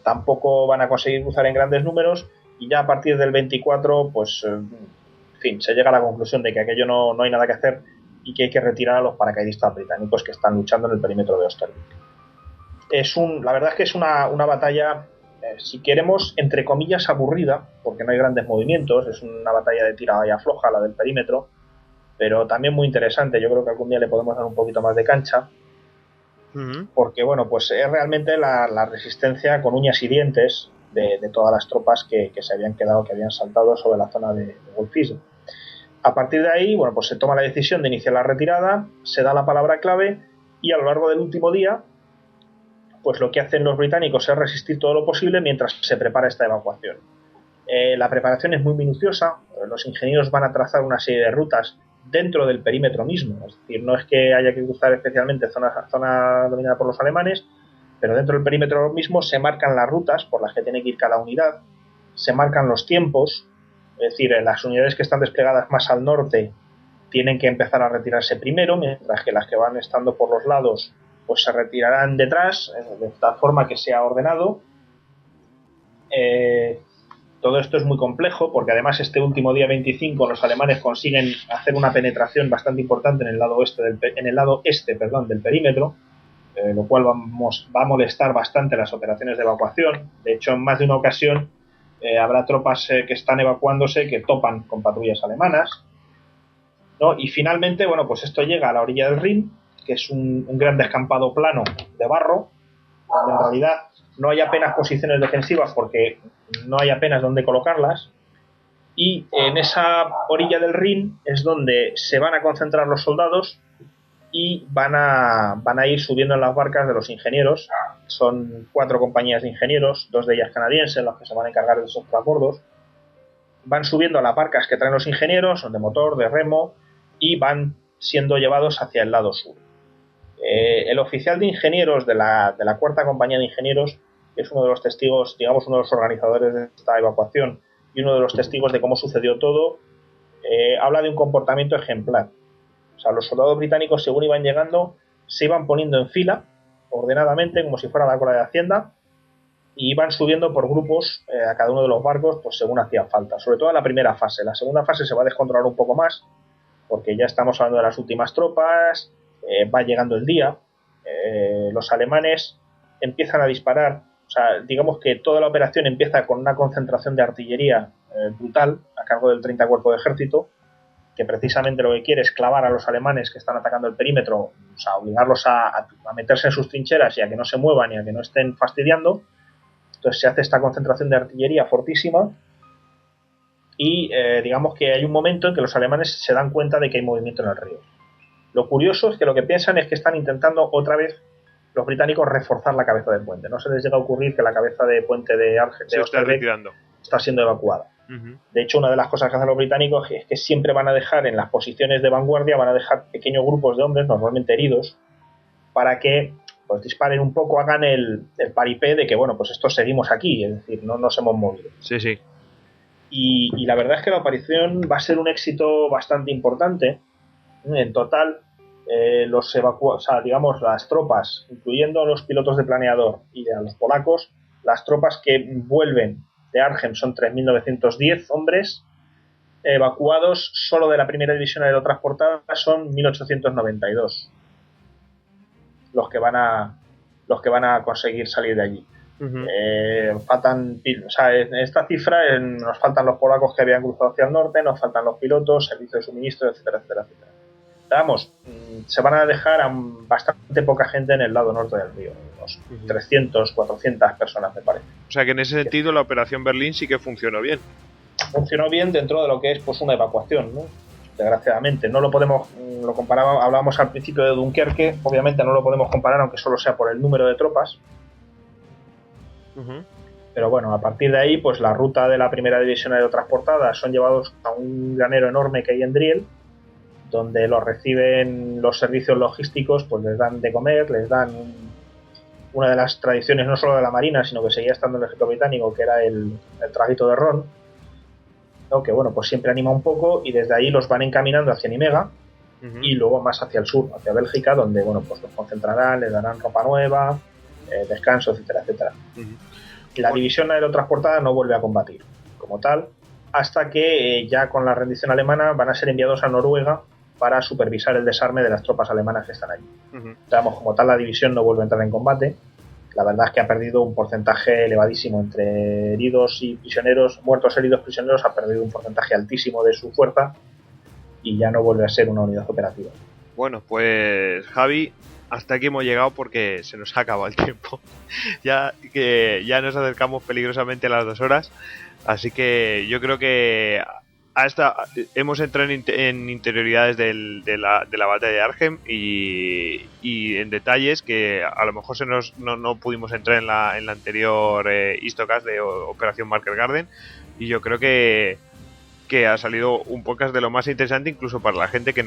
Tampoco van a conseguir cruzar en grandes números y ya a partir del 24, pues, en fin, se llega a la conclusión de que aquello no hay nada que hacer y que hay que retirar a los paracaidistas británicos que están luchando en el perímetro de Osterbeek. La verdad es que es una batalla, si queremos, entre comillas, aburrida, porque no hay grandes movimientos, es una batalla de tira y afloja, la del perímetro, pero también muy interesante. Yo creo que algún día le podemos dar un poquito más de cancha, porque bueno, pues es realmente la resistencia con uñas y dientes de todas las tropas que se habían quedado, que habían saltado sobre la zona de Wolfism. A partir de ahí, bueno, pues se toma la decisión de iniciar la retirada, se da la palabra clave y a lo largo del último día, pues lo que hacen los británicos es resistir todo lo posible mientras se prepara esta evacuación. La preparación es muy minuciosa, los ingenieros van a trazar una serie de rutas dentro del perímetro mismo, es decir, no es que haya que cruzar especialmente zona dominada por los alemanes, pero dentro del perímetro mismo se marcan las rutas por las que tiene que ir cada unidad, se marcan los tiempos, es decir, las unidades que están desplegadas más al norte tienen que empezar a retirarse primero, mientras que las que van estando por los lados pues se retirarán detrás, de tal forma que sea ordenado. Todo esto es muy complejo porque además este último día 25 los alemanes consiguen hacer una penetración bastante importante en el lado este del perímetro, lo cual va a molestar bastante las operaciones de evacuación. De hecho, en más de una ocasión habrá tropas que están evacuándose que topan con patrullas alemanas, ¿no? Y finalmente, bueno, pues esto llega a la orilla del Rin, que es un gran descampado plano de barro, donde en realidad no hay apenas posiciones defensivas porque no hay apenas donde colocarlas, y en esa orilla del Rin es donde se van a concentrar los soldados y van a ir subiendo en las barcas de los ingenieros. Son 4 compañías de ingenieros, 2 de ellas canadienses, los que se van a encargar de esos transbordos. Van subiendo a las barcas que traen los ingenieros, son de motor, de remo, y van siendo llevados hacia el lado sur. El oficial de ingenieros de la 4ª compañía de ingenieros es uno de los testigos, digamos, uno de los organizadores de esta evacuación y uno de los testigos de cómo sucedió todo. Habla de un comportamiento ejemplar. O sea, los soldados británicos, según iban llegando, se iban poniendo en fila, ordenadamente, como si fuera la cola de Hacienda, y iban subiendo por grupos a cada uno de los barcos, pues según hacía falta. Sobre todo en la primera fase. La segunda fase se va a descontrolar un poco más, porque ya estamos hablando de las últimas tropas, va llegando el día, los alemanes empiezan a disparar. O sea, digamos que toda la operación empieza con una concentración de artillería brutal a cargo del 30 Cuerpo de Ejército, que precisamente lo que quiere es clavar a los alemanes que están atacando el perímetro, o sea, obligarlos a meterse en sus trincheras y a que no se muevan y a que no estén fastidiando. Entonces se hace esta concentración de artillería fortísima y digamos que hay un momento en que los alemanes se dan cuenta de que hay movimiento en el río. Lo curioso es que lo que piensan es que están intentando otra vez los británicos reforzar la cabeza del puente. No se les llega a ocurrir que la cabeza de puente de Osterbeek está siendo evacuada. Uh-huh. De hecho, una de las cosas que hacen los británicos es que siempre van a dejar en las posiciones de vanguardia, van a dejar pequeños grupos de hombres, normalmente heridos, para que pues disparen un poco, hagan el paripé de que, bueno, pues estos seguimos aquí, es decir, no nos hemos movido. Sí, sí. Y la verdad es que la operación va a ser un éxito bastante importante. En total, digamos, las tropas, incluyendo a los pilotos de planeador y a los polacos, las tropas que vuelven de Arnhem son 3.910 hombres, evacuados solo de la primera división aerotransportada son 1.892 los que van a conseguir salir de allí. Uh-huh. Faltan, o sea, en esta cifra nos faltan los polacos que habían cruzado hacia el norte, nos faltan los pilotos, servicios de suministro, etcétera, etcétera, etcétera. Vamos, se van a dejar a bastante poca gente en el lado norte del río, unos 300, 400 personas me parece. O sea que en ese sentido la operación Berlín sí que funcionó bien. Funcionó bien dentro de lo que es pues una evacuación, ¿no? Desgraciadamente no lo podemos, lo comparábamos, hablábamos al principio de Dunkerque, obviamente no lo podemos comparar aunque solo sea por el número de tropas. Uh-huh. Pero bueno, a partir de ahí pues la ruta de la primera división aerotransportada son llevados a un granero enorme que hay en Driel, donde los reciben los servicios logísticos, pues les dan de comer, les dan una de las tradiciones no solo de la Marina, sino que seguía estando en el ejército británico, que era el traguito de ron, ¿no? Que bueno, pues siempre anima un poco, y desde ahí los van encaminando hacia Nimega, uh-huh, y luego más hacia el sur, hacia Bélgica, donde bueno, pues los concentrarán, les darán ropa nueva, descanso, etcétera, etcétera. Uh-huh. Y la división aerotransportada no vuelve a combatir como tal, hasta que ya con la rendición alemana van a ser enviados a Noruega para supervisar el desarme de las tropas alemanas que están allí. Uh-huh. Digamos, como tal, la división no vuelve a entrar en combate. La verdad es que ha perdido un porcentaje elevadísimo entre heridos y prisioneros, muertos, heridos, prisioneros, ha perdido un porcentaje altísimo de su fuerza y ya no vuelve a ser una unidad operativa. Bueno, pues Javi, hasta aquí hemos llegado porque se nos ha acabado el tiempo. Ya nos acercamos peligrosamente a las 2 horas, así que yo creo que hemos entrado en interioridades de la batalla de Arnhem y en detalles que a lo mejor no pudimos entrar en la anterior Histocast de Operación Market Garden, y yo creo que ha salido un podcast de lo más interesante, incluso para la gente que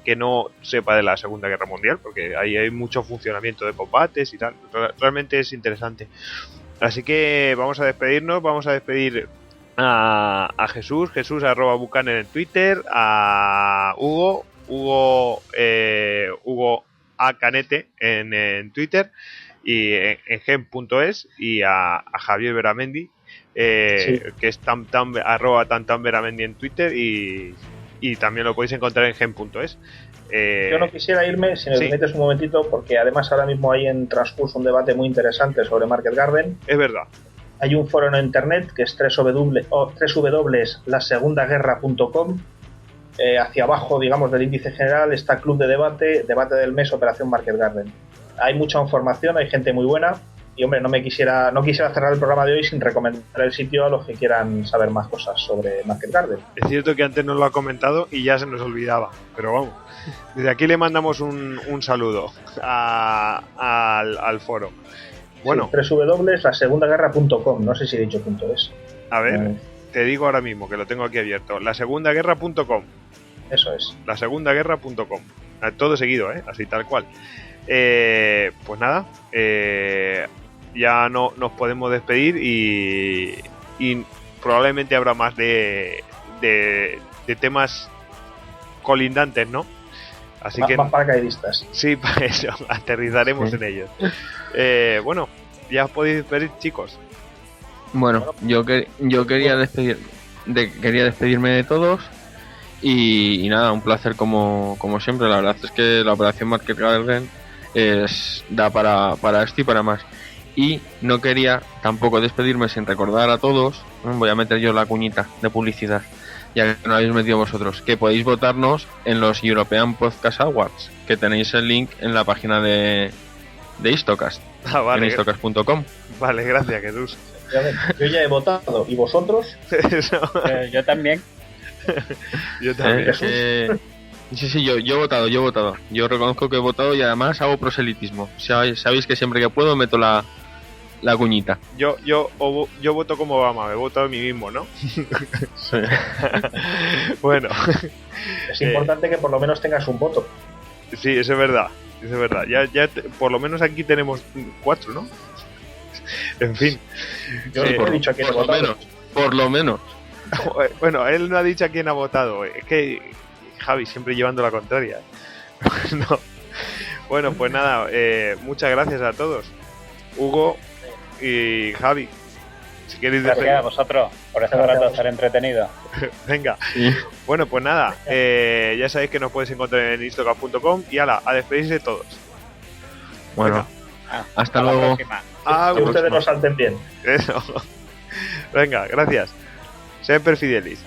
que no sepa de la Segunda Guerra Mundial, porque ahí hay mucho funcionamiento de combates y tal. Realmente es interesante. Así que vamos a despedirnos, vamos a despedir a Jesús @bucaner en Twitter, a Hugo A Canete en Twitter y en gen.es, y a Javier Beramendi, que es @tantanberamendi en Twitter, y también lo podéis encontrar en gen.es. Yo no quisiera irme, si me permites un momentito, porque además ahora mismo hay en transcurso un debate muy interesante sobre Market Garden. Es verdad. Hay un foro en internet que es www.lasegundaguerra.com. Hacia abajo, digamos, del índice general está Club de Debate, Debate del Mes, Operación Market Garden. Hay mucha información, hay gente muy buena, y hombre, no quisiera cerrar el programa de hoy sin recomendar el sitio a los que quieran saber más cosas sobre Market Garden. Es cierto que antes nos lo ha comentado y ya se nos olvidaba, pero vamos, desde aquí le mandamos un saludo al foro. Bueno, sí, www.lasegundaguerra.com, no sé si he dicho .es. A ver, te digo ahora mismo que lo tengo aquí abierto. Lasegundaguerra.com. Eso es. Lasegundaguerra.com. Todo seguido, así tal cual. Pues nada, ya no nos podemos despedir y probablemente habrá más de temas colindantes, ¿no? Así que más paracaidistas. Sí, para eso, aterrizaremos en ellos. Bueno, ya os podéis despedir, chicos. Bueno, yo quería despedirme de todos y nada, un placer como siempre. La verdad es que la operación Market Garden da para esto y para más. Y no quería tampoco despedirme sin recordar a todos, voy a meter yo la cuñita de publicidad, ya que no lo habéis metido vosotros, que podéis votarnos en los European Podcast Awards, que tenéis el link en la página de Histocast, vale, en histocast.com. Vale, gracias, Jesús. Yo ya he votado, ¿y vosotros? Yo también. Yo también. Sí, yo he votado. Yo reconozco que he votado y además hago proselitismo. Sabéis que siempre que puedo meto la cuñita. Yo voto como Obama, me he votado a mí mismo, ¿no? Sí. Bueno. Es importante que por lo menos tengas un voto. Sí, eso es verdad. Ya por lo menos aquí tenemos 4, ¿no? En fin. Yo he dicho a quién he votado. Por lo menos. Bueno, él no ha dicho a quién ha votado. Es que Javi siempre llevando la contraria. No. Bueno, pues nada, muchas gracias a todos. Hugo y Javi, si queréis gracias a vosotros por este rato estar entretenido. Venga. Bueno, pues nada, ya sabéis que nos podéis encontrar en histocast.com y a despedirse todos. Bueno, hasta luego. Que ustedes nos salten bien. Eso. Venga, gracias. Semper Fidelis.